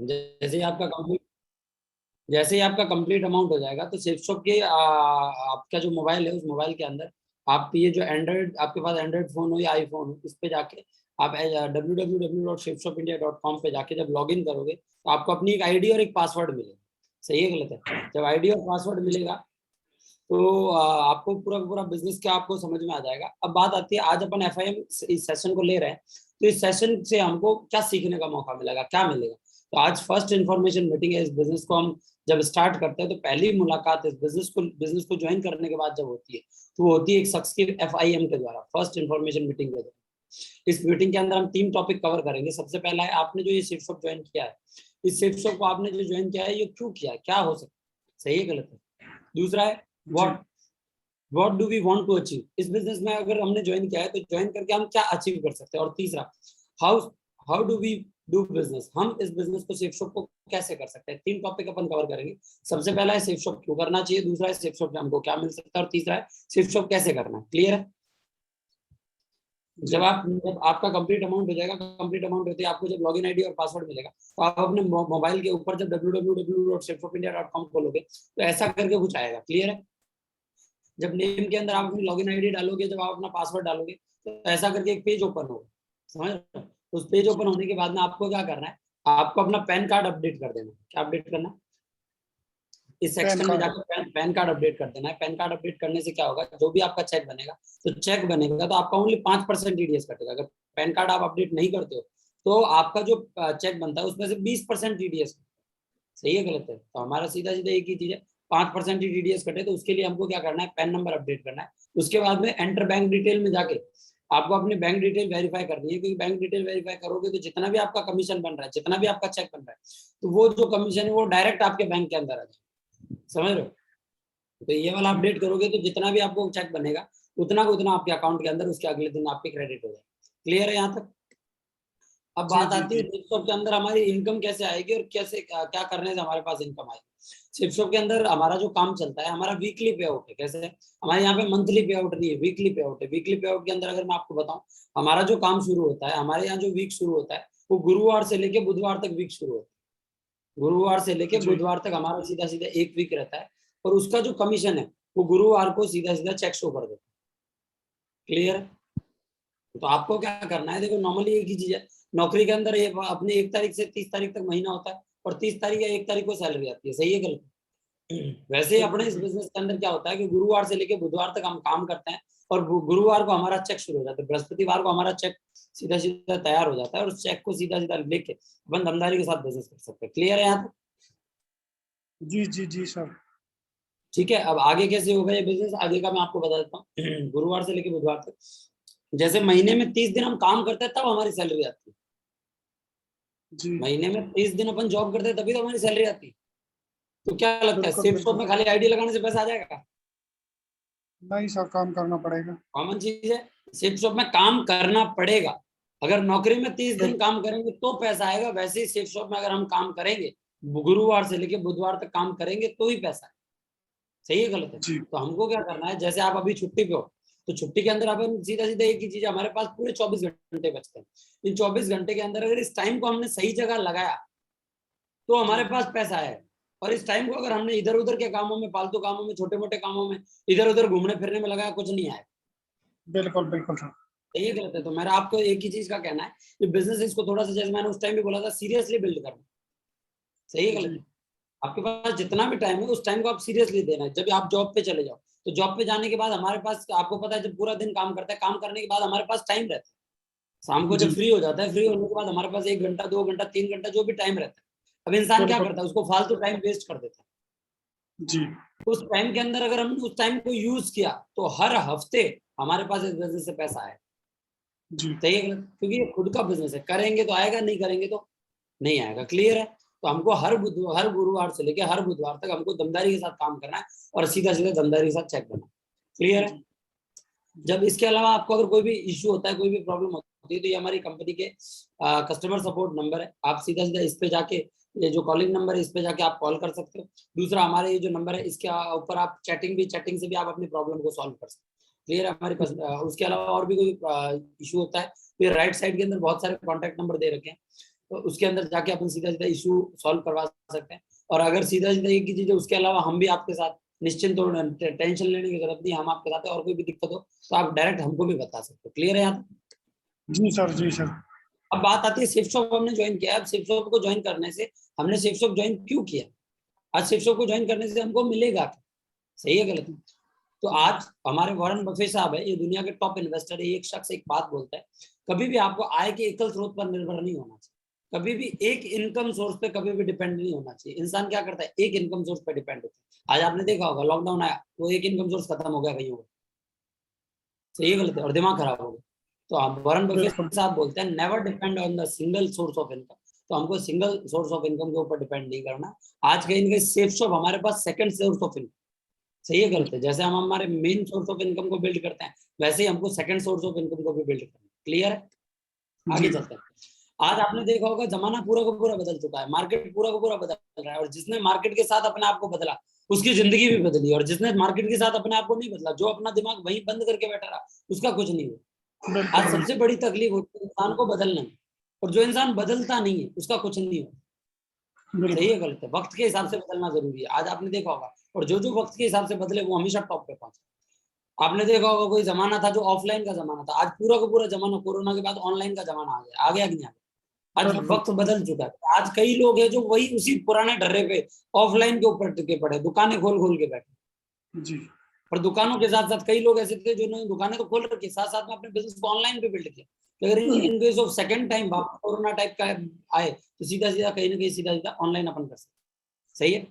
जैसे ही आपका कंप्लीट जैसे ही आपका कंप्लीट अमाउंट हो जाएगा तो शिफ्ट शॉप के आपका जो मोबाइल है उस मोबाइल के अंदर आप ये जो एंड्रॉइड आपके पास एंड्रॉइड फोन हो या आईफोन हो इस पे जाके आप www.shipshopindia.com पे जाके जब लॉग इन करोगे तो आपको अपनी एक आईडी और एक पासवर्ड मिलेगा। सही है गलत है? जब आईडी और पासवर्ड मिलेगा तो आपको पूरा पूरा बिजनेस क्या आपको समझ में आ जाएगा। अब बात आती है, आज अपन एफआईएम इस सेशन को ले रहे हैं तो इस सेशन से हमको क्या सीखने का मौका मिलेगा, क्या मिलेगा। तो आज फर्स्ट इन्फॉर्मेशन मीटिंग है। इस बिजनेस को हम जब स्टार्ट करते हैं तो पहली मुलाकात इस बिजनेस को ज्वाइन करने के बाद जब होती है तो वो होती है एक शख्स की एफआईएम के द्वारा, फर्स्ट इन्फॉर्मेशन मीटिंग के द्वारा। इस मीटिंग के अंदर हम 3 टॉपिक कवर करेंगे। सबसे पहला है, आपने जो ये शिफ्ट शॉप ज्वाइन किया है, इस शिफ्ट शॉप को आपने जो ज्वाइन किया है ये क्यों किया है, क्या हो सकता है, सही है गलत है। दूसरा है what do we want to achieve, इस बिजनेस में अगर हमने ज्वाइन किया है तो ज्वाइन करके हम क्या अचीव कर सकते हैं। और तीसरा, how how do we do business, हम इस बिजनेस को सेफ शॉप को कैसे कर सकते हैं। 3 टॉपिक अपन कवर करेंगे। सबसे पहला है सेफ शॉप क्यों करना चाहिए, दूसरा है सेफ शॉप में हमको क्या मिल सकता है, और तीसरा है सेफ शॉप कैसे करना है। क्लियर है? जब आपका कंप्लीट अमाउंट हो जाएगा, कंप्लीट अमाउंट होते ही आपको जब लॉगिन आईडी और पासवर्ड मिलेगा तो आप अपने मोबाइल के ऊपर जब www.safeshopindia.com खोलोगे तो ऐसा करके कुछ आएगा। क्लियर है? जब नेम के अंदर आप अपनी लॉगिन आईडी डालोगे, जब आप अपना पासवर्ड डालोगे तो ऐसा करके एक पेज ओपन होगा। समझ रहे हो? उस पेज ओपन होने के बाद में आपको क्या करना है, आपको अपना पैन कार्ड अपडेट कर देना। क्या अपडेट करना है? इस सेक्शन में जाकर पैन कार्ड अपडेट कर देना है। पैन कार्ड अपडेट करने से क्या होगा, जो भी आपका चेक बनेगा तो चेक बनेगा तो आपका ओनली 5% टीडीएस कटेगा। अगर पैन कार्ड आप अपडेट नहीं करते हो तो आपका जो चेक बनता है उसमें से 20% टीडीएस। सही है गलत है? तो हमारा सीधा सीधा एक ही चीज है, 5% ही टीडीएस कटे तो उसके लिए हमको क्या करना है, पैन नंबर अपडेट करना है। उसके बाद में एंटर बैंक डिटेल में जाके आपको अपनी बैंक डिटेल वेरीफाई करनी है, क्योंकि बैंक डिटेल वेरीफाई करोगे तो जितना भी आपका कमीशन बन रहा है, जितना भी आपका चेक बन रहा है, तो वो जो कमीशन है वो डायरेक्ट आपके बैंक के अंदर आ जाए। समझ रहे हो? तो ये वाला अपडेट करोगे तो जितना भी आपको चेक बनेगा उतना का उतना आपके अकाउंट के अंदर उसके अगले दिन आपके क्रेडिट हो जाए। क्लियर है यहाँ तक? अब बात आती है शिप शॉप के अंदर हमारी इनकम कैसे आएगी और कैसे क्या करने से हमारे पास इनकम आएगी। शिप शॉप के अंदर हमारा जो काम चलता है, हमारा वीकली पे आउट है। कैसे है? हमारे यहाँ पे मंथली पे आउट नहीं है, वीकली पे आउट है। वीकली पे आउट के अंदर अगर मैं आपको बताऊं, हमारा जो काम शुरू होता है, हमारे यहाँ जो वीक शुरू होता है वो गुरुवार से लेके बुधवार तक वीक शुरू होता है। गुरुवार से लेके बुधवार तक हमारा सीधा सीधा एक वीक रहता है और उसका जो कमीशन है वो गुरुवार को सीधा सीधा चेक शो कर देता है। क्लियर? तो आपको क्या करना है, देखो नॉर्मली एक ही चीज है नौकरी के अंदर, ये अपने 1 तारीख से 30 तारीख तक महीना होता है और 30 तारीख या 1 तारीख को सैलरी आती है। सही है गलत? वैसे ही अपने इस बिजनेस के अंदर क्या होता है कि गुरुवार से लेके बुधवार तक हम काम करते हैं और गुरुवार को हमारा चेक शुरू हो जाता है, बृहस्पतिवार को हमारा चेक सीधा सीधा तैयार हो जाता है और उस चेक को सीधा सीधा लेके अपन दमदारी के साथ बिजनेस कर सकते हैं। क्लियर है यहाँ तक? जी जी जी सर। ठीक है। अब आगे कैसे होगा ये बिजनेस, आगे का मैं आपको बता देता हूँ। गुरुवार से लेके बुधवार तक, जैसे महीने में 30 दिन हम काम करते हैं तब हमारी सैलरी आती है। महीने में 30 दिन अपन जॉब करते हैं तभी तो हमारी सैलरी आती है। तो क्या लगता है, सेफ शॉप में खाली आईडी लगाने से पैसा आ जाएगा? नहीं सर, काम करना पड़ेगा। कॉमन चीज है, सेफ शॉप में काम करना पड़ेगा। अगर नौकरी में 30 दिन काम करेंगे तो पैसा आएगा, वैसे ही सेफ शॉप में अगर हम काम करेंगे, गुरुवार से लेके बुधवार तक काम करेंगे तो ही पैसा है। सही है गलत है? तो हमको क्या करना है, जैसे आप अभी छुट्टी पे हो तो छुट्टी के अंदर अपन सीधा सीधा एक ही चीज है, हमारे पास पूरे 24 घंटे बचते हैं। इन 24 घंटे के अंदर अगर इस टाइम को हमने सही जगह लगाया तो हमारे पास पैसा है। और इस टाइम को अगर हमने इधर उधर के कामों में, फालतू कामों में, छोटे मोटे कामों में, इधर उधर घूमने फिरने में लगाया, कुछ नहीं आया। बिल्कुल बिल्कुल सर। यही गलत है। तो मेरा आपको एक ही चीज का कहना है कि बिजनेस इसको थोड़ा सा, जैसे मैंने उस टाइम भी बोला था, सीरियसली बिल्ड करना। सही है गलत है? आपके पास जितना भी टाइम है उस टाइम को आप सीरियसली देना है। जब आप जॉब पे चले जाओ तो जॉब पे जाने के बाद हमारे पास, आपको पता है, जब पूरा दिन काम करता है, काम करने के बाद हमारे पास टाइम रहता है। शाम को जब फ्री हो जाता है, फ्री होने के बाद हमारे पास 1 घंटा, 2 घंटा, 3 घंटा जो भी टाइम रहता है, अब इंसान क्या करता है, उसको फालतू टाइम वेस्ट कर देता है। जी। उस टाइम के अंदर अगर हमने उस टाइम को यूज किया तो हर हफ्ते हमारे पास इस बिजनेस से पैसा आए। सही है गलत? क्योंकि ये खुद का बिजनेस है, करेंगे तो आएगा, नहीं करेंगे तो नहीं आएगा। क्लियर है? तो हमको हर गुरुवार से लेकर हर बुधवार तक हमको दमदारी के साथ काम करना है और सीधा सीधा दमदारी के साथ चेक करना है। क्लियर है? जब इसके अलावा आपको अगर कोई भी इश्यू होता है, कोई भी प्रॉब्लम होती है, तो ये हमारी कंपनी के कस्टमर सपोर्ट नंबर है। आप सीधा सीधा इस पे जाके, ये जो कॉलिंग नंबर है इस पे जाके आप कॉल कर सकते हो। दूसरा, हमारे ये जो नंबर है इसके ऊपर आप चैटिंग से भी आप अपनी प्रॉब्लम को सॉल्व कर सकते हो। क्लियर है? हमारे पास उसके अलावा और भी कोई इशू होता है तो ये राइट साइड के अंदर बहुत सारे कॉन्टैक्ट नंबर दे रखे हैं। तो उसके अंदर जाके अपन सीधा सीधा इशू सॉल्व करवा सकते हैं। और अगर सीधा सीधा एक ही चीज है, उसके अलावा हम भी आपके साथ निश्चिंत हो, टेंशन लेने की जरूरत नहीं, हम आपके साथ है। और कोई भी दिक्कत हो तो आप डायरेक्ट हमको भी बता सकते हो। क्लियर है यहाँ? जी सर, जी सर। अब बात आती है सेफ शॉप हमने ज्वाइन किया। अब सेफ शॉप को ज्वाइन करने से, हमने सेफ शॉप ज्वाइन क्यों किया, आज सेफ शॉप को ज्वाइन करने से हमको मिलेगा क्या, सही है गलत? तो आज हमारे वॉरेन बफेट साहब है, ये दुनिया के टॉप इन्वेस्टर है। एक शख्स एक बात बोलता है, कभी भी आपको आय के एकल स्रोत पर निर्भर नहीं होना चाहिए, कभी भी एक इनकम सोर्स पे कभी भी डिपेंड नहीं होना चाहिए। इंसान क्या करता है, एक इनकम सोर्स पे डिपेंड होता है। आज आपने देखा होगा लॉकडाउन आया तो एक इनकम सोर्स खत्म हो गया कहीं होगा, सही है गलत है, और दिमाग खराब हो गया। तो आप वॉरेन बफेट बिल्कुल साहब बोलते हैं never depend on the single source of income. तो हमको सिंगल सोर्स ऑफ इनकम के ऊपर डिपेंड नहीं करना। आज कहीं ना कहीं सेफ शॉप हमारे पास सेकंड सोर्स ऑफ इनकम, सही है गलत है? जैसे हम हमारे मेन सोर्स ऑफ इनकम को बिल्ड करते हैं, वैसे ही हमको सेकंड सोर्स ऑफ इनकम को भी बिल्ड करना है। क्लियर है? आगे जी। चलते हैं। आज आपने देखा होगा जमाना पूरा का पूरा बदल चुका है, मार्केट पूरा का पूरा बदल रहा है, और जिसने मार्केट के साथ अपने आप को बदला उसकी जिंदगी भी बदली, और जिसने मार्केट के साथ अपने आप को नहीं बदला, जो अपना दिमाग वहीं बंद करके बैठा रहा, उसका कुछ नहीं हुआ। बिल्कुल आज सबसे बड़ी तकलीफ होती है इंसान को बदलने में, और जो इंसान बदलता नहीं है उसका कुछ नहीं हुआ। सही बिल्कुल। है गलत है? वक्त के हिसाब से बदलना जरूरी है। आज आपने देखा होगा, और जो जो वक्त के हिसाब से बदले वो हमेशा टॉप पे पहुंचे। आपने देखा होगा कोई जमाना था जो ऑफलाइन का जमाना था, आज पूरा का पूरा जमाना कोरोना के बाद ऑनलाइन का जमाना आ गया कि नहीं आ गया? आज बिल्कुल। वक्त बदल चुका है। आज कई लोग हैं जो वही उसी पुराने ढर्रे पे ऑफलाइन के ऊपर टिके पड़े, दुकानें खोल खोल के बैठे। जी। और दुकानों के साथ साथ कई लोग ऐसे थे जिन्होंने दुकानें तो खोल रखी, साथ साथ में अपने बिजनेस को ऑनलाइन पे बिल्ड किया। अगर in case of second time corona type का आए तो सीधा सीधा कहीं ना कहीं सीधा सीधा ऑनलाइन अपन कर सकते। सही है?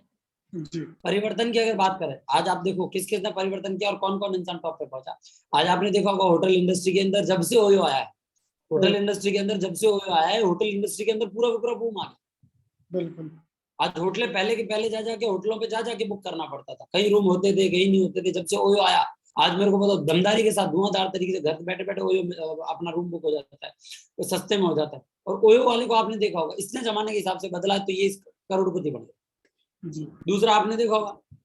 जी। परिवर्तन की अगर बात करें, आज आप देखो किस किसने परिवर्तन किया और कौन कौन इंसान टॉप पे पहुंचा। आज आपने देखा होगा होटल इंडस्ट्री के अंदर जब से ओयो आया है, होटल इंडस्ट्री के अंदर जब से ओयो आया है, होटल इंडस्ट्री के अंदर पूरा का पूरा बूम आ गया। बिल्कुल। आज होटल पहले के पहले जा जाके होटलों पे जा जाके बुक करना पड़ता था, कई रूम होते थे कहीं नहीं होते थे। जब से ओयो आया, आज मेरे को बताओ दमदारी के साथ धुआंधार तरीके से घर बैठे बैठे ओयो अपना रूम बुक हो जाता है, तो सस्ते में हो जाता है। और ओयो वाले को आपने देखा होगा इसने जमाने के हिसाब से बदला तो ये करोड़पति बन गया। जी। दूसरा आपने देखा होगा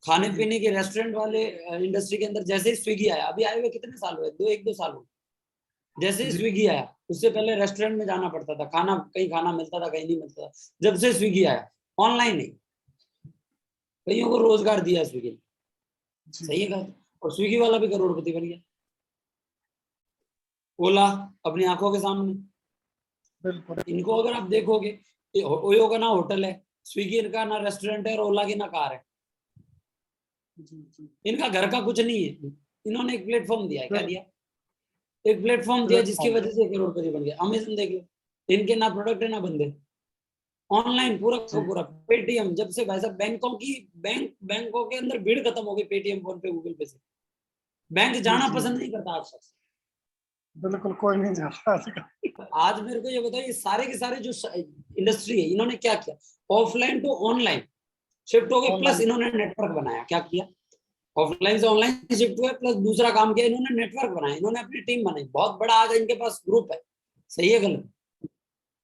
खाने पीने के रेस्टोरेंट वाले इंडस्ट्री के अंदर जैसे ही स्विगी आया, अभी आए हुए कितने साल हुए, एक दो साल हुए, जैसे ही जी। स्विगी आया उससे पहले रेस्टोरेंट में जाना पड़ता था, खाना मिलता था कहीं नहीं मिलता था। जब से स्विगी आया ऑनलाइन नहीं, कईयों को रोजगार दिया स्विगी ने। जी। सही है गलत? और स्विगी वाला भी करोड़पति बन गया। ओला अपनी आंखों के सामने, बिल्कुल। इनको अगर आप देखोगे, ओयो का ना होटल है, स्विगी का ना रेस्टोरेंट है, और ओला की ना कार है। जी। जी। इनका घर का कुछ नहीं है, इन्होंने एक प्लेटफॉर्म दिया है। क्या दिया? एक प्लेटफॉर्म दिया जिसकी प्लेटफॉर्म। वजह से करोड़पति बन गया। अमेजन देख लो, इनके ना प्रोडक्ट है ना बंदे, ऑनलाइन पूरा का जी। पूरा। पेटीएम जब से भाई साहब बैंकों के अंदर भीड़ खत्म हो गई, पेटीएम फोन पे गूगल पे से बैंक जी। जाना जी। पसंद नहीं करता आज शख्स। बिल्कुल, कोई नहीं जाता आजकल। आज मेरे को ये बताओ, ये सारे के सारे जो इंडस्ट्री है इन्होंने क्या किया, ऑफलाइन टू ऑनलाइन शिफ्ट हो गए, प्लस ऑनलाइन। इन्होंने नेटवर्क बनाया। क्या किया? ऑफलाइन से ऑनलाइन शिफ्ट हुए, प्लस दूसरा काम किया इन्होंने, नेटवर्क बनाया, इन्होंने अपनी टीम बनाई, बहुत बड़ा आज इनके पास ग्रुप है। सही है गलत?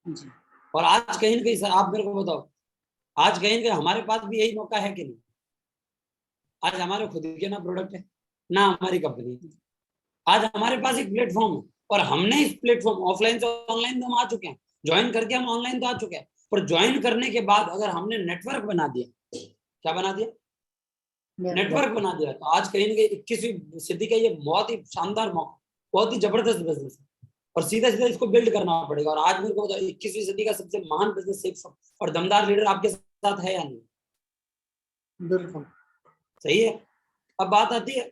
जी। और आज कहीं ना कहीं सर आप मेरे को बताओ, आज कहीं ना कहीं हमारे पास भी यही मौका है कि नहीं? आज हमारे खुद के ना प्रोडक्ट है ना हमारी कंपनी है, आज हमारे पास एक प्लेटफॉर्म है, और हमने इस प्लेटफॉर्म ऑफलाइन से ऑनलाइन तो हम आ चुके हैं, ज्वाइन करके हम ऑनलाइन तो आ चुके हैं, पर ज्वाइन करने के बाद अगर हमने नेटवर्क बना दिया, क्या बना दिया? नेटवर्क बना दिया, तो आज कहीं ना कहीं 21वीं सदी का ये बहुत ही शानदार मौका, बहुत ही जबरदस्त बिजनेस है, और सीधा सीधा इसको बिल्ड करना पड़ेगा। और आज मेरे को बताओ 21वीं सदी का सबसे महान बिजनेस सेफ और दमदार लीडर आपके साथ है या नहीं? बिल्कुल। सही है। अब बात आती है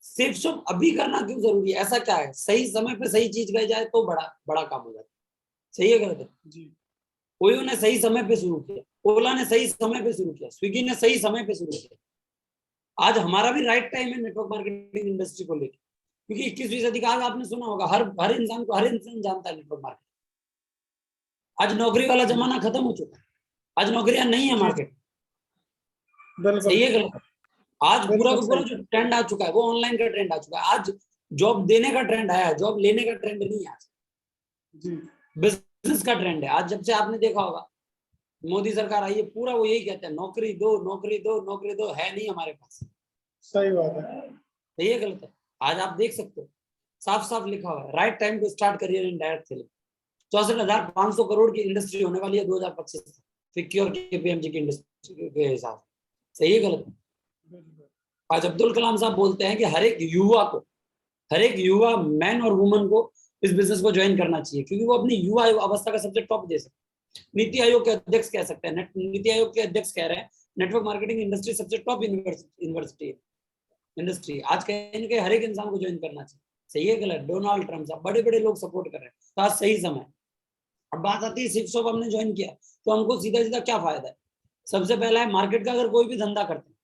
सेफ शॉप अभी करना क्यों जरूरी है, ऐसा क्या है? सही समय पे सही चीज गई जाए तो बड़ा बड़ा काम हो जाता है। सही है गलत है? जी। ओयो ने सही समय पे शुरू किया, ओला ने सही समय पे शुरू किया, स्विगी ने सही समय पे शुरू किया। आज हमारा भी राइट टाइम है नेटवर्क मार्केटिंग इंडस्ट्री को लेकर, क्योंकि 21वीं सदी का आज आपने सुना होगा हर इंसान को, हर इंसान जानता है नेटवर्क मार्केटिंग। आज नौकरी वाला जमाना खत्म हो चुका है, आज नौकरियां नहीं है जी। मार्केट। बिल्कुल। सही है गलत? आज पूरा बिल्कुल का पूरा सही। जो ट्रेंड आ चुका है वो ऑनलाइन का ट्रेंड आ चुका है। आज जॉब देने का ट्रेंड आया है, जॉब लेने का ट्रेंड नहीं है। आज जी। बिजनेस का ट्रेंड है। आज जब से आपने देखा होगा मोदी सरकार आई है, पूरा वो यही कहते हैं नौकरी दो नौकरी दो नौकरी दो, है नहीं हमारे पास। सही बात है। सही है गलत है? आज आप देख सकते हो साफ साफ लिखा हुआ है right time to start career in direct selling, 64,500 crore की इंडस्ट्री होने वाली है 2025 तक, फिक्की और केपीएमजी की इंडस्ट्री के हिसाब से। सही है गलत? बिल्कुल आज अब्दुल कलाम साहब बोलते हैं कि हर एक युवा मैन और वुमन को इस बिजनेस को ज्वाइन करना चाहिए, क्योंकि वो अपनी युवा अवस्था का सबसे टॉप दे सकते हैं। नीति आयोग के अध्यक्ष कह सकते हैं, नीति आयोग के अध्यक्ष कह रहे हैं नेटवर्क मार्केटिंग इंडस्ट्री सबसे टॉप यूनिवर्सिटी है, इंडस्ट्री। आज कहीं ना कहीं हर एक इंसान को ज्वाइन करना चाहिए। सही है गलत? डोनाल्ड ट्रम्प साहब, बड़े बड़े लोग सपोर्ट कर रहे हैं, तो आज सही समय। अब बात आती है शिफ्ट हमने ज्वाइन किया तो हमको सीधा सीधा क्या फायदा है? सबसे पहला है मार्केट का अगर कोई भी धंधा करते हैं,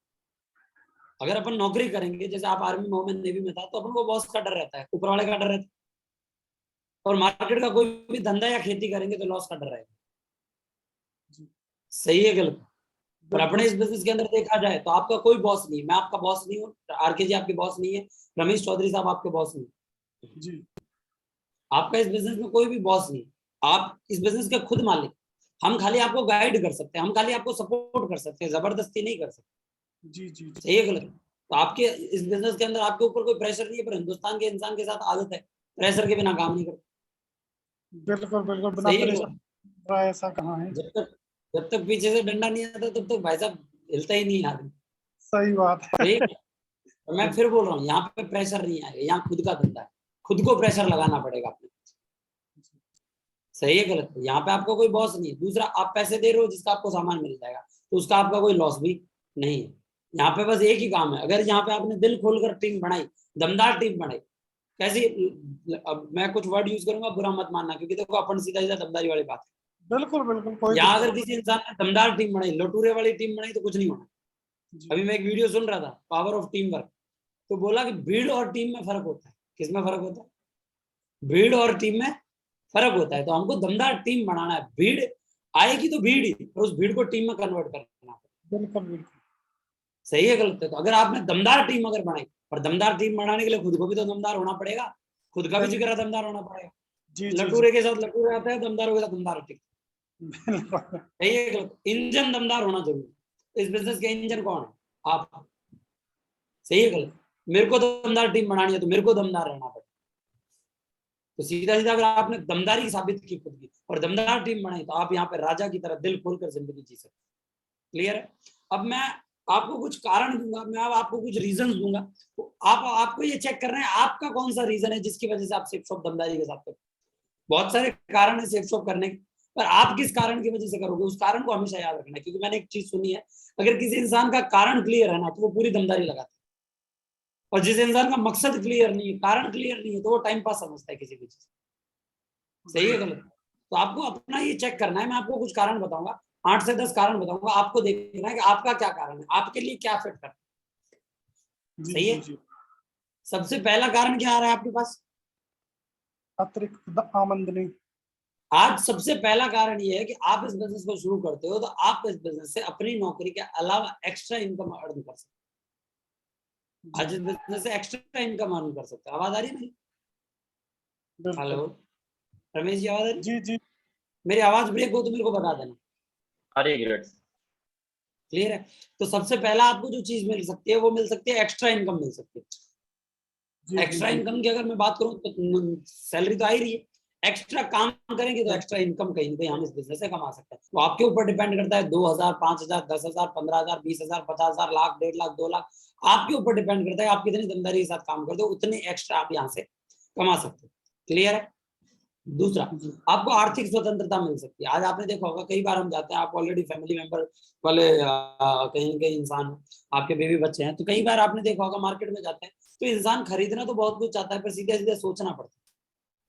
अगर अपन नौकरी करेंगे, जैसे आप आर्मी में, नेवी में था, तो अपन को बॉस का डर रहता है, ऊपर वाले का डर रहता है। और मार्केट का कोई भी धंधा या खेती करेंगे तो लॉस का डर रहेगा। सही है गलत? और अपने इस बिजनेस के अंदर देखा जाए तो आपका कोई बॉस नहीं, मैं आपका बॉस नहीं हूँ, आरके जी आपके बॉस नहीं है, रमेश चौधरी साहब आपके बॉस नहीं जी आपका इस बिजनेस में कोई भी बॉस नहीं। आप इस बिजनेस के खुद मालिक। हम खाली आपको गाइड कर सकते हैं, हम खाली आपको सपोर्ट कर सकते हैं, जबरदस्ती नहीं कर सकते। जी जी सही है गलत? तो आपके इस बिजनेस के अंदर आपके ऊपर कोई प्रेशर नहीं है, पर हिंदुस्तान के इंसान के साथ आदत है प्रेशर के बिना काम नहीं करते। बिल्कुल बिल्कुल बिना सही है प्रेशर गलत? का ऐसा कहाँ है। जब तक पीछे से डंडा नहीं आता तब तक भाई साहब हिलता ही नहीं आदमी। सही बात है। सही है? और मैं फिर बोल रहा हूँ, यहाँ पे प्रेशर नहीं आएगा, यहाँ खुद का धंधा है, खुद को प्रेशर लगाना पड़ेगा अपने। सही है गलत? यहाँ पे आपको कोई बॉस नहीं है। दूसरा, आप पैसे दे रहे हो जिसका आपको सामान मिल जाएगा, तो उसका आपका कोई लॉस भी नहीं है। यहाँ पे बस एक ही काम है, अगर यहाँ पे आपने दिल खोलकर टीम बनाई, दमदार टीम बनाई, कैसी, अब मैं कुछ वर्ड यूज करूंगा, बुरा मत मानना, क्योंकि देखो अपन सीधा सीधा दमदारी वाली बात है। बिल्कुल बिल्कुल कोई यहाँ दिक्कत अगर किसी इंसान ने दमदार टीम बनाई, लटूरे वाली टीम बनाई, तो कुछ नहीं होना। जी अभी मैं एक वीडियो सुन रहा था, पावर ऑफ टीम वर्क, तो बोला कि भीड़ और टीम में फर्क होता है। किसमें फर्क होता है? भीड़ और टीम में फर्क होता है। तो हमको दमदार टीम बनाना है, भीड़ आएगी तो भीड़ ही, और उस भीड़ को टीम में कन्वर्ट करना है। बिल्कुल बिल्कुल सही है गलत है? तो अगर आपने दमदार टीम अगर बनाई, और दमदार टीम बनाने के लिए खुद को भी तो दमदार होना पड़ेगा, खुद का भी बिल्कुल जिगरा दमदार होना पड़ेगा। जी जी जी लटूरे के साथ लटूरे आता है, दमदारों के साथ दमदार टिकता बिल्कुल है। सही है गलत? इंजन दमदार होना जरूरी है। इस बिजनेस के इंजन कौन है? आप। सही है गलत? मेरे को दमदार टीम बनानी है तो मेरे को दमदार रहना पड़ेगा। तो सीधा सीधा अगर आपने दमदारी साबित की खुद की और दमदार टीम बनाई, तो आप यहाँ पे राजा की तरह दिल खोलकर जिंदगी जी सकते। क्लियर है? अब मैं आपको कुछ कारण दूंगा, मैं अब आपको कुछ रीजन दूंगा, तो आप आपको ये चेक करना है आपका कौन सा रीजन है जिसकी वजह से आप सेफ शॉप दमदारी के साथ करते। बहुत सारे कारण है सेफ शॉप करने के, पर आप किस कारण की वजह से करोगे, उस कारण को हमेशा याद रखना है। क्योंकि मैंने एक चीज सुनी है, अगर किसी इंसान का कारण क्लियर है ना, तो वो पूरी दमदारी लगाता है। और जिस इंसान का मकसद क्लियर नहीं है, कारण क्लियर नहीं है, तो वो टाइम पास समझता है किसी भी चीज। सही है गलत? तो आपको अपना ये चेक करना है। मैं आपको कुछ कारण बताऊंगा, 8 से 10 कारण बताऊंगा, आपको देखना है कि आपका क्या कारण है, आपके लिए क्या फिट करता है। जी सही जी है? जी सबसे पहला कारण क्या आ रहा है आपके पास? अतिरिक्त आमदनी। आज सबसे पहला कारण ये है कि आप इस बिजनेस को शुरू करते हो, तो आप इस बिजनेस से अपनी नौकरी के अलावा एक्स्ट्रा इनकम अर्न कर सकते हो। आज इस बिजनेस से एक्स्ट्रा इनकम अर्न कर सकते हो। आवाज आ रही है मेरी? हेलो बिल्कुल रमेश जी, आवाज आ रही? जी जी मेरी आवाज ब्रेक हो तो मेरे को बता देना। अरे ग्रेट। क्लियर है? तो सबसे पहला आपको जो चीज मिल सकती है, वो मिल सकती है एक्स्ट्रा इनकम मिल सकती है। जी जी एक्स्ट्रा जी इनकम की अगर मैं बात करूं तो सैलरी तो आ ही रही है, एक्स्ट्रा काम करेंगे तो एक्स्ट्रा इनकम कहीं ना कहीं हम इस बिजनेस से कमा सकते हैं। तो आपके ऊपर डिपेंड करता है, 2,000, 5,000, 10,000, 15,000, 20,000, 50,000, लाख, 1.5 लाख, 2 लाख, आपके ऊपर डिपेंड करता है आप कितनी दमदारी के साथ काम करते हो, उतने एक्स्ट्रा आप यहाँ से कमा सकते हो। क्लियर है? दूसरा, जी आपको आर्थिक स्वतंत्रता मिल सकती है। आज आपने देखा होगा, कई बार हम जाते हैं, आप ऑलरेडी फैमिली मेंबर वाले कहीं ना कहीं इंसान हो, आपके बेबी बच्चे हैं, तो कई बार आपने देखा होगा मार्केट में जाते हैं, तो इंसान खरीदना तो बहुत कुछ चाहता है, पर सीधे सीधे सोचना पड़ता है,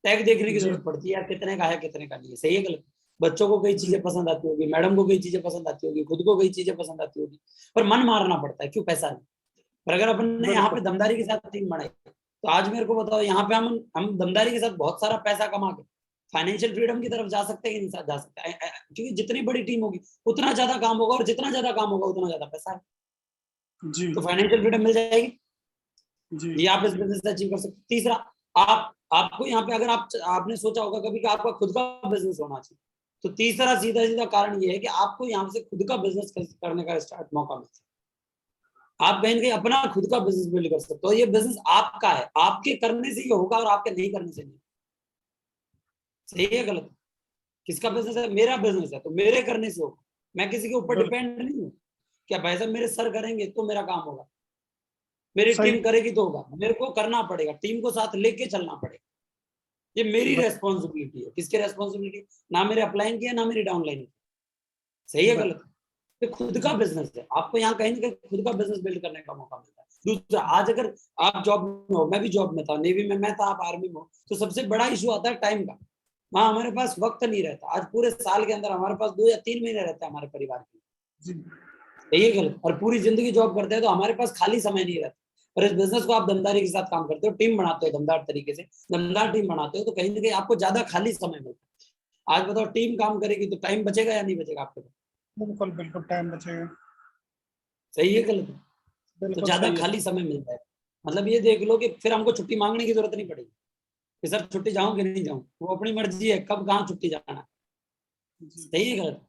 टैग देखने की जी जरूरत पड़ती है, यार कितने का है कितने का नहीं है। सही है गलत? बच्चों को कई जी चीजें पसंद आती होगी, मैडम को कई चीजें पसंद आती होगी, खुद को कई चीजें पसंद आती होगी, पर मन मारना पड़ता है, क्यों? पैसा नहीं। पर अगर अपन ने यहाँ पे बिल्कुल दमदारी के साथ टीम बनाई, तो आज मेरे को बताओ, यहाँ पे हम दमदारी के साथ बहुत सारा पैसा कमा के फाइनेंशियल फ्रीडम की तरफ जा सकते हैं कि नहीं जा सकते? क्योंकि जितनी बड़ी टीम होगी उतना ज्यादा काम होगा, और जितना ज्यादा काम होगा उतना ज्यादा पैसा है, जी तो फाइनेंशियल फ्रीडम मिल जाएगी। जी ये आप इस बिजनेस से अचीव कर सकते। तीसरा, आपको यहाँ पे, अगर आपने सोचा होगा कभी कि आपका खुद का बिजनेस होना चाहिए, तो तीसरा सीधा सीधा कारण ये है कि आपको यहाँ से खुद का बिजनेस करने का स्टार्ट मौका मिलता है। आप कहीं ना कहीं अपना खुद का बिजनेस बिल्ड कर सकते हो। ये बिजनेस आपका है, आपके करने से ये होगा और आपके नहीं करने से नहीं। सही है गलत? किसका बिजनेस है? मेरा बिजनेस है, तो मेरे करने से होगा। मैं किसी के ऊपर बिल्कुल। डिपेंड नहीं हूँ। क्या भाई साहब मेरे सर करेंगे तो मेरा काम होगा, मेरी सही। टीम करेगी तो होगा, मेरे को करना पड़ेगा, टीम को साथ लेके चलना पड़ेगा। ये मेरी बिल्कुल। रेस्पॉन्सिबिलिटी है। किसकी रेस्पॉन्सिबिलिटी? ना मेरे अपलाइन की है, ना मेरी डाउनलाइन की। सही है गलत? ये खुद का जी। बिजनेस है। आपको यहाँ कहीं ना कहीं खुद का बिजनेस बिल्ड करने का मौका मिलता है। दूसरा, आज अगर आप जॉब में हो, मैं भी जॉब में था, नेवी में मैं था, आप आर्मी में हो, तो सबसे बड़ा इशू आता है टाइम का। वहाँ हमारे पास वक्त नहीं रहता। आज पूरे साल के अंदर हमारे पास 2 या 3 महीने रहते हैं हमारे परिवार के लिए। जी। सही है गलत? और पूरी जिंदगी जॉब करते हैं तो हमारे पास खाली समय नहीं रहता। और इस बिजनेस को आप दमदारी के साथ काम करते हो, टीम बनाते हो, दमदार तरीके से दमदार टीम बनाते हो, तो कहीं ना कहीं आपको ज्यादा खाली समय मिलता है। आज बताओ, टीम काम करेगी तो टाइम बचेगा या नहीं बचेगा आपके पास? बिल्कुल बिल्कुल टाइम बचेगा। सही है गलत? तो बिल्कुल ज्यादा सही है खाली सर। समय मिलता है। मतलब ये देख लो कि फिर हमको छुट्टी मांगने की जरूरत नहीं पड़ेगी कि सर छुट्टी जाऊं कि नहीं जाऊं, वो अपनी मर्जी है कब कहाँ छुट्टी जाना है। जी। सही है गलत?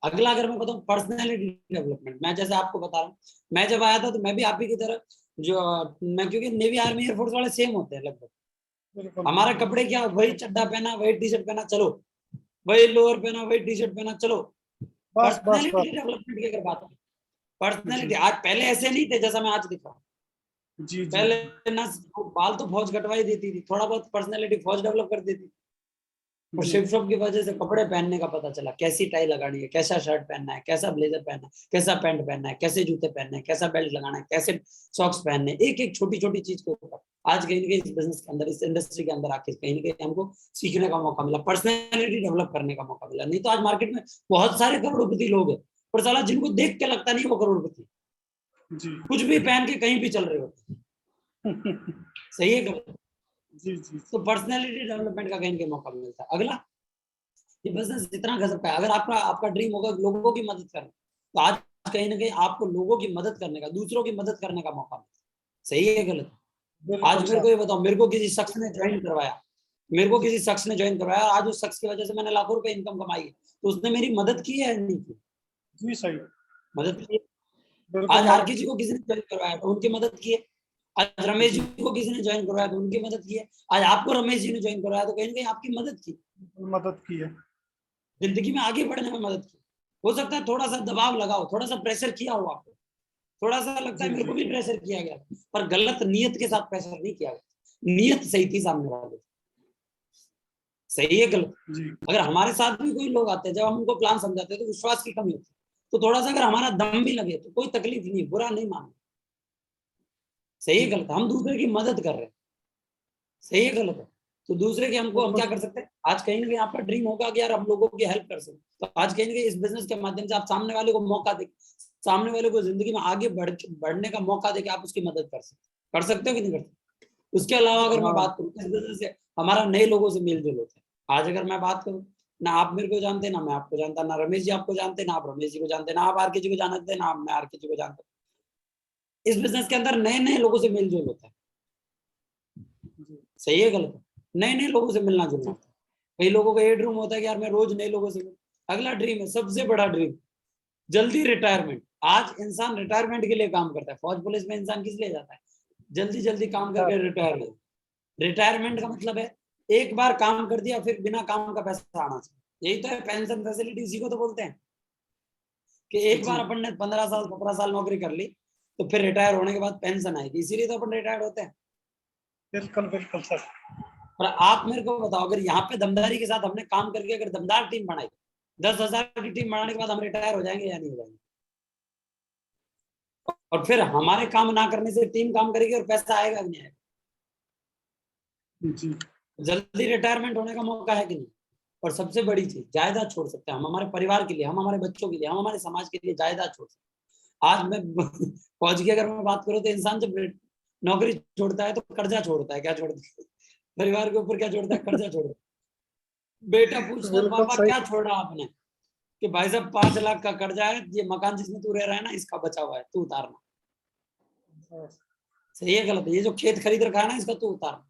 अगला अगर मैं बताऊं, पर्सनैलिटी डेवलपमेंट, मैं जैसे आपको बता रहा हूँ, मैं जब आया था तो मैं भी आप ही की तरह जो मैं, क्योंकि नेवी आर्मी एयरफोर्स वाले सेम होते हैं लगभग। बिल्कुल हमारा बिल्कुल। कपड़े क्या, वही चड्डा पहना, वही टी शर्ट पहना, चलो, वही लोअर पहना, वही टी शर्ट पहना, चलो। बस बस बस। पर्सनैलिटी डेवलपमेंट की अगर बात करें, जी पर्सनैलिटी आज पहले ऐसे नहीं थे जैसा मैं आज दिख रहा हूँ। जी जी। पहले ना बाल तो फौज कटवाई देती थी, थोड़ा बहुत पर्सनैलिटी फौज डेवलप कर देती थी। और जी शिप शॉप की वजह से कपड़े पहनने का पता चला, कैसी टाई लगानी है, कैसा शर्ट पहनना है, कैसा ब्लेजर पहनना है, कैसा पैंट पहनना है, कैसे जूते पहनने हैं, कैसा बेल्ट लगाना है, कैसे सॉक्स पहनने हैं, एक एक छोटी छोटी चीज के ऊपर आज कहीं ना कहीं इस बिजनेस के अंदर, इस इंडस्ट्री के अंदर आके कहीं ना कहीं हमको सीखने का मौका मिला, पर्सनैलिटी डेवलप करने का मौका मिला। नहीं तो आज मार्केट में बहुत सारे करोड़पति लोग हैं, पर साला जिनको देख के लगता नहीं वो करोड़पति, जी। कुछ भी पहन के कहीं भी चल रहे होते। सही है गलत? जी जी। तो पर्सनैलिटी डेवलपमेंट का कहीं के मौका मिलता है। अगला, ये बिजनेस जितना कर सकता है, अगर आपका आपका ड्रीम होगा लोगों की मदद करना, तो आज कहीं ना कहीं आपको लोगों की मदद करने का, दूसरों की मदद करने का मौका मिलता है। सही है गलत? आज बिल्कुल मेरे सर। को ये बताओ, मेरे को किसी शख्स ने ज्वाइन करवाया, मेरे को किसी शख्स ने ज्वाइन करवाया, आज उस शख्स की वजह से मैंने लाखों रुपए इनकम कमाई है, तो उसने मेरी मदद की है या नहीं की? जी सही। मदद की है। बिल्कुल आज मदद आरके जी की। को किसी ने ज्वाइन करवाया तो उनकी मदद की है। आज रमेश जी जी। को किसी ने ज्वाइन करवाया तो उनकी मदद की है। आज आपको रमेश जी ने ज्वाइन करवाया तो कहीं ना कहीं आपकी मदद की, मदद की है। जिंदगी में आगे बढ़ने में मदद की। हो सकता है थोड़ा सा दबाव लगाओ, थोड़ा सा प्रेशर किया हो आपको, थोड़ा सा लगता है जी मेरे जी। को भी प्रेशर किया गया, पर गलत नियत के साथ प्रेशर नहीं किया गया, नियत सही थी सामने वाले। सही है गलत? जी। अगर हमारे साथ भी कोई लोग आते हैं, जब हम उनको प्लान समझाते हैं तो विश्वास की कमी होती है, तो थोड़ा सा अगर हमारा दम भी लगे तो कोई तकलीफ नहीं, बुरा नहीं मानना। सही है जी। गलत? हम दूसरे की मदद कर रहे हैं। सही है गलत है? तो दूसरे के हमको हम बिल्कुल क्या कर सही। सकते हैं? आज कहीं ना कहीं आपका ड्रीम होगा कि यार हम लोगों की हेल्प कर सकते, तो आज कहीं ना कहीं इस बिजनेस के माध्यम से आप सामने वाले को मौका दे, सामने वाले को जिंदगी में आगे बढ़ने का मौका दे के आप उसकी मदद कर सकते हो कि नहीं कर सकते? उसके अलावा अगर मैं हाँ। बात करूँ, इस बिजनेस से हमारा नए लोगों से मेल जोल होता है। आज अगर मैं बात करूँ, ना आप मेरे को जानते, ना मैं आपको जानता, ना रमेश जी आपको जानते, ना आप रमेश जी को जानते, ना आप आरके जी को जानते, ना मैं आरके जी को जानता। इस बिजनेस के अंदर नए नए लोगों से मेल जोल होता है। जी सही है गलत है? नए नए लोगों से मिलना जुलना जी। होता है। कई लोगों का ये ड्रीम होता है कि यार मैं रोज नए लोगों से मिलूं। अगला ड्रीम है, सबसे बड़ा ड्रीम, जल्दी रिटायरमेंट। आज इंसान रिटायरमेंट के लिए काम करता है। फौज पुलिस में इंसान किस लिए जाता है? जल्दी जल्दी काम करके रिटायर हो। रिटायरमेंट का मतलब है एक बार काम कर दिया फिर बिना काम का पैसा आना चाहिए। यही तो है पेंशन फैसिलिटी, इसी को तो बोलते हैं कि एक जी। बार अपन ने 15 साल 17 साल नौकरी कर ली तो फिर रिटायर होने के बाद पेंशन आएगी, इसीलिए तो अपन रिटायर्ड होते हैं। बिल्कुल बिल्कुल सर। और आप मेरे को बताओ, अगर यहाँ पे दमदारी के साथ हमने काम करके अगर दमदार टीम बनाई, 10,000 की टीम बनाने के बाद हम रिटायर हो जाएंगे या नहीं हो जाएंगे? और फिर हमारे काम ना करने से टीम काम करेगी और पैसा आएगा कि नहीं आएगा? जी। जल्दी रिटायरमेंट होने का मौका है कि नहीं? और सबसे बड़ी चीज, जायदाद छोड़ सकते हैं हम हमारे परिवार के लिए, हम हमारे बच्चों के लिए, हम हमारे समाज के लिए जायदाद छोड़ सकते हैं। आज मैं फौज की अगर मैं बात करूँ तो इंसान जब नौकरी छोड़ता है तो कर्जा छोड़ता है। क्या छोड़ता है? परिवार के ऊपर क्या छोड़ता है? कर्जा छोड़ता है। बेटा पूछता है बिल्कुल पापा सही। क्या छोड़ा आपने? कि भाई साहब 5 लाख का कर्जा है, ये मकान जिसमें तू रह रहा है ना इसका बचा हुआ है, तू उतारना। सही है गलत है? ये जो खेत खरीद रखा है ना इसका तू उतारना।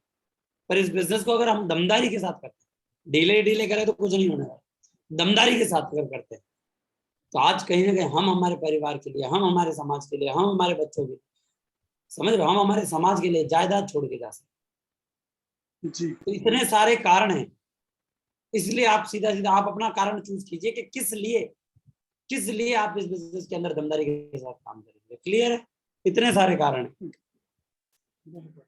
पर इस बिजनेस को अगर हम दमदारी के साथ करते हैं, डीले डीले करें तो कुछ नहीं होने वाला, दमदारी के साथ अगर करते हैं, तो आज कहीं ना कहीं हम हमारे परिवार के लिए, हम हमारे समाज के लिए, हम हमारे बच्चों के लिए, समझ रहे हो, हम हमारे समाज के लिए जायदाद छोड़ के जा सकते। जी। तो इतने सारे कारण हैं इसलिए आप सीधा सीधा आप अपना कारण चूज कीजिए कि किस लिए आप इस बिजनेस के अंदर दमदारी के साथ काम करेंगे। क्लियर है? इतने सारे कारण है। बिल्कुल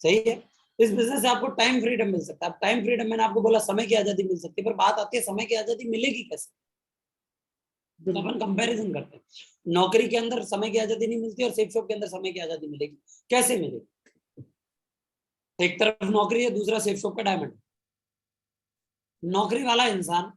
सही है। इस बिजनेस से आपको टाइम फ्रीडम मिल सकता है। टाइम फ्रीडम मैंने आपको बोला, समय की आजादी मिल सकती है, पर बात आती है समय की आजादी मिलेगी कैसे? तो अपन कंपैरिजन करते हैं। नौकरी के अंदर समय की आजादी नहीं मिलती और सेफ शॉप के अंदर समय की आजादी मिलेगी। कैसे मिलेगी? एक तरफ नौकरी है, दूसरा सेफ शॉप का डायमंड। नौकरी वाला इंसान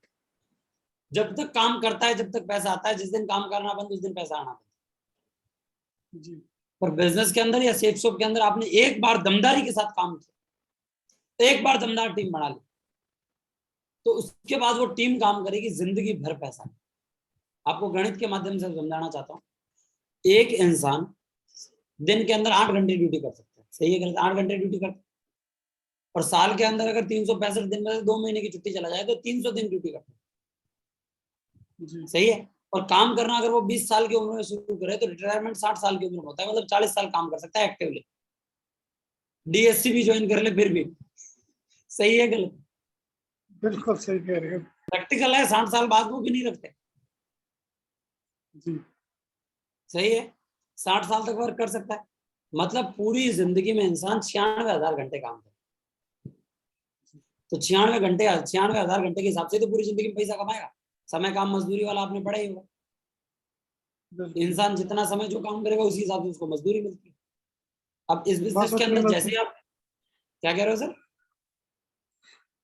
जब तक काम करता है, जब तक पैसा आता है, जिस दिन काम करना बंद उस दिन पैसा आना बंद। जी। पर बिजनेस के अंदर या सेफ शॉप के अंदर आपने एक बार दमदारी के साथ काम किया, एक बार दमदार टीम बना ली, तो उसके बाद वो टीम काम करेगी जिंदगी भर पैसा। आपको गणित के माध्यम से समझाना चाहता हूँ। एक इंसान दिन के अंदर 8 घंटे ड्यूटी कर सकता है, सही है गलत? 8 घंटे ड्यूटी करता है, और साल के अंदर अगर 365 दिन में से 2 महीने की छुट्टी चला जाए तो 300 दिन ड्यूटी करता है, जी। सही है। और काम करना अगर वो 20 साल की उम्र में शुरू करे तो रिटायरमेंट 60 साल की उम्र में होता है, मतलब 40 साल काम कर सकता है एक्टिवली। डीएससी भी ज्वाइन कर ले फिर भी। सही है गलत? बिल्कुल सही कह रहे हैं। प्रैक्टिकल है, 60 साल बाद वो भी नहीं रखते। जी। सही है। 60 साल तक वर्क कर सकता है, मतलब पूरी जिंदगी में इंसान 96,000 घंटे काम करे। तो 96,000 घंटे के हिसाब से तो पूरी जिंदगी में पैसा कमाएगा। समय काम मजदूरी वाला आपने पढ़ा ही होगा। बिल्कुल। इंसान जितना समय जो काम करेगा उसी हिसाब से उसको मजदूरी मिलती है। अब इस बिजनेस बस के उतनी अंदर जैसे आप क्या कह रहे हो सर?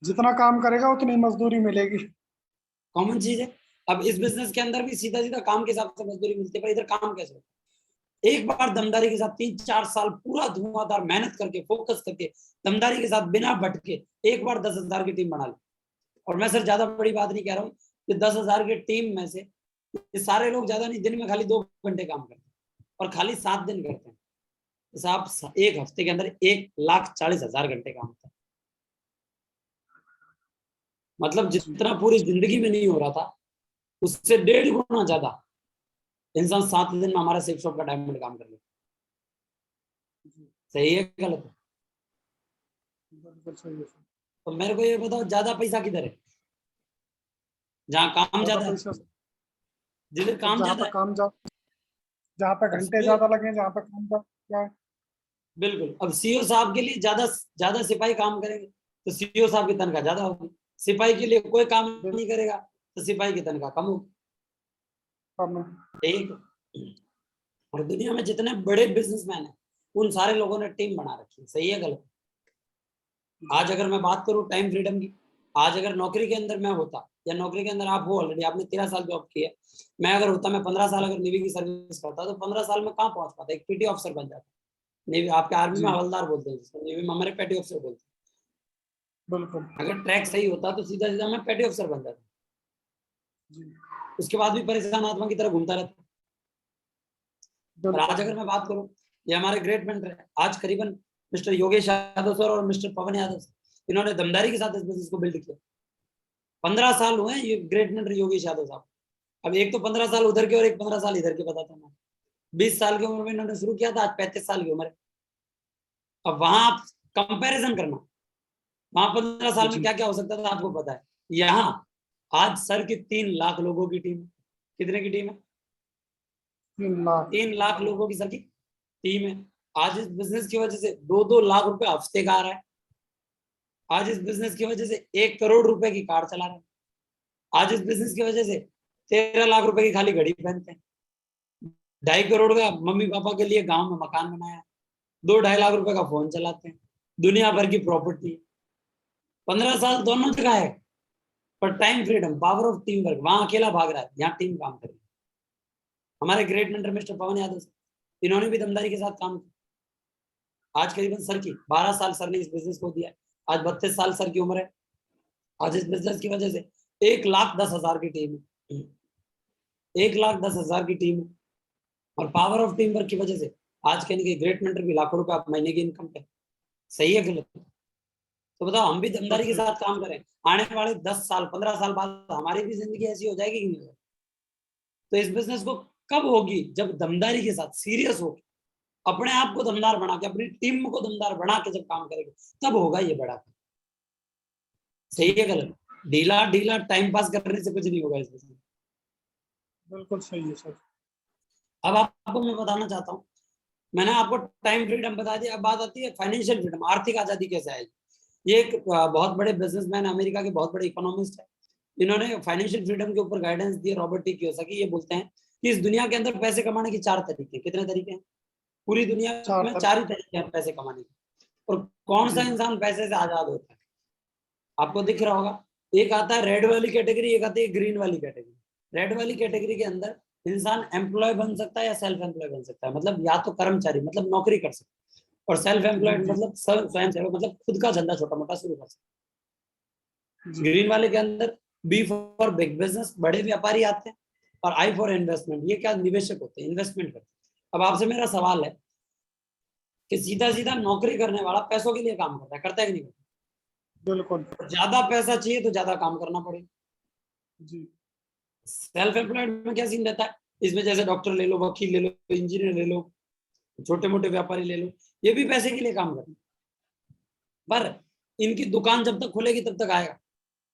जितना काम करेगा उतनी मजदूरी मिलेगी। कॉमन चीज है। अब इस बिजनेस के अंदर भी सीधा सीधा काम के हिसाब से मजदूरी मिलती है, पर इधर काम कैसे होता है? एक बार दमदारी के साथ 3-4 साल पूरा धुआंधार मेहनत करके फोकस करके दमदारी के साथ बिना भटके एक बार 10,000 की टीम बना ली। और मैं सर ज्यादा बड़ी बात नहीं कह रहा हूँ कि 10,000 की टीम में से ये सारे लोग ज्यादा नहीं, दिन में खाली 2 घंटे काम करते हैं और खाली 7 दिन करते हैं। तो आप एक हफ्ते के अंदर 1,40,000 घंटे काम होता है। मतलब जितना पूरी जिंदगी में नहीं हो रहा था उससे 1.5 गुना ज्यादा इंसान 7 दिन में हमारा सेफ शॉप का डायमंड काम कर ले। सही है गलत है? बिल्कुल सही है। तो मेरे को ये बताओ, ज्यादा पैसा किधर है? जहाँ काम ज्यादा ज्यादा है, पैसा जिधर काम जहाँ ज्यादा पे है। काम ज्यादा, जहाँ पे अब घंटे सीओ ज्यादा लगे, जहाँ पे काम ज्यादा है। बिल्कुल, अब सीईओ साहब के लिए ज्यादा ज्यादा सिपाही काम करेंगे तो सीईओ साहब की तनख्वाह ज्यादा होगी। सिपाही के लिए कोई काम नहीं करेगा तो सिपाही की तनख्वाह कम होगी। एक और दुनिया में जितने बड़े बिजनेसमैन हैं उन सारे लोगों ने टीम बना रखी है। सही है गलत? आज अगर मैं बात करूं टाइम फ्रीडम की, आज अगर नौकरी के अंदर मैं होता या नौकरी के अंदर आप हो, ऑलरेडी आपने 13 साल जॉब की है, मैं अगर होता, मैं 15 साल अगर नेवी की सर्विस करता तो 15 साल में कहाँ पहुंच पाता? एक पीटी ऑफिसर बन जाता। नेवी आपके आर्मी में जी। हवलदार बोलते हैं जिसको, नेवी में हमारे पेटी ऑफिसर बोलते बिल्कुल। हैं। अगर ट्रैक सही होता तो सीधा सीधा मैं पेटी ऑफिसर बन जाता। जी। उसके बाद भी परेशान आत्मा की तरह घूमता रहता। और बिल्कुल। आज अगर मैं बात करूं, ये हमारे ग्रेट मेंटर है आज करीबन मिस्टर योगेश यादव सर और मिस्टर पवन यादव सर, इन्होंने दमदारी के साथ इस बिजनेस को बिल्ड किया। 15 साल हुए ये ग्रेट मेंटर योगेश यादव साहब। अब एक तो 15 साल उधर के और एक 15 साल इधर के बताता हूँ। 20 साल की उम्र में इन्होंने शुरू किया था, आज 35 साल की उम्र है। अब वहां आप कंपेरिजन करना, वहां 15 साल में जी। क्या क्या हो सकता था आपको पता है। यहाँ आज सर की 3 लाख लोगों की टीम। कितने की टीम है? 3 लाख। 3 लाख लोगों की सर की टीम है। आज इस बिजनेस की वजह से 2-2 लाख रुपए हफ्ते का आ रहा है। आज इस बिजनेस की वजह से 1 करोड़ रुपए की कार चला रहे हैं। आज इस बिजनेस की वजह से 13 लाख रुपए की खाली घड़ी पहनते हैं। 2.5 करोड़ का मम्मी पापा के लिए गांव में मकान बनाया। 2-2.5 लाख रुपए का फोन चलाते हैं। दुनिया भर की प्रॉपर्टी। 15 साल दोनों जगह है, पर time freedom, power of team work, वहां अकेला भाग रहा है, यहाँ टीम काम कर रही है। हमारे ग्रेट मेंटर मिस्टर पवन यादव, इन्होंने भी दमदारी के साथ काम किया। आज करीबन सर की 12 साल सर ने इस बिजनेस को दिया। आज 32 साल सर की उम्र है। आज इस बिजनेस की वजह से 1,10,000 की टीम है। 1,10,000 की टीम है। और पावर ऑफ टीम वर्क की वजह से आज के इनके ग्रेट मेंटर भी लाखों रुपए महीने की इनकम पे। सही है गलत? तो बताओ, हम भी दमदारी के साथ काम करें, आने वाले 10 साल 15 साल बाद हमारी भी जिंदगी ऐसी हो जाएगी कि नहीं? तो इस बिजनेस को कब होगी? जब दमदारी के साथ सीरियस हो, अपने आप को दमदार बना के, अपनी टीम को दमदार बना के जब काम करेंगे, तब होगा ये बड़ा। सही है गलत? ढीला ढीला टाइम पास करने से कुछ नहीं होगा इसमें। बिल्कुल सही है सर। अब आपको मैं बताना चाहता हूँ, मैंने आपको टाइम फ्रीडम बता दिया, अब बात आती है फाइनेंशियल फ्रीडम, आर्थिक आजादी कैसे आएगी। ये एक बहुत बड़े बिजनेसमैन, अमेरिका के बहुत बड़े इकोनॉमिस्ट है, इन्होंने फाइनेंशियल फ्रीडम के ऊपर गाइडेंस दी। रॉबर्ट टी कियोसाकी ये बोलते हैं कि इस दुनिया के अंदर पैसे कमाने के 4 तरीके, कितने तरीके हैं पूरी दुनिया चार में? तरफ। 4 ही तरीके हैं पैसे कमाने के। और कौन सा जी इंसान पैसे से आजाद होता है, आपको दिख रहा होगा। एक आता है रेड वाली कैटेगरी, एक आती है ग्रीन वाली कैटेगरी। रेड वाली कैटेगरी के अंदर इंसान एम्प्लॉय बन सकता है या सेल्फ एम्प्लॉय बन सकता है, मतलब या तो कर्मचारी मतलब नौकरी कर सकता है, और सेल्फ जी एम्प्लॉयड जी मतलब स्वयं सेवक मतलब खुद का धंधा छोटा मोटा शुरू कर सकता जी है। ग्रीन वाले के अंदर बी फॉर बिग बिजनेस, बड़े व्यापारी आते हैं, और आई फॉर इन्वेस्टमेंट, ये क्या निवेशक होते हैं, इन्वेस्टमेंट करते हैं। अब आपसे मेरा सवाल है कि सीधा सीधा नौकरी करने वाला पैसों के लिए काम करता है कि नहीं करता? बिल्कुल। ज्यादा पैसा चाहिए तो ज्यादा काम करना पड़ेगा। जी सेल्फ एम्प्लॉयड में क्या सीन रहता है, इसमें जैसे डॉक्टर ले लो, वकील ले लो, इंजीनियर ले लो, छोटे मोटे व्यापारी ले लो, ये भी पैसे के लिए काम करते हैं, पर इनकी दुकान जब तक खुलेगी तब तक आएगा,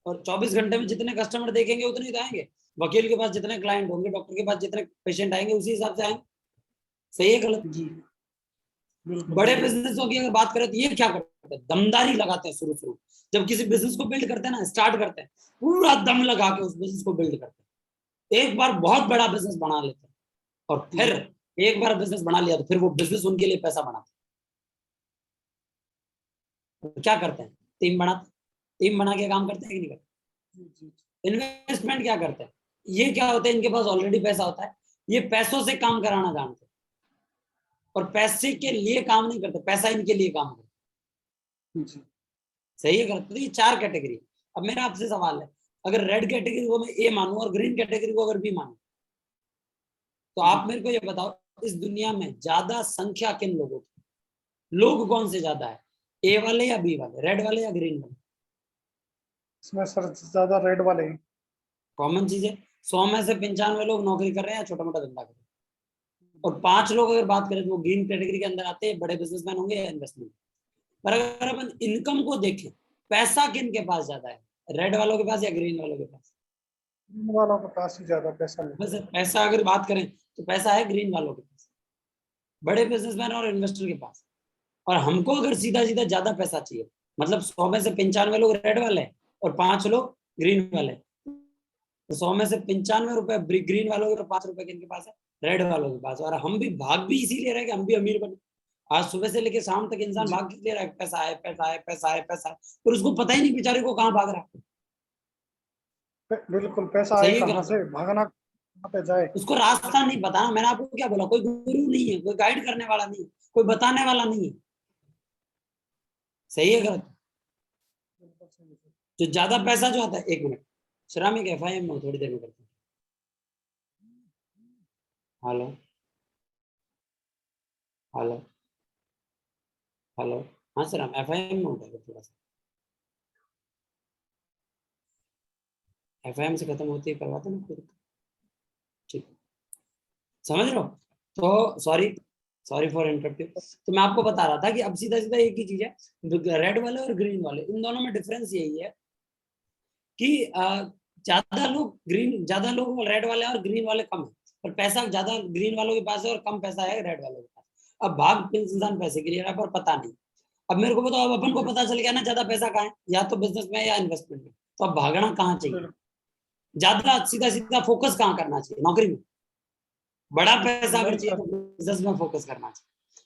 और 24 घंटे में जितने कस्टमर देखेंगे उतने ही तो आएंगे। वकील के पास जितने क्लाइंट होंगे, डॉक्टर के पास जितने पेशेंट आएंगे, उसी हिसाब से आएंगे। सही है गलत? जी बिल्कुल बड़े सही है। बिजनेसों की अगर बात करें तो ये क्या करते हैं, दमदारी लगाते हैं शुरू शुरू। जब किसी बिजनेस को बिल्ड करते हैं ना, स्टार्ट करते हैं, पूरा दम लगा के उस बिजनेस को बिल्ड करते हैं, एक बार बहुत बड़ा बिजनेस बना लेते हैं, और फिर एक बार बिजनेस बना लिया तो फिर वो बिजनेस उनके लिए पैसा बनाते हैं। तो क्या करते हैं, टीम बनाते, टीम बना के काम करते हैं कि नहीं करते? जी जी इन्वेस्टमेंट क्या करते हैं, ये क्या होता है, इनके पास ऑलरेडी पैसा होता है, ये पैसों से काम कराना जानते हैं, और पैसे के लिए काम नहीं करते, पैसा इनके लिए काम करता जी है। सही है गलत? तो ये 4 कैटेगरी। अब मेरा आपसे सवाल है, अगर रेड कैटेगरी को मैं ए मानूं और ग्रीन कैटेगरी को अगर बी मानूं, तो जी। आप मेरे को ये बताओ, इस दुनिया में ज्यादा संख्या किन लोगों की, लोग कौन से ज्यादा है, ए वाले या बी वाले, रेड वाले या ग्रीन वाले? इसमें सर ज्यादा रेड वाले हैं। कॉमन चीज है, 100 में से 95 लोग नौकरी कर रहे हैं या छोटा मोटा धंधा कर रहे हैं, और 5 लोग अगर बात करें तो वो ग्रीन कैटेगरी के अंदर आते हैं, बड़े बिजनेसमैन होंगे या इन्वेस्टमेंट। पर अगर अपन इनकम को देखें, पैसा किन के पास ज्यादा है, रेड वालों के पास या ग्रीन वालों के पास? इन वालों के पास ही ज्यादा पैसा नहीं। बस पैसा अगर बात करें तो पैसा है ग्रीन वालों के पास, बड़े बिजनेसमैन और इन्वेस्टर के पास। और हमको अगर सीधा सीधा ज्यादा पैसा चाहिए, मतलब 100 में से 95 लोग रेड वाले हैं और 5 लोग ग्रीन वाले हैं, तो 100 में से 95 रुपए ग्रीन वालों के, 5 रुपए किनके पास है, रेड वालों के पास। और हम भी भाग भी इसीलिए रहे कि हम भी अमीर बने। आज सुबह से लेकर शाम तक इंसान जी भाग ले रहा है, पैसा है पैसा है पैसा है पैसा है, और उसको पता ही नहीं बेचारे को कहाँ भाग रहा है। बिल्कुल। पैसा आए सही है कहाँ गलत? से, भागना कहाँ पे जाए। उसको रास्ता नहीं पता ना, मैंने आपको क्या बोला, कोई गुरु नहीं है, कोई गाइड करने वाला नहीं है, कोई बताने वाला नहीं है। सही है गलत? बिल्कुल सही है। जो ज्यादा पैसा जो आता है, 1 मिनट, श्रमिक FIM में थोड़ी देर में करते हैं। हेलो हेलो हेलो, हाँ सर, हम FIM में उठाएंगे थोड़ा सा, FIM से खत्म होती है, करवाते ना फिर। ठीक, समझ रहे हो? तो सॉरी, सॉरी फॉर इंटरप्टिव। तो मैं आपको बता रहा था कि अब सीधा सीधा एक ही चीज है, रेड वाले और ग्रीन वाले, इन दोनों में डिफरेंस यही है कि ज्यादा लोग रेड वाले और ग्रीन वाले कम है, पर पैसा ज्यादा ग्रीन वालों के पास है और कम पैसा है रेड वालों के पास। अब भाग इंसान पैसे के लिए रहा है, पर पता नहीं। अब मेरे को बताओ, अब अपन को जी पता चल गया ना ज्यादा पैसा कहाँ है, या तो बिजनेस में या इन्वेस्टमेंट में, तो अब भागना कहाँ चाहिए, बिल्कुल। ज्यादा सीधा सीधा फोकस कहाँ करना चाहिए, नौकरी में। बड़ा पैसा अगर नहीं चाहिए सर। तो बिजनेस में फोकस करना चाहिए।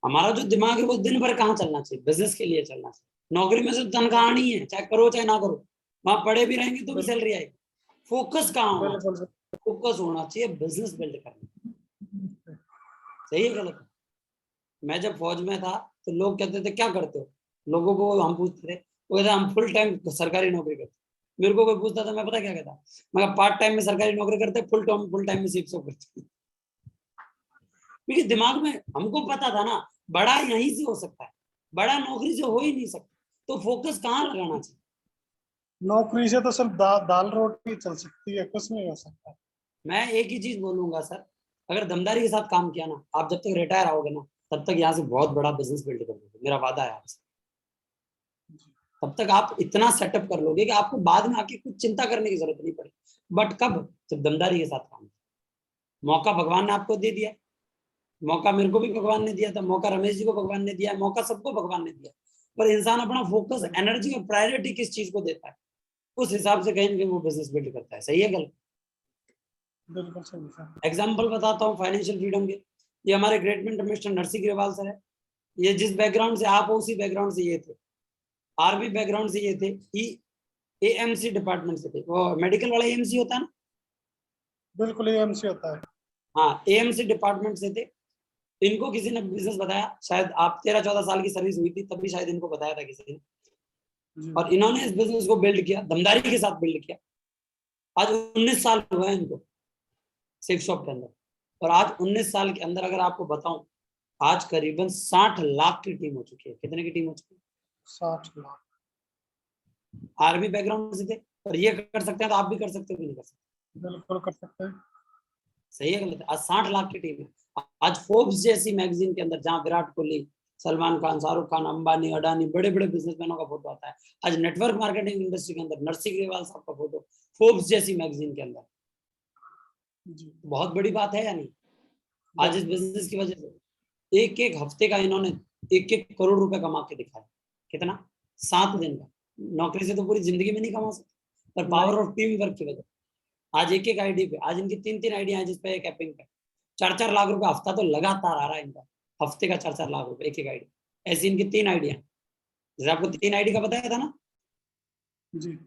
हमारा जो दिमाग है वो दिन भर कहाँ चलना चाहिए, बिजनेस के लिए चलना चाहिए। नौकरी में सिर्फ तनख्वाह नहीं है, चाहे करो चाहे ना करो, वहां पड़े भी रहेंगे तो भी बिल्कुल सैलरी आएगी। फोकस कहाँ होना चाहिए, बिल्कुल फोकस होना चाहिए बिजनेस बिल्ड करने। सही है गलत? मैं जब फौज में था तो लोग कहते थे क्या करते हो, लोगों को हम पूछते थे, वो कहते हम फुल टाइम सरकारी नौकरी करते। मेरे को कोई पूछता था, मैं पता क्या कहता, मैं पार्ट टाइम में सरकारी नौकरी करते, फुल टाइम में सिर्फ करते। क्योंकि दिमाग में हमको पता था ना, बड़ा यहीं से हो सकता है, बड़ा नौकरी से हो ही नहीं सकता, तो फोकस कहाँ लगाना चाहिए। नौकरी से तो सिर्फ दाल रोटी चल सकती है, कुछ नहीं हो सकता। मैं एक ही चीज बोलूंगा सर, अगर दमदारी के साथ काम किया ना, आप जब तक रिटायर आओगे ना, तब तक यहाँ से बहुत बड़ा बिजनेस बिल्ड कर दोगे, मेरा वादा है आपसे। तब तक आप इतना सेटअप कर लोगे कि आपको बाद में आके कुछ चिंता करने की जरूरत नहीं पड़े। बट कब? जब दमदारी के साथ काम। मौका भगवान ने आपको दे दिया, मौका मेरे को भी भगवान ने दिया था, मौका रमेश जी को भगवान ने दिया, मौका सबको भगवान ने दिया, पर इंसान अपना फोकस, एनर्जी और प्रायोरिटी किस चीज को देता है, उस हिसाब से कहीं ना कहीं वो बिजनेस बिल्ड करता है। सही है गलत? बिल्कुल सही सर। एग्जाम्पल बताता हूँ फाइनेंशियल फ्रीडम के। ये हमारे great mentor mister Narsi Grewal sir है। ये जिस बैकग्राउंड से आप हो उसी बैकग्राउंड से ये थे, आरबी बैकग्राउंड से ये थे, एएमसी डिपार्टमेंट से थे। वो मेडिकल वाला एएमसी होता है ना? बिल्कुल एएमसी होता है। हाँ, एएमसी डिपार्टमेंट से थे। इनको किसी ने बिजनेस बताया, शायद आप 13-14 साल की सर्विस हुई थी तभी शायद इनको बताया था किसी ने, जी और इन्होंने इस बिजनेस को बिल्ड किया, दमदारी के साथ बिल्ड किया। आज 19 साल हुए हैं इनको सेफ शॉप के अंदर, और आज 19 साल के अंदर अगर आपको बताऊं, आज करीबन 60 लाख की टीम हो चुकी है। कितने की टीम हो चुकी है? 60 लाख। आर्मी बैकग्राउंड से थे, और ये कर सकते हैं तो आप भी कर सकते हो कि नहीं कर सकते? बिल्कुल कर सकते हैं। सही है गलत है? आज 60 लाख की टीम है। आज फोर्ब्स जैसी मैगजीन के अंदर जहां विराट कोहली, सलमान खान, शाहरुख खान, अंबानी, अडानी, बड़े बड़े बिजनेसमैनों का फोटो आता है। आज नेटवर्क मार्केटिंग इंडस्ट्री के अंदर नरसी ग्रेवाल साहब का फोटो फोर्ब्स जैसी मैगजीन के अंदर। जी बहुत बड़ी बात है या नहीं? आज इस बिजनेस की वजह से एक एक हफ्ते का इन्होंने 1-1 करोड़ रुपए कमा के दिखाया। कितना? 7 दिन का। नौकरी से तो पूरी जिंदगी में नहीं कमा सकते, पर पावर ऑफ टीम वर्क की वजह आज एक एक आईडी पे, आज इनकी 3-3 आईडिया है जिसपे एक ऐपिंग पे 4-4 लाख रुपए हफ्ता तो लगातार आ रहा है इनका। हफ्ते का 4-4 लाख रुपए एक एक आईडी। ऐसी इनकी 3 आईडिया। जैसे आपको 3 आईडी का बताया था ना, जी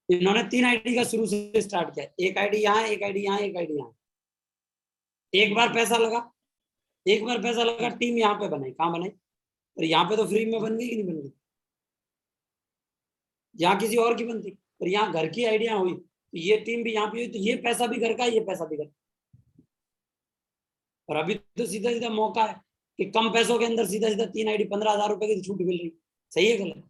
इन्होंने 3 आईडी का शुरू से स्टार्ट किया। एक आईडी यहाँ, एक आईडी यहाँ, एक आईडी यहाँ। एक बार पैसा लगा, एक बार पैसा लगा, टीम यहाँ पे बनाई। कहाँ बनाई? और यहाँ पे तो फ्री में बन गई कि नहीं बन गई? यहाँ किसी और की बनती, पर यहाँ घर की आइडिया हुई तो ये टीम भी यहाँ पे हुई, तो ये पैसा भी घर का, ये पैसा भी घर का। और अभी तो सीधा सीधा मौका है कि कम पैसों के अंदर सीधा सीधा 3 आईडी 15,000 रुपए की छूट मिल रही। सही है गलत?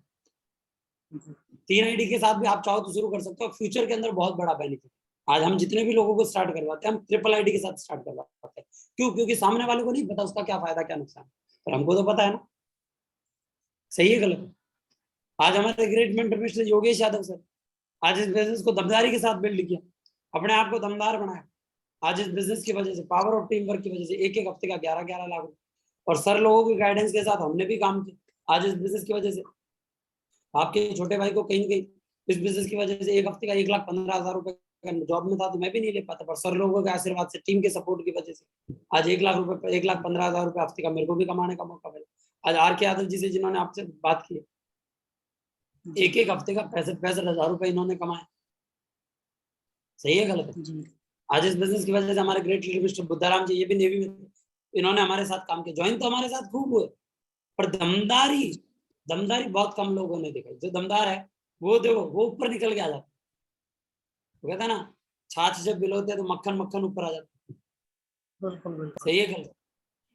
3 आईडी के साथ भी आप चाहो तो शुरू कर सकते हो। फ्यूचर के अंदर बहुत बड़ा बेनिफिट। आज हम जितने भी लोगों को स्टार्ट करवाते हैं, हम ट्रिपल आईडी के साथ स्टार्ट करवाते हैं। क्यों? क्योंकि सामने वाले को नहीं पता उसका क्या फायदा क्या नुकसान, पर हमको तो पता है ना। सही है गलत? आज हमारे great mentor mister Yogesh Yadav sir आज इस बिजनेस को दमदारी के साथ बिल्ड किया, अपने आप को दमदार बनाया। आज इस बिजनेस की वजह से, पावर ऑफ टीम वर्क की वजह से एक एक हफ्ते का 11-11 लाख रुपए, और सर लोगों की गाइडेंस के साथ हमने भी काम किया। आज इस बिजनेस की वजह से आपके छोटे भाई को कहीं ना कहीं इस बिजनेस की वजह से एक हफ्ते का 1,15,000 रुपए का जॉब में था तो मैं भी नहीं ले पाता, पर सर लोगों के आशीर्वाद से, टीम के सपोर्ट की वजह से आज 1 लाख रुपए, 1,15,000 रुपए हफ्ते का मेरे को भी कमाने का मौका मिला। आज आर के यादव जी से जिन्होंने आपसे बात की, एक एक हफ्ते का 65,000 रुपए इन्होंने कमाए। सही है गलत है? जी आज इस बिजनेस की वजह से हमारे ग्रेट लीडर मिस्टर बुद्धाराम जी, ये भी नेवी में थे, इन्होंने हमारे साथ काम किया। ज्वाइन तो हमारे साथ खूब हुए, पर दमदारी, दमदारी बहुत कम लोगों ने देखा। जो दमदार है वो देखो, वो ऊपर निकल के आ जाता। वो कहता है ना, छाछ जब बिलोते तो मक्खन मक्खन ऊपर आ जाता। बिल्कुल बिल्कुल। सही है गलत?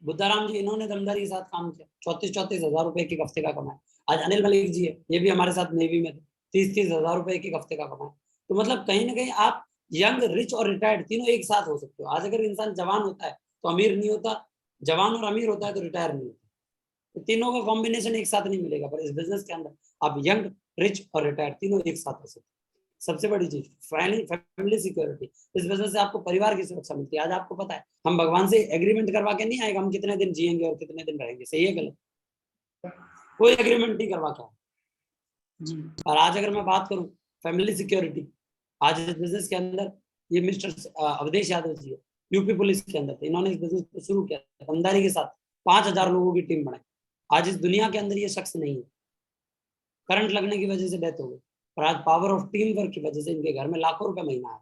बुद्धाराम जी, इन्होंने दमदारी के साथ काम किया, 34,000 रुपए एक हफ्ते का कमाए। आज अनिल मलिक जी है, ये भी हमारे साथ नेवी में थे, 30,000 रुपए एक हफ्ते का कमाए। तो मतलब कहीं ना कहीं आप यंग, रिच और रिटायर्ड तीनों एक साथ हो सकते हो। आज अगर इंसान जवान होता है तो अमीर नहीं होता, जवान और अमीर होता है तो रिटायर नहीं होता। तो तीनों का कॉम्बिनेशन एक साथ नहीं मिलेगा, पर इस बिजनेस के अंदर आप यंग, रिच और रिटायर्ड तीनों एक साथ हो सकते हैं। सबसे बड़ी चीज फैमिली सिक्योरिटी। इस बिजनेस से आपको परिवार की सुरक्षा मिलती है। आज आपको पता है, हम भगवान से एग्रीमेंट करवा के नहीं आएगा हम कितने दिन जिएंगे और कितने दिन रहेंगे। सही है गलत? कोई एग्रीमेंट नहीं करवा के। जी और आज अगर मैं बात करूं फैमिली सिक्योरिटी, आज इस बिजनेस के अंदर ये मिस्टर अवधेश यादव जी है, यूपी पुलिस के अंदर थे, इन्होंने इस बिजनेस को शुरू किया ईमानदारी के साथ, 5,000 लोगों की टीम बनाई। आज इस दुनिया के अंदर ये शख्स नहीं है, करंट लगने की वजह से डेथ हो गई, पर आज पावर ऑफ टीम वर्क की वजह से इनके घर में लाखों रुपए महीना है।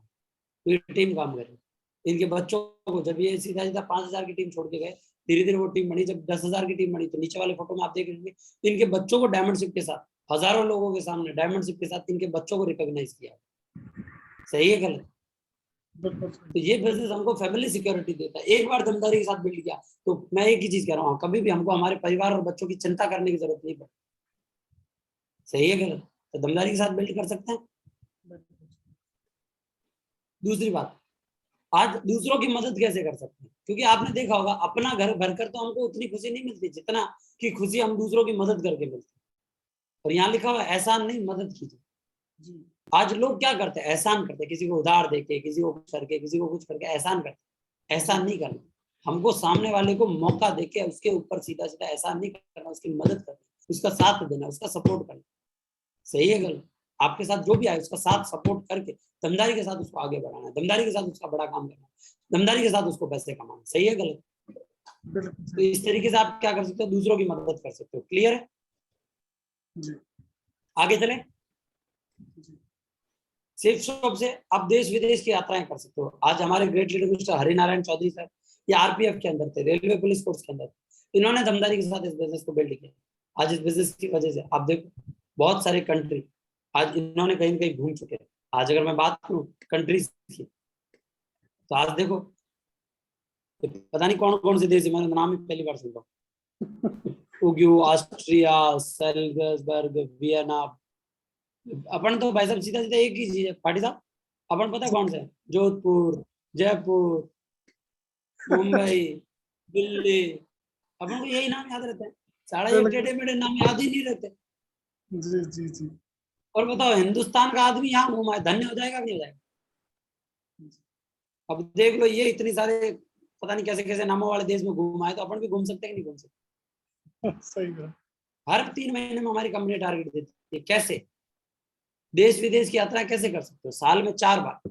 पूरी टीम काम कर रही है। इनके बच्चों को जब ये सीधा सीधा 5,000 की टीम छोड़ के गए, धीरे धीरे वो टीम बनी। जब 10,000 की टीम बनी तो नीचे वाले फोटो में आप देख लेंगे, इनके बच्चों को डायमंड शिप के साथ, हजारों लोगों के सामने डायमंड शिप के साथ इनके बच्चों को रिकॉग्नाइज किया। सही है गलत? बिल्कुल तो ये बिजनेस हमको फैमिली सिक्योरिटी देता है। एक बार दमदारी के साथ बिल्ड किया तो मैं एक ही चीज कह रहा हूँ, कभी भी हमको हमारे परिवार और बच्चों की चिंता करने की जरूरत नहीं पड़ती। सही है गलत? तो दमदारी के साथ बिल्ड कर सकते हैं। दूसरी बात, आज दूसरों की मदद कैसे कर सकते हैं? क्योंकि आपने देखा होगा, अपना घर भरकर तो हमको उतनी खुशी नहीं मिलती जितना कि खुशी हम दूसरों की मदद करके मिलती है। और यहाँ लिखा हुआ एहसान नहीं, मदद कीजिए। जी आज लोग क्या करते हैं, एहसान करते हैं, किसी को उधार देके, किसी को कुछ करके, किसी को कुछ करके एहसान करते हैं। एहसान नहीं करना, हमको सामने वाले को मौका देके उसके ऊपर सीधा सीधा एहसान नहीं करना, उसकी मदद करना, उसका साथ देना, उसका सपोर्ट करना। सही है गलत? आपके साथ जो भी आए उसका साथ सपोर्ट करके दमदारी के साथ उसको आगे बढ़ाना है, दमदारी के साथ उसका बड़ा काम करना है, दमदारी के साथ उसको पैसे कमाना। सही है गलत? बिल्कुल तो सही। इस तरीके से आप क्या कर सकते हो, दूसरों की मदद कर सकते हो। क्लियर है? जी आगे चले। जी सेफ शॉप से आप देश विदेश की यात्राएं कर सकते हो। आज हमारे great leader mister Harinarayan Chaudhary sir, ये आरपीएफ के अंदर थे, रेलवे पुलिस फोर्स के अंदर थे। इन्होंने दमदारी के साथ इस बिजनेस को बिल्ड किया। आज इस बिजनेस की वजह से आप देखो बहुत सारे कंट्री आज इन्होंने कहीं कहीं घूम चुके हैं। आज अगर मैं बात करूं कंट्रीज की, तो आज देखो पता नहीं कौन कौन से देश है, मैंने नाम ही पहली बार सुन रहा हूँ। उग्यू, ऑस्ट्रिया, सेल्सबर्ग, वियना। अपन तो भाई साहब सीधा सीधा एक ही चीज है पार्टी साहब, अपन पता है कौन से हैं? जोधपुर, जयपुर, मुंबई, दिल्ली। अपन को यही नाम याद रहते हैं, साढ़े एक टेढ़े मेढ़े नाम याद ही नहीं रहते। जी जी जी। और बताओ हिंदुस्तान का आदमी यहाँ घुमा है, धन्य हो जाएगा कि नहीं हो जाएगा? अब देख लो ये इतनी सारे पता नहीं कैसे कैसे नामों वाले देश में घुमा है, तो अपन भी घूम सकते हैं कि नहीं घूम सकते? सही बात। हर 3 महीने में हमारी कंपनी टारगेट देती है। कैसे? देश विदेश की यात्रा कैसे कर सकते हो? साल में 4 बार,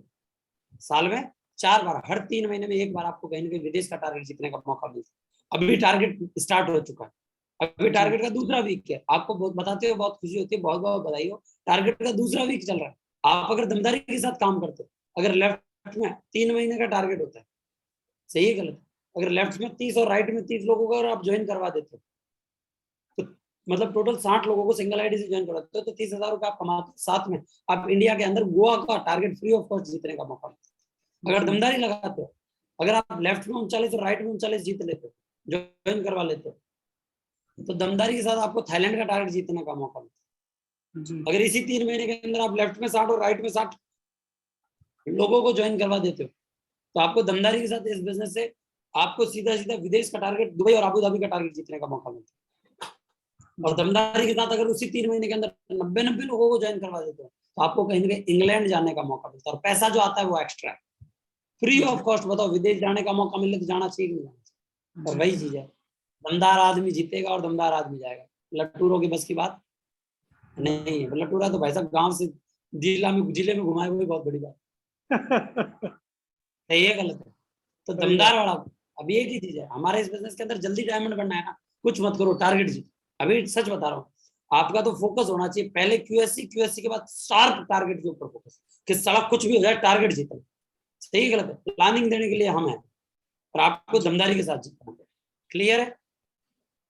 साल में 4 बार, हर 3 महीने में एक बार आपको कहीं ना कहीं विदेश का टारगेट जीतने का मौका मिलता है। अभी टारगेट स्टार्ट हो चुका है, अभी टारगेट का दूसरा वीक है। आपको बहुत बताते हो, बहुत खुशी होती है, बहुत बहुत बधाई हो, टारगेट का दूसरा वीक चल रहा है। आप अगर दमदारी के साथ काम करते हो, अगर लेफ्ट में 3 महीने का टारगेट होता है, सही है गलत? अगर लेफ्ट में 30 और राइट में 30 लोगों को अगर आप ज्वाइन करवा देते हो, तो मतलब टोटल 60 लोगों को सिंगल आईडी से ज्वाइन करवाते हो, तो 30,000 रुपये आप कमाते हो। साथ में आप इंडिया के अंदर गोवा का टारगेट फ्री ऑफ कॉस्ट जीतने का मौका मिलता है। अगर दमदारी लगाते हो, अगर आप लेफ्ट में 39 और राइट में 39 जीत लेते हो, ज्वाइन करवा लेते हो, तो दमदारी के साथ आपको थाईलैंड का टारगेट जीतने का मौका मिलता जी है। अगर इसी 3 महीने के अंदर आप लेफ्ट में 60 और राइट में 60 लोगों को ज्वाइन करवा देते हो, तो आपको दमदारी के साथ इस बिजनेस से आपको सीधा सीधा विदेश का टारगेट, दुबई और अबू धाबी का टारगेट जीतने का मौका मिलता है। और दमदारी के साथ अगर उसी 3 महीने के अंदर 90 लोगों को ज्वाइन करवा देते हो, तो आपको कहीं ना कहीं इंग्लैंड जाने का मौका मिलता है। और पैसा जो आता है वो एक्स्ट्रा है, फ्री ऑफ कॉस्ट। बताओ विदेश जाने का मौका मिले तो जाना चाहिए कि नहीं जाना चाहिए? और वही चीज है, दमदार आदमी जीतेगा और दमदार आदमी जाएगा। लट्टूरों की बस की बात नहीं है। लट्टूरा तो भाई साहब गांव से जिले में घुमाए हुए बहुत बड़ी बात। सही है गलत है? तो दमदार वाला अब एक ही चीज है हमारे इस बिजनेस के अंदर, जल्दी डायमंड बनना है ना, कुछ मत करो, टारगेट जीत। अभी सच बता रहा हूँ, आपका तो फोकस होना चाहिए पहले क्यूएससी, क्यूएससी के बाद शार्प टारगेट के ऊपर फोकस, कि सड़क कुछ भी हो जाए टारगेट जीतना। सही है गलत है? प्लानिंग देने के लिए हम हैं, और आपको दमदारी के साथ जीतना है। क्लियर है?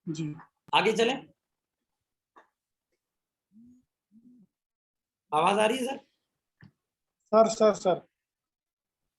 जी आगे चले। आवाज आ रही है सर? Sir sir sir.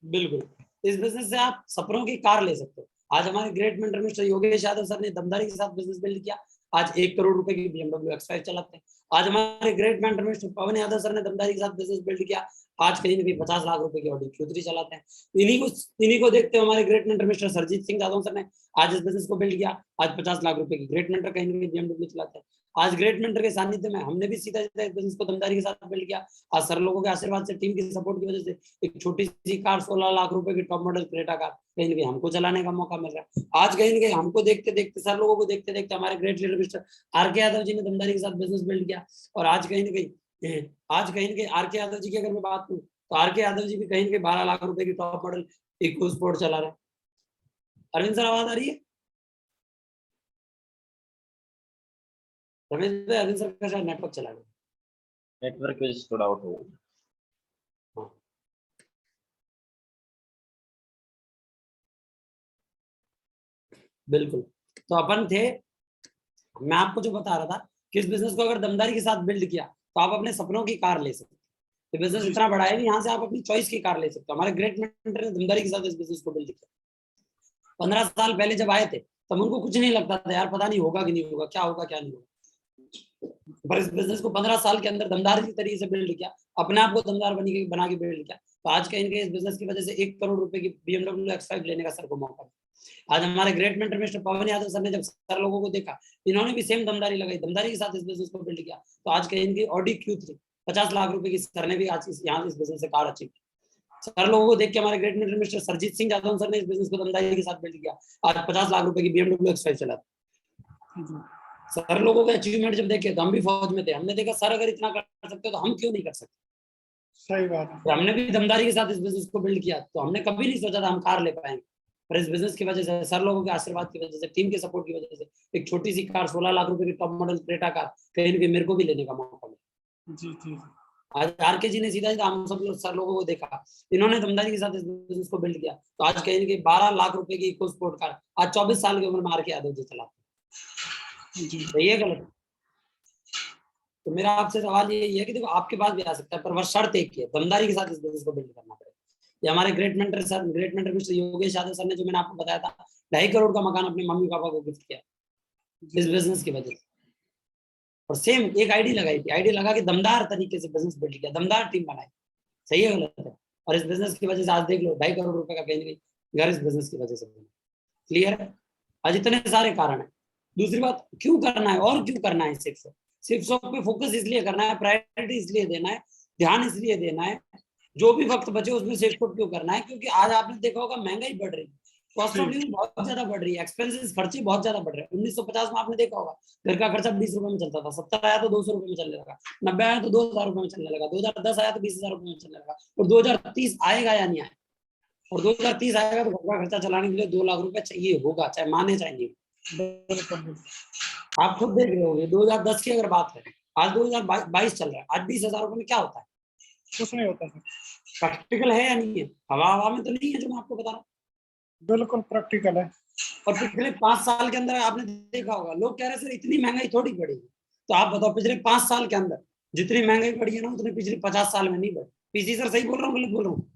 बिल्कुल। इस बिजनेस से आप सपनों की कार ले सकते हो। आज हमारे great mentor mister Yogesh Yadav sir ने दमदारी के साथ बिजनेस बिल्ड किया, आज 1 करोड़ रुपए की BMW X5 चलाते हैं। आज हमारे ग्रेट मेंटर मिस्टर पवन यादव सर ने दमदारी के साथ बिजनेस बिल्ड किया, आज कहीं ना कहीं 50 लाख रुपए की ऑडी Q3 चलाते हैं। इन्हीं को देखते हुए हमारे great mentor mister Sarjeet Singh Yadav sir ने आज इस बिजनेस को बिल्ड किया, आज 50 लाख रुपए की ग्रेट मेंटर कहीं ना कहीं BMW चलाते हैं। आज ग्रेट मेंटर के सानिध्य में हमने भी सीधा सीधा इस बिजनेस को दमदारी के साथ बिल्ड किया। आज सर लोगों के आशीर्वाद से, टीम की सपोर्ट की वजह से एक छोटी सी कार 16 लाख रुपए की टॉप मॉडल क्रेटा कार कहीं ना कहीं हमको चलाने का मौका मिल रहा है। आज कहीं ना कहीं हमको देखते देखते, सर लोगों को देखते देखते हमारे great leader mister R K Yadav ji ने दमदारी के साथ बिजनेस बिल्ड किया। और आज कहीं ना कहीं आरके यादव जी की अगर मैं बात करूं, तो आरके यादव जी भी कहीं ना कहीं 12 लाख रुपए की टॉप मॉडल इको स्पोर्ट चला रहे हैं। अरविंद सर आवाज आ रही है? रमेश भाई, अरविंद सर का शायद नेटवर्क चला गया। नेटवर्क इज थोड़ा आउट हो गया। बिल्कुल। तो अपन थे, मैं आपको जो बता रहा था कि इस बिजनेस को अगर दमदारी के साथ बिल्ड किया, तो आप अपने सपनों की कार ले सकते हो। ये बिजनेस इतना बड़ा है कि यहाँ से आप अपनी चॉइस की कार ले सकते हो। हमारे ग्रेट मेंटर ने दमदारी के साथ इस बिजनेस को बिल्ड किया। 15 साल पहले जब आए थे, तब उनको कुछ नहीं लगता था, यार पता नहीं होगा कि नहीं होगा, क्या होगा क्या नहीं होगा। पर इस बिजनेस को 15 साल के अंदर दमदार की तरीके से बिल्ड किया, अपने आप को दमदार बना के बिल्ड किया। तो आज कहीं ना कहीं इस बिजनेस की वजह से 1 करोड़ रुपए की BMW X5 लेने का सर को मौका। आज हमारे ग्रेट मेंटर मिस्टर पवन यादव सर ने जब सर लोगों को देखा, इन्होंने भी सेम दमदारी लगाई, दमदारी के साथ इस बिजनेस को बिल्ड किया। तो आज कहीं इनकी ऑडी Q3 50 लाख रुपए की सर ने भी आज यहाँ इस बिजनेस से कार अचीव की। सर लोगों को देख के हमारे great mentor mister Sarjeet Singh Jadav sir ने इस बिजनेस को दमदारी के साथ बिल्ड किया, आज 50 लाख रुपए की BMW X5 चलाते। सर लोगों के अचीवमेंट जब देखे तो हम भी फौज में थे, हमने देखा सर अगर इतना कर सकते हो तो हम क्यों नहीं कर सकते। सही बात है। तो हमने भी दमदारी के साथ इस बिजनेस को बिल्ड किया। तो हमने कभी नहीं सोचा था हम कार ले पाएंगे, पर इस बिजनेस की वजह से, सर लोगों के आशीर्वाद की वजह से, टीम के सपोर्ट की वजह से एक छोटी सी कार 16 लाख रुपए की टॉप मॉडल क्रेटा कार कहीं भी मेरे को भी लेने का मौका मिला। जी जी। आज RK जी ने सीधा हम सब लोग सर लोगों को देखा, इन्होंने दमदारी के साथ इस बिजनेस को बिल्ड किया। तो आज कहीं कि 12 लाख रुपए की इको स्पोर्ट कार आज 24 साल की उम्र में RK यादव जी चलाते हैं। सही है गलत? तो मेरा आपसे सवाल ये है कि देखो आपके पास भी आ सकता है, पर वह शर्त एक है, दमदारी के साथ इस बिजनेस को बिल्ड करना पड़ेगा। ये हमारे great mentor mister Yogesh Yadav sir ने, जो मैंने आपको बताया था, 2.5 करोड़ का मकान अपने मम्मी पापा को गिफ्ट किया इस बिजनेस की वजह से। और सेम एक आईडी लगाई थी, आईडी लगा के दमदार तरीके से बिजनेस बिल्ड किया, दमदार टीम बनाई। सही है गलत है? और इस बिजनेस की वजह से आज देख लो 2.5 करोड़ रुपए का कहीं घर इस बिजनेस की वजह से बना। क्लियर है? आज इतने सारे कारण है। दूसरी बात, क्यों करना है और क्यों करना है? सिर्फ शॉप पे फोकस इसलिए करना है, प्रायोरिटी इसलिए देना है, ध्यान इसलिए देना है, जो भी वक्त बचे उसमें सेफ शॉप क्यों करना है? क्योंकि आज आपने देखा होगा महंगाई बढ़ रही है, कॉस्ट ऑफ लिविंग बहुत ज्यादा बढ़ रही है, एक्सपेंसेस खर्चे बहुत ज्यादा बढ़ रहे हैं। 1950 में आपने देखा होगा घर का खर्चा 20 रुपए में चलता था, 70 आया तो 200 रुपए में चलने लगा, 90 आया तो 2000 रुपए में चलने लगा, 2010 आया तो 20,000 रुपए में चलने लगा, और 2030 आएगा या नहीं आएगा? और 2030 आएगा तो घर का खर्चा चलाने के लिए 2 लाख रुपए चाहिए होगा, चाहे माने चाहे नहीं। आप खुद देख रहे होंगे 2010 की अगर बात करें, आज 2022 चल रहा है, आज 20,000 रुपए में क्या होता है? कुछ नहीं होता सर। प्रैक्टिकल है या नहीं है? हवा में तो नहीं है जो मैं आपको बता रहा हूँ। बिल्कुल प्रैक्टिकल है। और पिछले 5 साल के अंदर आपने देखा होगा लोग कह रहे हैं सर इतनी महंगाई थोड़ी बढ़ी। तो आप बताओ पिछले 5 साल के अंदर जितनी महंगाई बढ़ी है ना, उतनी पिछले 50 साल में नहीं बढ़ी। पीसी सर सही बोल रहा हूँ गलत बोल रहा हूँ?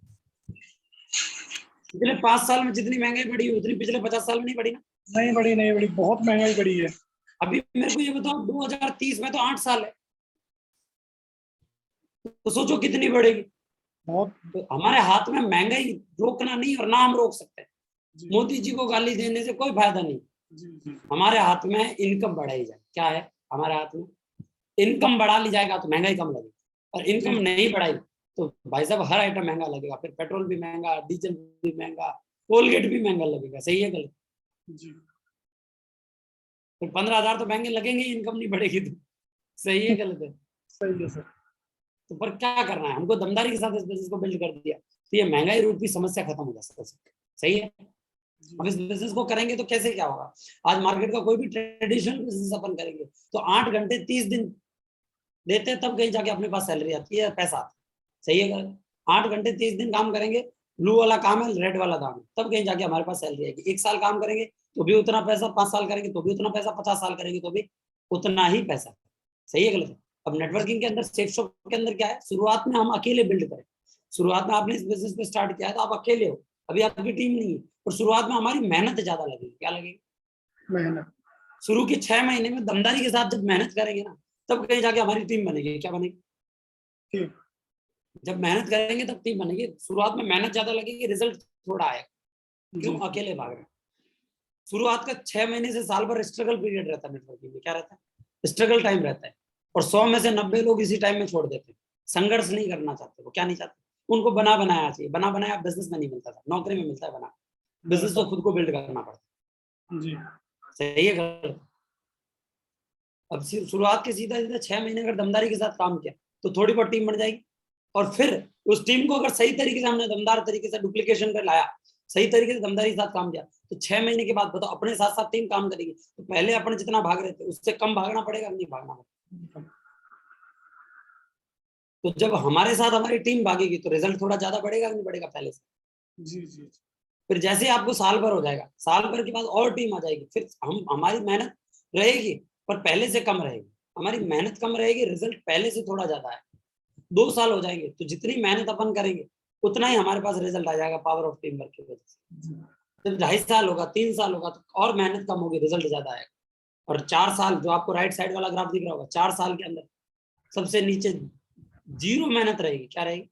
पिछले 5 साल में जितनी महंगाई बढ़ी है उतनी पिछले 50 साल में नहीं बढ़ी ना? नहीं बढ़ी, बहुत महंगाई बढ़ी है। अभी मेरे को ये बताओ 2030 में तो 8 साल है, तो सोचो कितनी बढ़ेगी। बहुत। तो हमारे हाथ में महंगाई रोकना नहीं, और ना हम रोक सकते हैं। मोदी जी को गाली देने से कोई फायदा नहीं। जी। हमारे हाथ में इनकम बढ़ाई जाए। क्या है हमारे हाथ में? इनकम बढ़ा ली जाएगा तो महंगाई कम लगेगी, और इनकम नहीं बढ़ाई तो भाई साहब हर आइटम महंगा लगेगा। फिर पेट्रोल भी महंगा, डीजल भी महंगा, कोलगेट भी महंगा लगेगा। सही है गलत? जी। फिर 15,000 तो महंगे लगेंगे, इनकम नहीं बढ़ेगी तो। सही है गलत है? सही है सर। तो पर क्या करना है हमको? दमदारी के साथ इस बिजनेस को बिल्ड कर दिया तो ये महंगाई रूपी समस्या खत्म हो जा सकती है। सही है? अब इस बिजनेस को करेंगे तो कैसे क्या होगा? आज मार्केट का कोई भी ट्रेडिशनल बिजनेस अपन करेंगे तो 8 घंटे 30 दिन देते हैं, तब कहीं जाके अपने पास सैलरी आती है, पैसा आता है। सही है? 8 घंटे 30 दिन काम करेंगे, ब्लू वाला काम है, रेड वाला दाम है, तब कहीं जाके हमारे पास सैलरी आएगी। 1 साल काम करेंगे तो भी उतना पैसा, 5 साल करेंगे तो भी उतना पैसा, 50 साल करेंगे तो भी उतना ही पैसा। सही है गलत? अब नेटवर्किंग के अंदर, सेफ शॉप के अंदर क्या है, शुरुआत में हम अकेले बिल्ड करें। शुरुआत में आपने इस बिजनेस पे स्टार्ट किया है तो आप अकेले हो, अभी आपकी टीम नहीं है, और शुरुआत में हमारी मेहनत ज्यादा लगेगी। क्या लगेगी? मेहनत। शुरू के 6 महीने में दमदारी के साथ जब मेहनत करेंगे ना, तब कहीं जाके हमारी टीम बनेगी। क्या बनेगी? जब मेहनत करेंगे तब टीम बनेगी। शुरुआत में मेहनत ज्यादा लगेगी, रिजल्ट थोड़ा आएगा। क्यों? अकेले भाग रहे। शुरुआत का 6 महीने से साल भर स्ट्रगल पीरियड रहता है नेटवर्किंग में। क्या रहता है? स्ट्रगल टाइम रहता है, और 100 में से 90 लोग इसी टाइम में छोड़ देते हैं। संघर्ष नहीं करना चाहते। वो क्या नहीं चाहते? उनको बना बनाया चाहिए। बना बनाया बिजनेस में नहीं मिलता था, नौकरी में मिलता है बना। बिजनेस तो खुद को बिल्ड करना पड़ता है। सही है गलत? अब शुरुआत के सीधा 6 महीने अगर दमदारी के साथ काम किया तो थोड़ी बहुत टीम बन जाएगी, और फिर उस टीम को अगर सही तरीके से हमने दमदार तरीके से डुप्लीकेशन पे लाया, सही तरीके से दमदारी के साथ काम किया, तो 6 महीने के बाद बताओ अपने साथ साथ टीम काम करेगी। तो पहले अपन जितना भाग रहे थे उससे कम भागना पड़ेगा, नहीं भागना पड़ेगा? तो जब हमारे साथ हमारी टीम भागेगी तो रिजल्ट थोड़ा ज्यादा बढ़ेगा, नहीं बढ़ेगा पहले से? जी। फिर जैसे आपको साल भर हो जाएगा, साल भर के बाद और टीम आ जाएगी, फिर हमारी मेहनत रहेगी पर पहले से कम रहेगी। हमारी मेहनत कम रहेगी, रिजल्ट पहले से थोड़ा ज्यादा है। 2 साल हो जाएंगे तो जितनी मेहनत अपन करेंगे उतना ही हमारे पास रिजल्ट आ जाएगा, पावर ऑफ टीम वर्क की वजह से। जब 2.5 साल होगा, 3 साल होगा, तो और मेहनत कम होगी, रिजल्ट ज्यादा आएगा। और 4 साल, जो आपको राइट साइड वाला ग्राफ दिख रहा होगा, 4 साल के अंदर सबसे नीचे 0 मेहनत रहेगी। क्या रहेगी?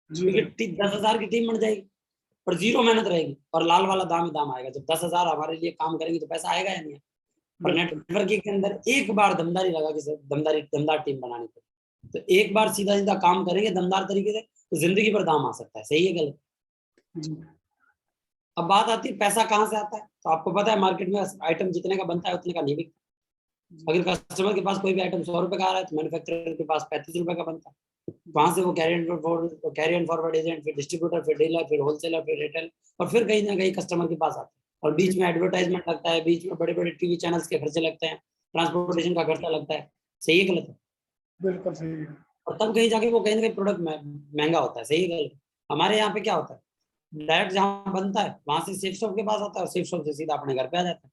क्योंकि 10,000 की टीम बन जाएगी, और जीरो मेहनत रहेगी और लाल वाला दाम ही दाम आएगा। जब 10,000 हमारे लिए काम करेंगे तो पैसा आएगा या नहीं? और बिल्कुल। नेटवर्किंग के अंदर एक बार दमदारी लगा के दमदार टीम बनानी पड़ेगी, तो एक बार सीधा सीधा काम करेंगे दमदार तरीके से तो जिंदगी भर दाम आ सकता है। सही है गलत? जी। अब बात आती है पैसा कहाँ से आता है, तो आपको पता है मार्केट में आइटम जितने का बनता है उतने का नहीं बिकता। अगर कस्टमर के पास कोई भी आइटम 100 रुपए का आ रहा है तो मैन्युफैक्चरर के पास 35 रुपए का बनता है। वहां से वो कैरी एंड फॉरवर्ड एजेंट, फिर डिस्ट्रीब्यूटर, फिर डीलर, फिर होलसेलर, फिर रिटेल, और फिर कहीं ना कहीं कस्टमर के पास आता है। और बीच में एडवर्टाइजमेंट लगता है, बीच में बड़े बड़े टीवी चैनल्स के खर्चे लगते हैं, ट्रांसपोर्टेशन का खर्चा लगता है। सही है गलत है? बिल्कुल सही है। और तब कहीं जाके वो कहीं ना कहीं प्रोडक्ट महंगा होता है। सही है गलत? हमारे यहाँ पे क्या होता है, डायरेक्ट जहाँ बनता है वहां से सेफ शॉप के पास आता है और सेफ शॉप से सीधा अपने घर पे आ जाता है।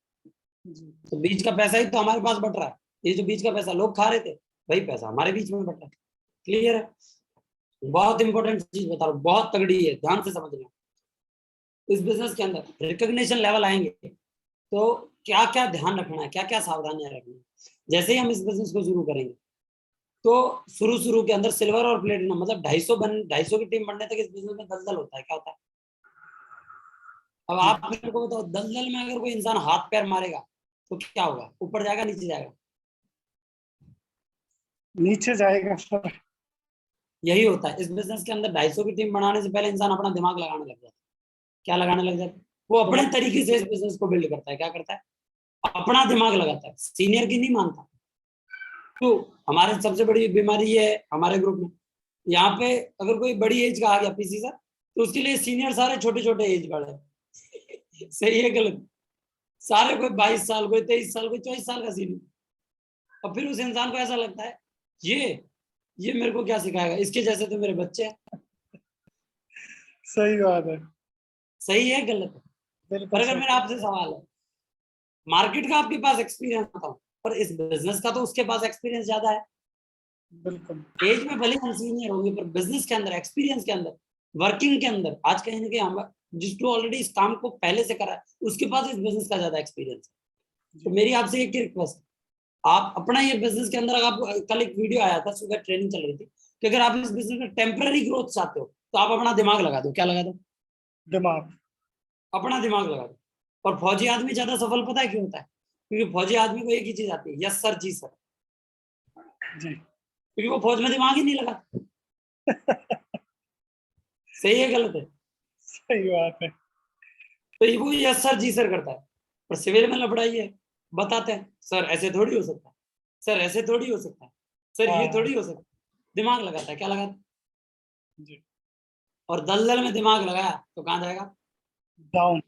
जी। तो बीच का पैसा ही तो हमारे पास बट रहा है। ये जो बीच का पैसा लोग खा रहे थे, वही पैसा हमारे बीच में बट रहा है। क्लियर है? बहुत इंपॉर्टेंट चीज बता रहा हूँ, बहुत तगड़ी है, ध्यान से समझना। इस बिजनेस के अंदर रिकॉग्निशन लेवल आएंगे तो क्या क्या ध्यान रखना है, क्या क्या सावधानियां रखनी है। जैसे ही हम इस बिजनेस को शुरू करेंगे तो शुरू के अंदर सिल्वर और प्लेटिनम मतलब 250 की टीम बनने तक इस बिजनेस में दलदल होता है। क्या होता है? अब आप मेरे को बताओ, दलदल में अगर कोई इंसान हाथ पैर मारेगा तो क्या होगा? ऊपर जाएगा नीचे जाएगा? नीचे जाएगा सर। यही होता है इस बिजनेस के अंदर। 250 की टीम बनाने से पहले इंसान अपना दिमाग लगाने लग जाता है। क्या लगाने लग जाता है? वो अपने तरीके से इस बिजनेस को बिल्ड करता है। क्या करता है? अपना दिमाग लगाता है, सीनियर की नहीं मानता। तो हमारे सबसे बड़ी बीमारी ये है हमारे ग्रुप में, यहाँ पे अगर कोई बड़ी एज का आ गया पीसी सर तो उसके लिए सीनियर सारे छोटे छोटे एज वाले सही है गलत? सारे कोई 22 साल, कोई 23 साल, कोई 24 साल का सीनियर। और फिर उस इंसान को ऐसा लगता है ये मेरे को क्या सिखाएगा, इसके जैसे तो मेरे बच्चे हैं। सही बात है। सही है गलत है? बिल्कुल पर अगर सही। मेरा आपसे सवाल है, मार्केट का आपके पास एक्सपीरियंस था पर इस बिजनेस का तो उसके पास एक्सपीरियंस ज्यादा है। बिल्कुल। एज में भले हम सीनियर होंगे पर बिजनेस के अंदर, एक्सपीरियंस के अंदर, वर्किंग के अंदर आज कहीं ना कहीं हम जिसको ऑलरेडी इस काम को पहले से करा है उसके पास इस बिजनेस का ज्यादा एक्सपीरियंस है। तो मेरी आपसे एक रिक्वेस्ट है, आप अपना ये बिजनेस के अंदर, आप कल एक वीडियो आया था, सुबह ट्रेनिंग चल रही थी कि अगर आप इस बिजनेस में टेम्पररी ग्रोथ चाहते हो तो आप अपना दिमाग लगा दो। क्या लगा दो? दिमाग। अपना दिमाग लगा दो। और फौजी आदमी ज्यादा सफल पता है क्यों होता है? क्योंकि फौजी आदमी को एक ही चीज आती है, यस सर, जी सर। जी। क्योंकि वो फौज में दिमाग ही नहीं लगा। सही है गलत है? सही बात है। तो ये वो यस सर जी सर करता है। पर सिविल में लफड़ाई है, बताते हैं सर ऐसे थोड़ी हो सकता है, सर ऐसे थोड़ी हो सकता है, सर ये हाँ। थोड़ी हो सकता है। दिमाग लगाता है। क्या लगाता है? जी। और दलदल में दिमाग लगाया तो कहाँ जाएगा? डाउन।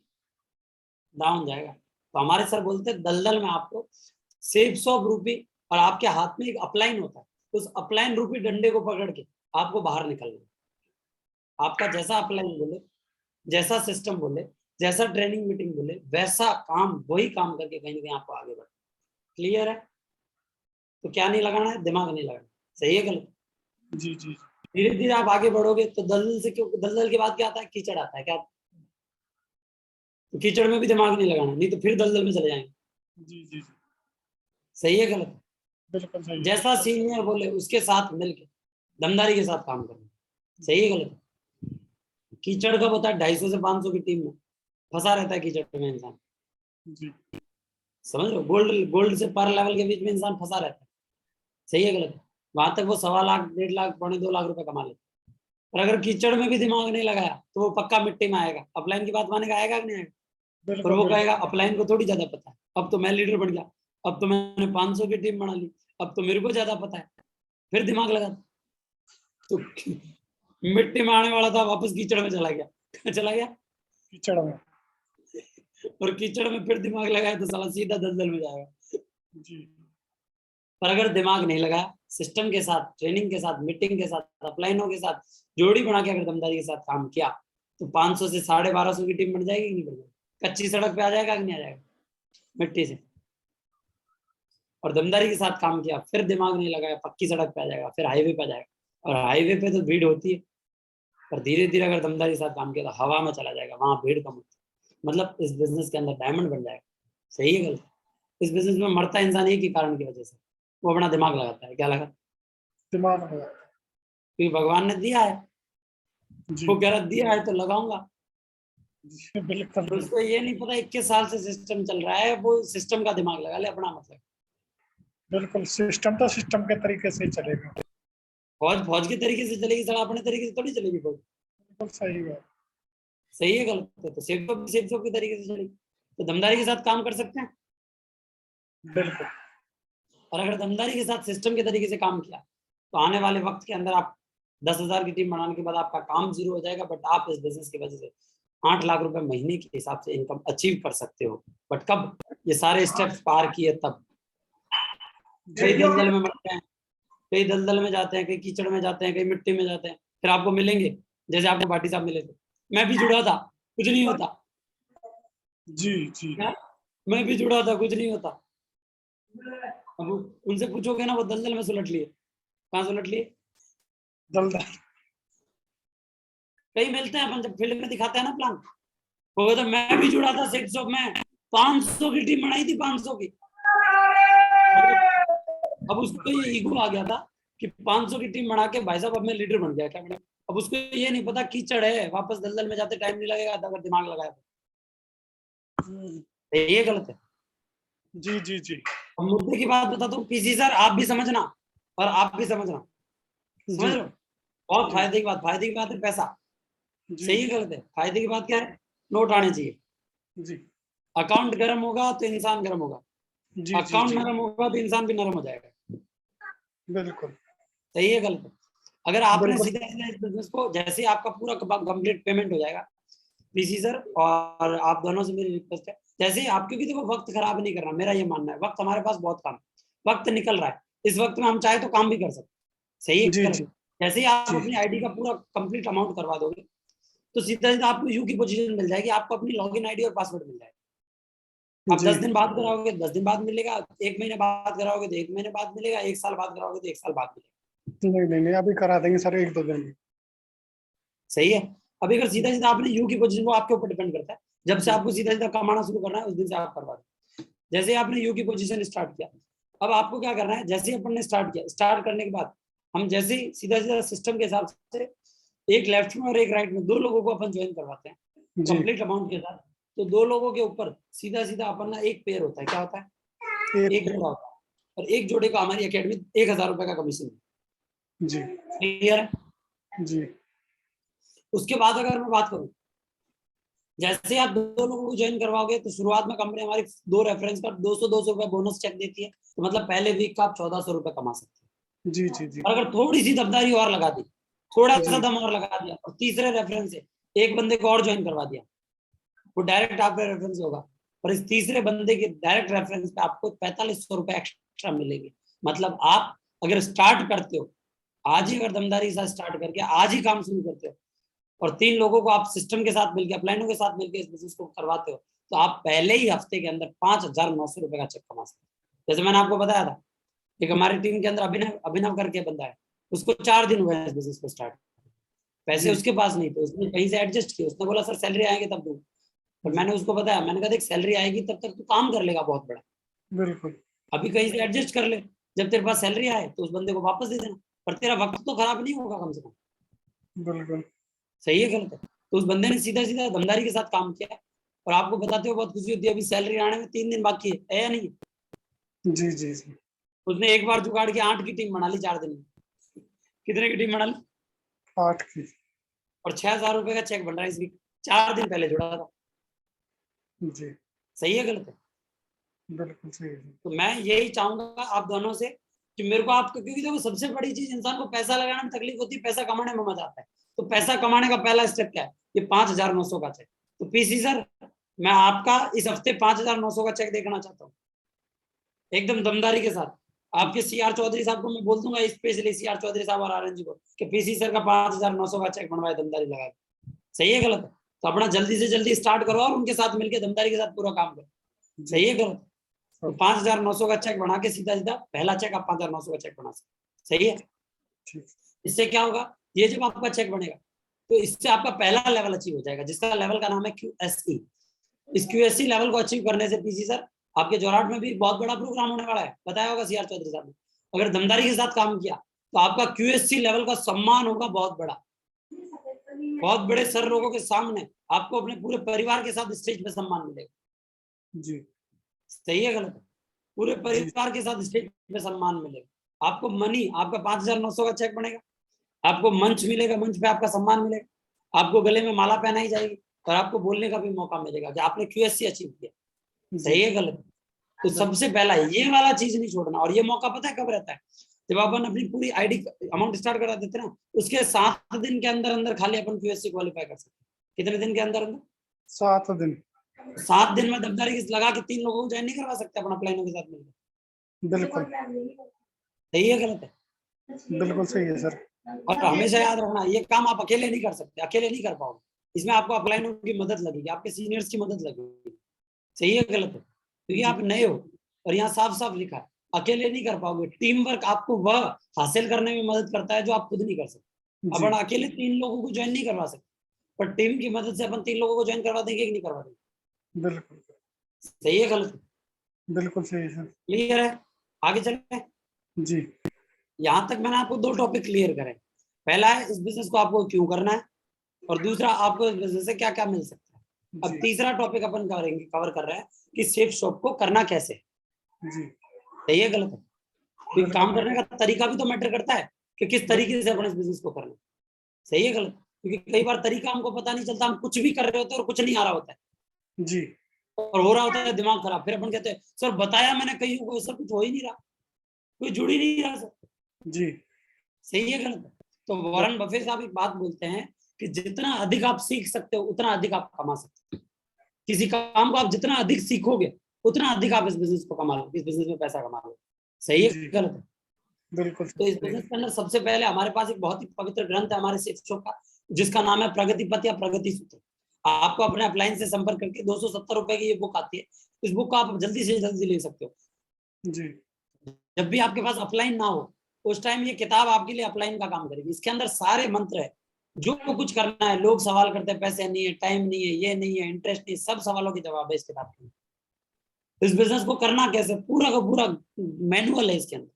डाउन जाएगा। तो हमारे सर बोलते हैं दलदल में आपको सेव्स ऑफ रूपी, और आपके हाथ में एक अपलाइन होता है, उस अपलाइन रूपी डंडे को पकड़ के आपको बाहर निकलना है। आपका जैसा अपलाइन बोले, जैसा सिस्टम बोले, जैसा ट्रेनिंग मीटिंग बोले, वैसा काम, वही काम करके कहीं ना कहीं आपको आगे बढ़ना। क्लियर है? तो क्या नहीं लगाना है? दिमाग नहीं लगाना। सही है गलत? जी। जी। धीरे धीरे आप आगे बढ़ोगे तो दलदल से, क्यों दलदल के बाद क्या आता है? कीचड़ आता है। क्या? तो कीचड़ में भी दिमाग नहीं लगाना, नहीं तो फिर दलदल में चले जाएंगे। जी। जी। सही है गलत? बिल्कुल सही है। जैसा सीनियर बोले उसके साथ मिलके दमदारी के साथ काम करना। सही है गलत? कीचड़ का पता है 250 से 500 की टीम में फंसा रहता है कीचड़ में इंसान। जी। समझ लो, गोल्ड गोल्ड से पर लेवल के बीच में इंसान फंसा रहता है। सही है गलत? वहां तक वो 1.25 लाख, 1.5 लाख, 2.25 लाख रुपए कमा लेते। पर अगर कीचड़ में भी दिमाग नहीं लगाया तो वो पक्का मिट्टी में आएगा। अपलाइन की बात मानेगा, आएगा कि नहीं आएगा? पर बिल्कुल वो कहेगा बिल्कुल। अपलाइन को थोड़ी ज्यादा पता है, अब तो मैं लीडर बन गया, अब तो मैंने 500 की टीम बना ली, अब तो मेरे को ज्यादा पता है। फिर दिमाग लगा तो मिट्टी में आने वाला था, वापस कीचड़ में चला गया। चला गया। कीचड़ में। और कीचड़ में फिर दिमाग लगाया तो साला सीधा दलदल में जाएगा। जी। पर अगर दिमाग नहीं लगाया, सिस्टम के साथ, ट्रेनिंग के साथ, मीटिंग के साथ, अपलाइनों के साथ जोड़ी बना के अगर दमदारी के साथ काम किया तो 500 से 1250 की टीम बन जाएगी कि नहीं बन जाएगी? कच्ची सड़क पे आ जाएगा कि नहीं आ जाएगा? मिट्टी से। और दमदारी के साथ काम किया, फिर दिमाग नहीं लगाया, पक्की सड़क पे आ जाएगा, फिर हाईवे पे आ जाएगा। और हाईवे पे तो भीड़ होती है, पर धीरे धीरे अगर दमदारी के साथ काम किया तो हवा में चला जाएगा, वहां भीड़ कम होती है। मतलब इस बिजनेस के अंदर डायमंड बन जाएगा। सही है गलत? इस बिजनेस में मरता इंसान एक ही कारण की वजह से, वो अपना दिमाग लगाता है। क्या लगा? दिमाग में। क्योंकि भगवान ने दिया है, जी। वो कह रहा दिया है तो लगाऊंगा। जी, बिल्कुल तो उसको ये नहीं पता 21 साल से सिस्टम चल रहा है, वो सिस्टम का दिमाग लगा ले अपना, मतलब बिल्कुल। सिस्टम तो सिस्टम के तरीके से ही चलेगा। फौज फौज के तरीके से चलेगी सर, अपने तरीके से थोड़ी चलेगी फौज। बिल्कुल सही बात। सही है गलत है? तो सेफ के तरीके से चलेगी। तो दमदारी के साथ काम कर सकते हैं। बिल्कुल। और अगर दमदारी के साथ सिस्टम के तरीके से काम किया तो आने वाले वक्त के अंदर आप 10,000 की टीम बनाने के बाद आपका काम जीरो हो जाएगा, बट आप इस बिजनेस की वजह से 8 लाख रुपए महीने के हिसाब से इनकम अचीव कर सकते हो। बट कब? ये सारे स्टेप्स पार किए तब। कई दलदल में मरते हैं, कई दलदल में जाते हैं, कई कीचड़ में जाते हैं, कई मिट्टी में जाते हैं, फिर आपको मिलेंगे जैसे आपने भाटी साहब मिले थे। मैं भी जुड़ा था, कुछ नहीं होता। जी जी। मैं भी जुड़ा था, कुछ नहीं होता। अब उनसे पूछोगे ना, वो दलदल में सुलट लिए। कहाँ सुलट लिए? दलदल। कई मिलते हैं अपन, जब फील्ड में दिखाते हैं ना प्लान, वो तो मैं भी जुड़ा था 600 में, 500 की टीम बनाई थी, 500 की। अब उसको ये ईगो आ गया था कि 500 की टीम बना के भाई साहब अब मैं लीडर बन गया क्या बना। अब उसको ये नहीं पता कीचड़ है, वापस दलदल में जाते टाइम नहीं लगेगा अगर दिमाग लगाया तो। ये गलत है। जी जी जी। अब मुद्दे की बात बताता हूँ पीसी सर, आप भी समझना और आप भी समझना, समझ जी रहे हो? बहुत जी फायदे की बात है पैसा। जी। सही है गलत है? फायदे की बात क्या है? नोट आने चाहिए। जी अकाउंट गर्म होगा तो इंसान गर्म होगा, जी जी अकाउंट जी। नरम होगा तो इंसान भी नरम हो जाएगा। बिल्कुल सही है गलत है? अगर आपने बिल्कुल। सीधा सीधा इस बिजनेस को, जैसे आपका पूरा कंप्लीट पेमेंट हो जाएगा पीसी सर, और आप दोनों से मेरी रिक्वेस्ट है, जैसे आप, क्योंकि देखो वक्त खराब नहीं करना, मेरा ये मानना है, वक्त हमारे पास बहुत कम है, वक्त निकल रहा है, इस वक्त में हम चाहे तो काम भी कर सकते हैं। सही है जी जी गलत? जैसे ही आप जी अपनी आईडी का पूरा कंप्लीट अमाउंट करवा दोगे तो सीधा सीधा आपको यू की पोजीशन मिल जाएगी, आपको अपनी लॉगिन आईडी और पासवर्ड मिल जाएगा। आप जी। 10 दिन बाद कराओगे 10 दिन बाद मिलेगा, 1 महीने बाद कराओगे तो 1 महीने बाद मिलेगा, 1 साल बाद कराओगे तो 1 साल बाद मिलेगा। नहीं नहीं नहीं, अभी करा देंगे सर, एक दो दिन में। सही है? अभी अगर सीधा सीधा आपने यू की पोजीशन, वो आपके ऊपर डिपेंड करता है, जब से जी आपको सीधा सीधा कमाना शुरू करना है उस दिन से आप करवा दो। जैसे आपने यू की पोजीशन स्टार्ट किया, अब आपको क्या करना है, जैसे ही अपन ने स्टार्ट किया, स्टार्ट करने के बाद हम जैसे ही सीधा सीधा सिस्टम के हिसाब से एक लेफ्ट में और एक राइट में 2 लोगों को अपन ज्वाइन करवाते हैं जी। कंप्लीट अमाउंट के साथ। तो 2 लोगों के ऊपर सीधा सीधा अपन ना एक पेयर होता है, क्या होता है? एक एक। जोड़ा होता है, और एक जोड़े का हमारी अकेडमी 1,000 रुपए का कमीशन है। जी क्लियर है? जी उसके बाद अगर मैं बात करूं, जैसे आप 2 लोगों को ज्वाइन करवाओगे तो शुरुआत में कंपनी हमारी 2 रेफरेंस पर 200 रुपए बोनस चेक देती है, तो मतलब पहले वीक का आप 1,400 रुपए कमा सकते हैं। जी जी जी और अगर थोड़ी सी दमदारी और लगा दी, थोड़ा सा जी दम और लगा दिया, और तीसरे रेफरेंस से एक बंदे को और ज्वाइन करवा दिया, वो डायरेक्ट आपका रेफरेंस होगा, और इस तीसरे बंदे के डायरेक्ट रेफरेंस पे आपको 4,500 रुपए एक्स्ट्रा मिलेंगे। मतलब आप अगर स्टार्ट करते हो आज ही, अगर दमदारी के साथ स्टार्ट करके आज ही काम शुरू करते हो, और 3 लोगों को आप सिस्टम के साथ मिलकर, अपलाइनों के साथ मिलकर इस बिजनेस को करवाते हो, तो आप पहले ही हफ्ते के अंदर 5,900 रुपए का चेक कमा सकते हो। जैसे मैंने आपको बताया था, एक हमारी टीम के अंदर अभिनव अभिनव करके बंदा है, उसको 4 दिन हुए इस बिजनेस को स्टार्ट। पैसे जी उसके पास नहीं थे, उसने कहीं से एडजस्ट किया, उसने बोला सर सैलरी आएगी तब दूंगा। पर जी। मैंने उसको बताया, मैंने कहा देख सैलरी आएगी तब तक तू काम कर लेगा बहुत बड़ा, बिल्कुल अभी कहीं से एडजस्ट कर ले, जब तेरे पास सैलरी आए तो उस बंदे को वापस दे देना, पर तेरा वक्त तो खराब नहीं होगा कम से कम। बिल्कुल। सही है गलत है? तो उस बंदे ने सीधा सीधा दमदारी के साथ काम किया, और आपको बताते हुए बहुत खुशी होती है, अभी सैलरी आने में 3 दिन बाकी है या नहीं? जी जी जी। उसने एक बार जुगाड़ के 8 की टीम बना ली 4 दिन में। कितने की टीम बना ली? 8 की। और 6,000 रुपए का चेक बन रहा है इस वीक, 4 दिन पहले जुड़ा था। जी सही है गलत है? बिल्कुल सही है। तो मैं यही चाहूंगा आप दोनों से कि मेरे को आपको, क्योंकि देखो सबसे बड़ी चीज इंसान को पैसा लगाने में तकलीफ होती है, पैसा कमाने में मजा आता है। तो पैसा कमाने का पहला स्टेप क्या है? ये 5,900 का चेक। तो पीसी सर, मैं आपका इस हफ्ते 5,900 का चेक देखना चाहता हूँ, एकदम दमदारी के साथ। आपके सीआर चौधरी साहब को मैं बोल दूंगा, स्पेशली सीआर चौधरी साहब और आरएन जी को, कि पीसी सर का 5,900 का चेक बनवाए दमदारी लगा के। सही है गलत है? तो अपना जल्दी से जल्दी स्टार्ट करो और उनके साथ मिलकर दमदारी के साथ पूरा काम करो। जी सही है गलत? तो सब 5,900 का चेक बना के सीधा सीधा पहला चेक आप 5,900 का चेक बना सकते। सही है? ठीक। इससे क्या होगा, ये जब आपका चेक बनेगा तो इससे आपका पहला लेवल अचीव हो जाएगा, जिसका लेवल का नाम है QSE। इस QSE लेवल को अचीव करने से पीसी सर, आपके जोराट में भी बहुत बड़ा प्रोग्राम होने वाला है, बताया होगा सीआर चौधरी साहब ने। अगर दमदारी के साथ काम किया तो आपका QSC लेवल का सम्मान होगा बहुत बड़ा। बहुत बड़े सर लोगों के सामने आपको अपने पूरे परिवार के साथ स्टेज पे सम्मान मिलेगा। जी सही है गलत है? पूरे जी परिवार के साथ स्टेज पे सम्मान मिलेगा आपको। मनी आपका 5,900 का चेक बनेगा, आपको मंच मिलेगा, मंच पे आपका सम्मान मिलेगा, आपको गले में माला पहनाई जाएगी और आपको बोलने का भी मौका मिलेगा कि आपने QSC अचीव किया। सही जी है गलत है? तो सबसे पहला ये वाला चीज नहीं छोड़ना। और ये मौका पता है कब रहता है? जब अपन अपनी पूरी आईडी अमाउंट स्टार्ट करा देते ना, उसके 7 दिन के अंदर अंदर खाली अपन QSC क्वालिफाई कर सकते हैं। कितने दिन के अंदर अंदर? 7 दिन। 7 दिन में दमदारी लगा के 3 लोगों को ज्वाइन नहीं करवा सकते अपन अपलाइनों के साथ मिलकर। बिल्कुल सही है गलत है? बिल्कुल सही है सर। और हमेशा याद रखना, ये काम आप अकेले नहीं कर सकते, अकेले नहीं कर पाओगे। इसमें आपको अपलाइनों की मदद लगेगी, आपके सीनियर्स की मदद लगेगी। सही है गलत है? क्योंकि आप नए हो और यहाँ साफ साफ लिखा है अकेले नहीं कर पाओगे। टीम वर्क आपको वह हासिल करने में मदद करता है जो आप खुद नहीं कर सकते। जी अपन अकेले 3 लोगों को ज्वाइन नहीं करवा सकते, पर टीम की मदद से अपन 3 लोगों को ज्वाइन करवा देंगे कि नहीं करवा देंगे? बिल्कुल सही है गलत है? बिल्कुल सही है सर। क्लियर है? आगे चलते हैं। जी यहाँ तक मैंने आपको 2 टॉपिक क्लियर करे। पहला है इस बिजनेस को आपको क्यों करना है, और दूसरा आपको इस बिजनेस से क्या क्या मिल सकता है। अब जी तीसरा टॉपिक अपन कवर कर रहे हैं कि सेफ शॉप को करना कैसे है। जी सही है गलत है? क्योंकि काम करने का तरीका भी तो मैटर करता है कि किस तरीके से अपन इस बिजनेस को करना है। सही है गलत? क्योंकि कई बार तरीका हमको पता नहीं चलता, हम कुछ भी कर रहे होते हैं और कुछ नहीं आ रहा होता है जी और हो रहा होता है दिमाग खराब। फिर अपन कहते हैं सर बताया मैंने कहीं को, सर कुछ हो ही नहीं रहा, कोई जुड़ ही नहीं रहा सर। जी सही है गलत? तो वॉरेन बफेट साहब एक बात बोलते हैं कि जितना अधिक आप सीख सकते हो उतना अधिक आप कमा सकते हो। किसी काम को आप जितना अधिक सीखोगे उतना अधिक आप इस बिजनेस को कमा लो, इस बिजनेस में पैसा कमा लो। सही है जी गलत है? बिल्कुल तो इस सही बिजनेस है। के अंदर सबसे पहले हमारे पास एक बहुत ही पवित्र ग्रंथ है हमारे शिक्षकों का, जिसका नाम है प्रगति पथ या प्रगति सूत्र। आपको अपने अपलाइन से संपर्क करके 270 रुपए की ये बुक आती है। इस बुक को आप जल्दी से जल्दी ले सकते हो। जी जब भी आपके पास अपलाइन ना हो उस टाइम ये किताब आपके लिए अपलाइन का काम करेगी। इसके अंदर सारे मंत्र है, जो कुछ करना है। लोग सवाल करते हैं पैसे नहीं है, टाइम नहीं है, ये नहीं है, इंटरेस्ट नहीं, सब सवालों के जवाब है इस किताब के। इस बिजनेस को करना कैसे पूरा का पूरा मैनुअल है इसके अंदर।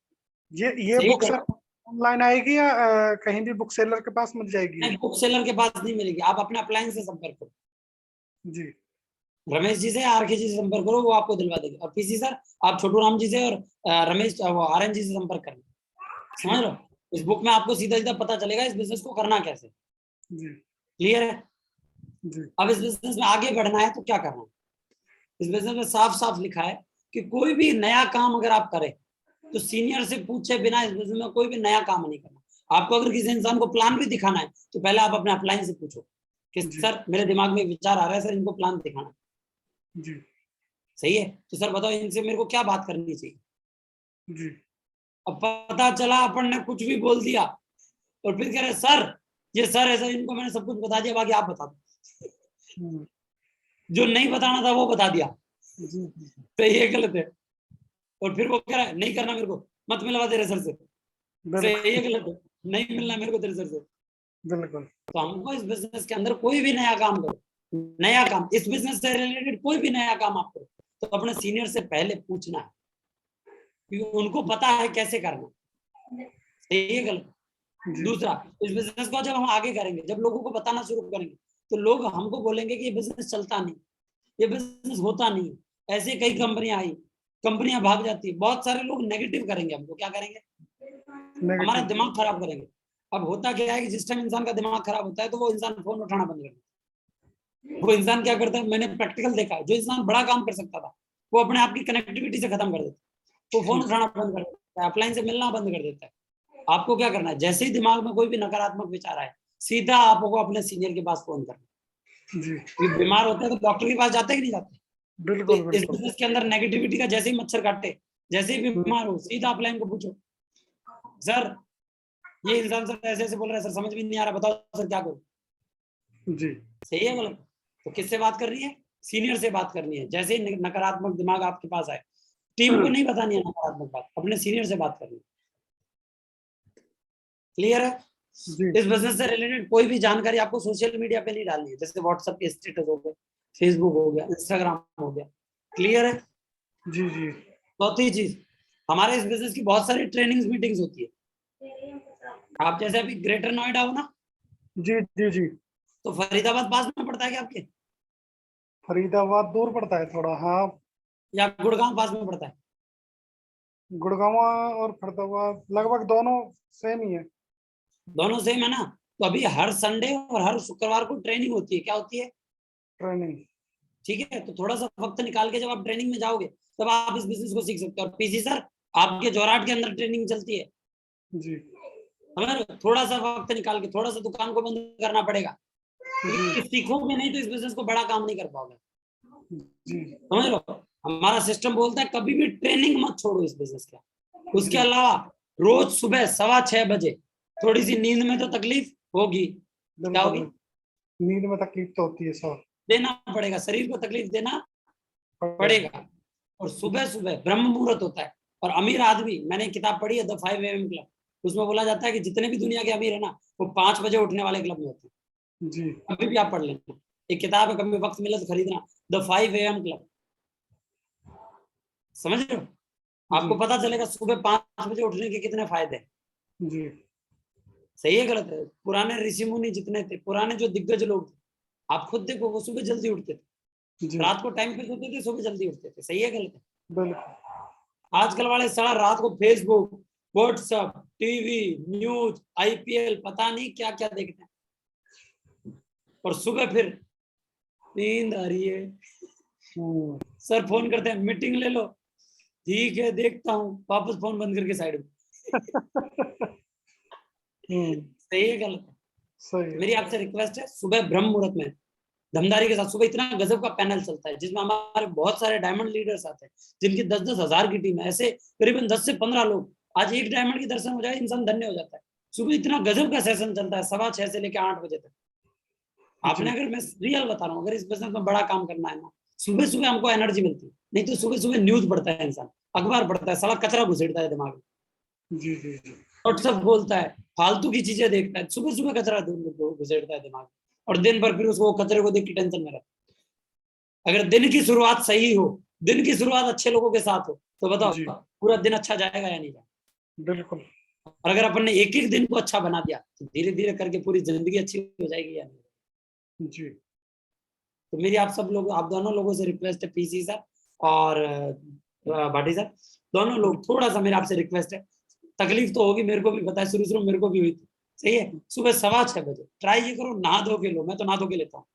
ये सही बुक है? सर ऑनलाइन आएगी या कहीं भी बुक सेलर के पास मिल जाएगी? नहीं, बुक सेलर के पास नहीं मिलेगी, आप अपने अपलाइन से संपर्क करो। जी रमेश जी से, RK जी से संपर्क करो, वो आपको दिलवा देंगे। और PC सर आप छोटू राम जी से और रमेश RN जी से संपर्क करना। समझ लो, इस बुक में आपको सीधा सीधा पता चलेगा इस बिजनेस को करना कैसे। जी क्लियर है? जी अब इस बिजनेस में आगे बढ़ना है तो क्या करना है? इस बिजनेस में साफ साफ लिखा है कि कोई भी नया काम अगर आप करें तो सीनियर से पूछे बिना इस बिजनेस में कोई भी नया काम नहीं करना। आपको अगर किसी इंसान को प्लान भी दिखाना है तो पहले आप अपने अपलाइन से पूछो कि जी सर मेरे दिमाग में विचार आ रहा है, सर इनको प्लान दिखाना। जी सही है? तो सर बताओ इनसे मेरे को क्या बात करनी चाहिए। जी अब पता चला अपन ने कुछ भी बोल दिया और फिर कह रहे सर ये सर है सर, इनको मैंने सब कुछ बता दिया, बाकी आप बता दो। जो नहीं बताना था वो बता दिया। जी तो ये गलत है। और फिर वो कह रहा है नहीं करना मेरे को, मत मिलवा तेरे सर से। बिल्कुल ये गलत है, नहीं मिलना मेरे को तेरे सर से। बिल्कुल तो हमको इस बिजनेस के अंदर कोई भी नया काम करो, नया काम इस बिजनेस से रिलेटेड कोई भी नया काम आप करो तो अपने सीनियर से पहले पूछना है, क्योंकि उनको पता है कैसे करना। सही है गलत? जी दूसरा, इस बिजनेस को जब हम आगे करेंगे, जब लोगों को बताना शुरू करेंगे तो लोग हमको बोलेंगे कि ये बिजनेस चलता नहीं, ये बिजनेस होता नहीं। ऐसे कई कंपनियां आई, कंपनियां भाग जाती है। बहुत सारे लोग नेगेटिव करेंगे, हमको क्या करेंगे, हमारा नेगेटिव दिमाग खराब करेंगे। अब होता क्या है कि जिस टाइम इंसान का दिमाग खराब होता है तो वो इंसान फोन उठाना बंद कर देता है। वो इंसान क्या करता है, मैंने प्रैक्टिकल देखा है, जो इंसान बड़ा काम कर सकता था वो अपने आप की कनेक्टिविटी से खत्म कर देता है। वो फोन उठाना बंद कर देता है, अपलाइन से मिलना बंद कर देता है। आपको क्या करना है, जैसे ही दिमाग में कोई भी नकारात्मक विचार आए सीधा आपको अपने सीनियर के पास फोन करना। जी बीमार होते हैं तो डॉक्टर के पास जाते हैं कि नहीं जाते? तो बिल्कुल इस बिल्कुल बिजनेस के अंदर नेगेटिविटी का जैसे ही मच्छर काटे, जैसे ही बीमार हो सीधा अपलाइन को पूछो सर ये इंसान सर ऐसे ऐसे बोल रहा है सर, समझ भी नहीं आ रहा, बताओ सर क्या करूं। जी सही है गलत? तो किससे बात करनी है, सीनियर से बात करनी है। जैसे ही नकारात्मक दिमाग आपके पास आए, टीम को नहीं बतानी है नकारात्मक बात, अपने सीनियर से बात करनी है। क्लियर है? जी इस बिजनेस से रिलेटेड कोई भी जानकारी आपको सोशल मीडिया पे नहीं डालनी है, जैसे व्हाट्सएप के स्टेटस हो गए, फेसबुक हो गया, इंस्टाग्राम हो गया। क्लियर है? जी जी चौथी चीज, हमारे इस बिजनेस की बहुत सारी ट्रेनिंग्स मीटिंग्स होती है। आप जैसे अभी ग्रेटर नोएडा हो ना, जी जी जी तो फरीदाबाद पास में पड़ता है क्या आपके, फरीदाबाद दूर पड़ता है थोड़ा, हाँ। या गुड़गांव पास में पड़ता है? गुड़गांव और फरीदाबाद लगभग दोनों सेम ही है। दोनों सेम है ना। तो अभी हर संडे और हर शुक्रवार को ट्रेनिंग होती है, क्या होती है? ट्रेनिंग। ठीक है, तो थोड़ा सा वक्त निकाल के जब आप ट्रेनिंग में जाओगे तब आप इस बिजनेस को सीख सकते हो। और पीसी सर, आपके जोराट के अंदर ट्रेनिंग चलती है, जी समझ रहे हो? थोड़ा सा वक्त निकाल के थोड़ा सा दुकान को बंद करना पड़ेगा, क्योंकि जी सीखोगे नहीं तो इस बिजनेस को बड़ा काम नहीं कर पाओगे, जी समझ लो। हमारा सिस्टम बोलता है कभी भी ट्रेनिंग मत छोड़ो इस बिजनेस का। उसके जी, अलावा रोज सुबह 6:15 बजे थोड़ी सी नींद में तो तकलीफ होगी, क्या बिल्कुल। होगी? नींद में तकलीफ तो होती है सब। देना पड़ेगा, शरीर को तकलीफ देना पड़ेगा। पड़ेगा। और सुबह सुबह ब्रह्म मुहूर्त होता है। और अमीर आदमी, मैंने एक किताब पढ़ी है द 5 AM क्लब, उसमें बोला जाता है कि जितने भी दुनिया के अमीर है ना, वो 5 बजे उठने वाले क्लब में होते हैं। जी कभी भी आप पढ़ लेना, एक किताब है, कभी वक्त मिले तो खरीदना, द 5 AM क्लब, समझ रहे हो? जी आपको पता चलेगा सुबह 5 बजे उठने के कितने फायदे हैं। जी सही है गलत है? पुराने ऋषि मुनि जितने थे, पुराने जो दिग्गज लोग थे, आप खुद देखो, वो सुबह जल्दी उठते थे, जी रात को टाइम पे सोते थे, सुबह जल्दी उठते थे। सही है गलत है? बिल्कुल। आजकल वाले सारा रात को Facebook, WhatsApp, TV, news, IPL, पता नहीं क्या क्या देखते हैं, और सुबह फिर नींद आ रही है, हम्म सर फोन करते हैं मीटिंग ले लो, ठीक है देखता हूँ, वापस फोन बंद करके साइड में। सही है गलत है? सही है। मेरी आपसे रिक्वेस्ट है, सुबह ब्रह्म मुहूर्त में दमदारी के साथ सुबह इतना गजब का पैनल चलता है, जिसमें हमारे बहुत सारे डायमंड लीडर्स आते हैं, जिनकी 10-10 हज़ार की टीम है, ऐसे करीबन 10 से 15 लोग। आज एक डायमंड की दर्शन हो जाए, इंसान धन्य हो जाता है। सुबह इतना गजब का सेशन चलता है 6:15 से लेकर 8 बजे तक। आपने, जी अगर मैं रियल बता रहा हूँ, अगर इस बिजनेस में बड़ा काम करना है ना, सुबह सुबह हमको एनर्जी मिलती है। नहीं तो सुबह सुबह न्यूज पढ़ता है इंसान, अखबार पढ़ता है, सारा कचरा घुसेड़ता है दिमाग में, जी जी जी व्हाट्सएप बोलता है, फालतू की चीजें देखता है, सुबह सुबह कचरा घुसेड़ता है दिमाग में, और दिन भर फिर उसको कचरे को देख के टेंशन में रहता है। अगर दिन की शुरुआत सही हो, दिन की शुरुआत अच्छे लोगों के साथ हो, तो बताओ जी पूरा दिन अच्छा जाएगा या नहीं जाएगा? बिल्कुल। और अगर अपन ने एक एक दिन को अच्छा बना दिया, तो धीरे धीरे करके पूरी जिंदगी अच्छी हो जाएगी या नहीं? जी तो मेरी आप सब लोग, आप दोनों लोगों से रिक्वेस्ट है, पीसी सर और भाटी सर, दोनों लोग थोड़ा सा मेरे आपसे रिक्वेस्ट है, तकलीफ तो होगी, मेरे को भी पता है, शुरू शुरू मेरे को भी हुई थी। सही है, सुबह 6:15 ट्राई ये करो, नहा धो के लो, मैं तो नहा धो के लेता हूँ।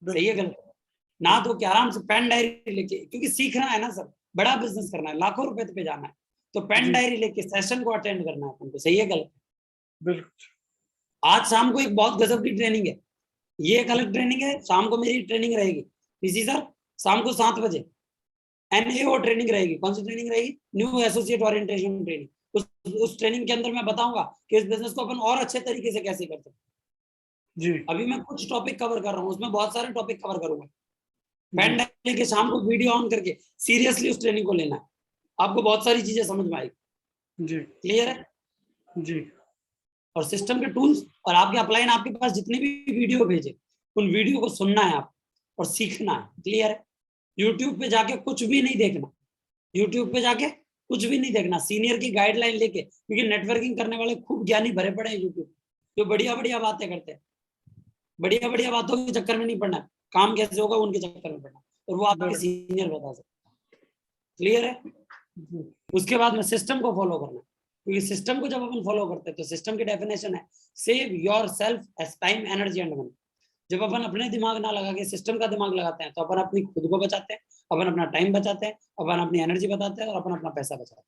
सही है बिल्कुल। गलत? नहा धो के आराम से पेन डायरी लेके, क्योंकि सीखना है ना सर, बड़ा बिजनेस करना है, लाखों रुपए पे जाना है, तो पेन जी डायरी लेके सेशन को अटेंड करना है अपन को। सही है गलत? बिल्कुल। आज शाम को एक बहुत गजब की ट्रेनिंग है, ये एक अलग ट्रेनिंग है, शाम को मेरी ट्रेनिंग रहेगी पीसी सर, शाम को 7 बजे NAO ट्रेनिंग रहेगी। कौन सी ट्रेनिंग रहेगी? New associate orientation training. उस ट्रेनिंग के अंदर मैं बताऊंगा कि इस बिजनेस को अपन और अच्छे तरीके से कैसे करते हैं। जी अभी मैं कुछ टॉपिक कवर कर रहा हूँ, उसमें बहुत सारे टॉपिक कवर करूंगा। जी पेन डायरी के शाम को वीडियो ऑन करके सीरियसली उस ट्रेनिंग को लेना है, आपको बहुत सारी चीजें समझ में आएगी। जी क्लियर है? जी और सिस्टम के टूल्स और आपके अपलाइन, आपके पास जितने भी वीडियो भेजे, उन वीडियो को सुनना है आप और सीखना है। क्लियर है? यूट्यूब पे जाके कुछ भी नहीं देखना, यूट्यूब पे जाके कुछ भी नहीं देखना, सीनियर की गाइडलाइन लेके, क्योंकि नेटवर्किंग करने वाले खूब ज्ञानी भरे पड़े हैं यूट्यूब, जो बढ़िया बढ़िया बातें करते हैं। बढ़िया बढ़िया बातों के चक्कर में नहीं पड़ना, काम कैसे होगा उनके चक्कर में पड़ना, और वो आपके बिल्कुल। सीनियर बता सकते। क्लियर है? जी उसके बाद में सिस्टम को फॉलो करना, क्योंकि सिस्टम को जब अपन फॉलो करते हैं तो सिस्टम की डेफिनेशन है save yourself as time, energy and money. जब अपन अपने दिमाग ना लगा के सिस्टम का दिमाग लगाते हैं, तो अपन अपनी खुद को बचाते हैं, अपन अपना टाइम बचाते हैं, अपन अपनी एनर्जी बचाते हैं, और अपन अपना पैसा बचाते हैं।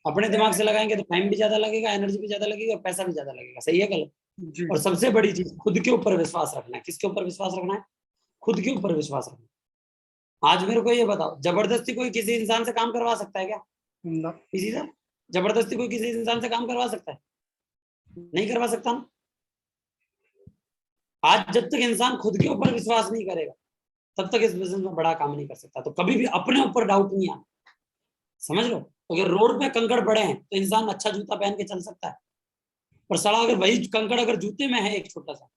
अपने दिमाग से लगाएंगे तो टाइम भी ज्यादा लगेगा, एनर्जी भी ज्यादा लगेगी, और पैसा भी ज्यादा लगेगा। सही है गलत? जी और सबसे बड़ी चीज, खुद के ऊपर विश्वास रखना है। किसके ऊपर विश्वास रखना है? खुद के ऊपर विश्वास रखना है। आज मेरे को ये बताओ, जबरदस्ती कोई किसी इंसान से काम करवा सकता है क्या? ना किसी से जबरदस्ती कोई किसी इंसान से काम करवा सकता है? नहीं करवा सकता ना। आज जब तक इंसान खुद के ऊपर विश्वास नहीं करेगा, तब तक इस बिजनेस में बड़ा काम नहीं कर सकता। तो कभी भी अपने ऊपर डाउट नहीं आना, समझ लो। अगर रोड पे कंकड़ पड़े हैं तो इंसान अच्छा जूता पहन के चल सकता है, पर साला अगर वही कंकड़ अगर जूते में है एक छोटा सा,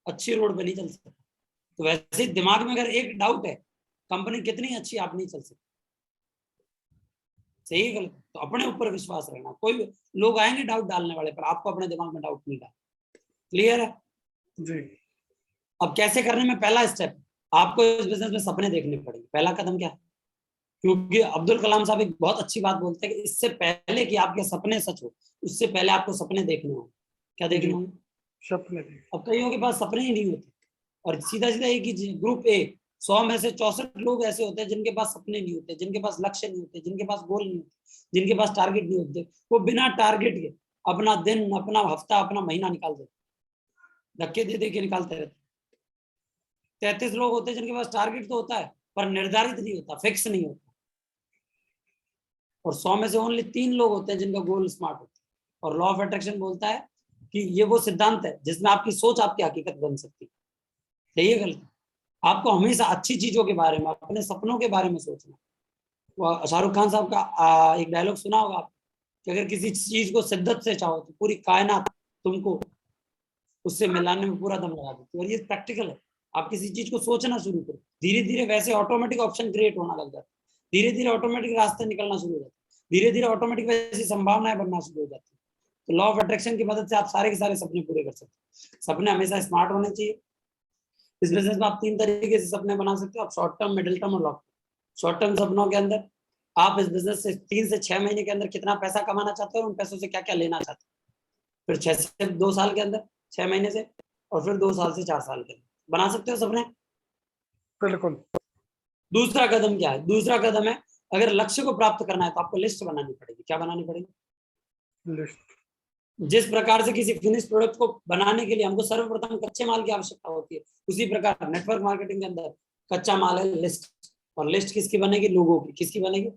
अच्छी रोड पे नहीं चल सकता। तो वैसे ही दिमाग में अगर एक डाउट है, कंपनी कितनी अच्छी आप नहीं चल सकती। सही है गलत? तो अपने ऊपर विश्वास रखना। कोई लोग आएंगे डाउट डालने वाले, पर आपको अपने दिमाग में डाउट नहीं डालना। क्लियर है? जी अब कैसे करने में पहला स्टेप, आपको इस बिजनेस में सपने देखने पड़ेंगे। पहला कदम क्या है, क्योंकि अब्दुल कलाम साहब एक बहुत अच्छी बात बोलते हैं कि इससे पहले कि आपके सपने सच हो, उससे पहले आपको सपने देखने होंगे। क्या देखने जी। होंगे? सपने भी। अब कईयों के पास सपने ही नहीं होते, और सीधा सीधा एक ही ग्रुप ए 100 में से 64 लोग ऐसे होते हैं जिनके पास सपने नहीं होते, जिनके पास लक्ष्य नहीं होते, जिनके पास गोल नहीं होते, जिनके पास टारगेट नहीं होते। वो बिना टारगेट के अपना दिन, अपना हफ्ता, अपना महीना निकाल देते, धक्के दे दे के निकालते रहते। 33 लोग होते हैं जिनके पास टारगेट तो होता है पर निर्धारित नहीं होता, फिक्स नहीं होता। और 100 में से ओनली 3 लोग होते हैं जिनका गोल स्मार्ट होता है। और लॉ ऑफ अट्रैक्शन बोलता है कि ये वो सिद्धांत है जिसमें आपकी सोच आपकी हकीकत बन सकती है। सही है गलत? आपको हमेशा अच्छी चीजों के बारे में, अपने सपनों के बारे में सोचना। वो शाहरुख खान साहब का एक डायलॉग सुना होगा आप, कि अगर किसी चीज को शिद्दत से चाहो तो पूरी कायनात तुमको उससे मिलाने में पूरा दम लगा देती है। और ये प्रैक्टिकल है। आप किसी चीज को सोचना शुरू करो, धीरे धीरे वैसे ऑटोमेटिक ऑप्शन क्रिएट होना लग जाता है, धीरे धीरे ऑटोमेटिक रास्ते निकलना शुरू हो जाते हैं, धीरे धीरे ऑटोमेटिक वैसी संभावनाएं बनना शुरू हो जाती है। तो लॉ ऑफ अट्रैक्शन की मदद से आप सारे के सारे सपने पूरे कर सकते हैं। सपने हमेशा स्मार्ट होने चाहिए। इस बिजनेस में आप 3 तरीके से सपने बना सकते हो, आप शॉर्ट टर्म, मिडिल टर्म और लॉन्ग टर्म। शॉर्ट टर्म सपनों के अंदर आप इस बिजनेस से 3 से 6 महीने के अंदर कितना पैसा कमाना चाहते हो और उन पैसों से क्या क्या लेना चाहते हो। फिर 6 से 2 साल के अंदर, 6 महीने से, और फिर 2 साल से 4 साल के अंदर बना सकते हो सपने। बिल्कुल। दूसरा कदम क्या है? दूसरा कदम है, अगर लक्ष्य को प्राप्त करना है तो आपको लिस्ट बनानी पड़ेगी। क्या बनानी पड़ेगी? लिस्ट। जिस प्रकार से किसी फिनिश प्रोडक्ट को बनाने के लिए हमको सर्वप्रथम कच्चे माल की आवश्यकता होती है, उसी प्रकार नेटवर्क मार्केटिंग के अंदर कच्चा माल है लिस्ट। और लिस्ट किसकी बनेगी? लोगों की। किसकी बनेगी?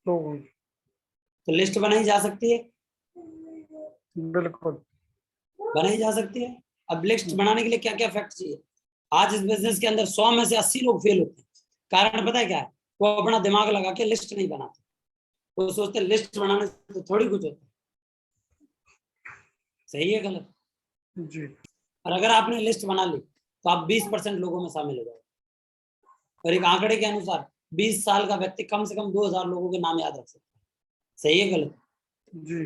लोगों। तो लिस्ट बनाई जा सकती है, बिल्कुल। बनाई जा सकती है। अब लिस्ट बनाने के लिए क्या क्या फैक्ट चाहिए? आज इस बिजनेस के अंदर 100 में से 80 लोग फेल होते हैं। कारण पता है क्या है? वो अपना दिमाग लगा के लिस्ट नहीं बनाते। वो सोचते लिस्ट बनाने से तो थोड़ी कुछ होता है। सही है गलत? जी। और अगर आपने लिस्ट बना ली तो आप 20% लोगों में शामिल हो जाओगे। और एक आंकड़े के अनुसार 20 साल का व्यक्ति कम से कम 2000 लोगों के नाम याद रख सकता है। सही है गलत? जी।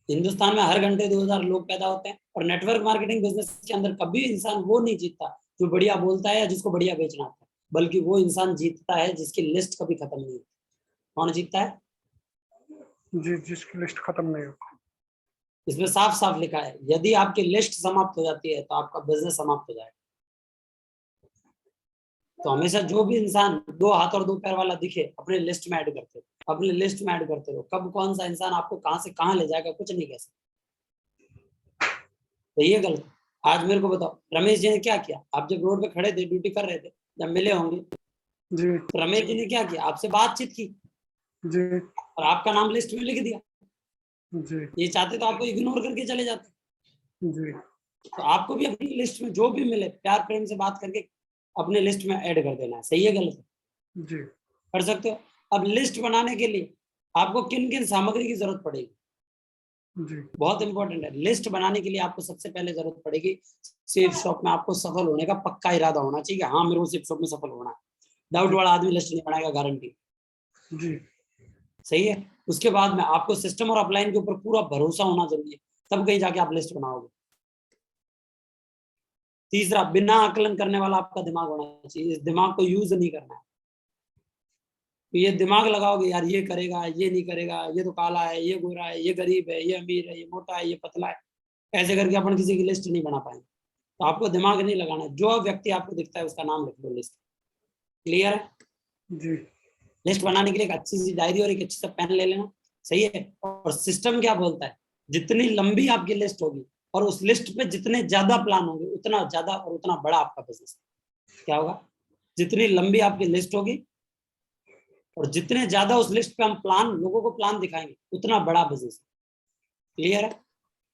हिंदुस्तान में हर घंटे 2000 लोग पैदा होते हैं। और नेटवर्क मार्केटिंग बिजनेस के अंदर कभी इंसान वो नहीं जीतता जो बढ़िया बोलता है या जिसको बढ़िया बेचना आता है, बल्कि वो इंसान जीतता है जिसकी लिस्ट कभी खत्म नहीं होती। कौन जीतता है? जी, जिसकी लिस्ट खत्म नहीं होती। इसमें साफ साफ लिखा है, यदि आपकी लिस्ट समाप्त हो जाती है तो आपका बिजनेस समाप्त हो जाएगा। तो हमेशा जो भी इंसान 2 हाथ और 2 पैर वाला दिखे अपने लिस्ट में ऐड करते रहो, अपने लिस्ट में ऐड करते रहो। कब कौन सा इंसान आपको कहां से कहां ले जाएगा कुछ नहीं कह सकता। तो ये गलत। आज मेरे को बताओ, रमेश जी ने क्या किया? आप जब रोड पे खड़े थे, ड्यूटी कर रहे थे, जब मिले होंगे, जी। तो रमेश जी ने क्या किया? आपसे बातचीत की जी। और आपका नाम लिस्ट में लिख दिया। जी। ये चाहते तो आपको इग्नोर करके चले जाते। जी। तो आपको भी अपनी लिस्ट में जो भी मिले प्यार प्रेम से बात करके अपने लिस्ट में ऐड कर देना है। सही है गलत? जी। कर सकते हो। अब लिस्ट बनाने के लिए आपको किन किन सामग्री की जरूरत पड़ेगी? जी। बहुत इंपॉर्टेंट है। लिस्ट बनाने के लिए आपको सबसे पहले जरूरत पड़ेगी, सेफ शॉप में आपको सफल होने का पक्का इरादा होना चाहिए। हाँ, मेरे को सेफ शॉप में सफल होना है। डाउट वाला आदमी लिस्ट नहीं बनाएगा, गारंटी। जी। सही है। उसके बाद में आपको सिस्टम और अपलाइन के ऊपर पूरा भरोसा होना जरूरी है, तब कहीं जाके आप लिस्ट बनाओगे। तीसरा, बिना आकलन करने वाला आपका दिमाग होना चाहिए। इस दिमाग को यूज नहीं करना है। तो ये दिमाग लगाओगे यार, ये करेगा, ये नहीं करेगा, ये तो काला है, ये गोरा है, ये गरीब है, ये अमीर है, ये मोटा है, ये पतला है, ऐसे करके अपन किसी की लिस्ट नहीं बना पाएंगे। तो आपको दिमाग नहीं लगाना है। जो व्यक्ति आपको दिखता है उसका नाम लिख दो लिस्ट। क्लियर है? जी। लिस्ट बनाने के लिए एक अच्छी सी डायरी और एक अच्छी सा पेन ले लेना। सही है। और सिस्टम क्या बोलता है, जितनी लंबी आपकी लिस्ट होगी और उस लिस्ट पे जितने ज्यादा प्लान होंगे, उतना ज्यादा और उतना बड़ा आपका बिजनेस क्या होगा। जितनी लंबी आपकी लिस्ट होगी और जितने ज्यादा उस लिस्ट पे हम प्लान, लोगों को प्लान दिखाएंगे, उतना बड़ा बिजनेस। क्लियर है?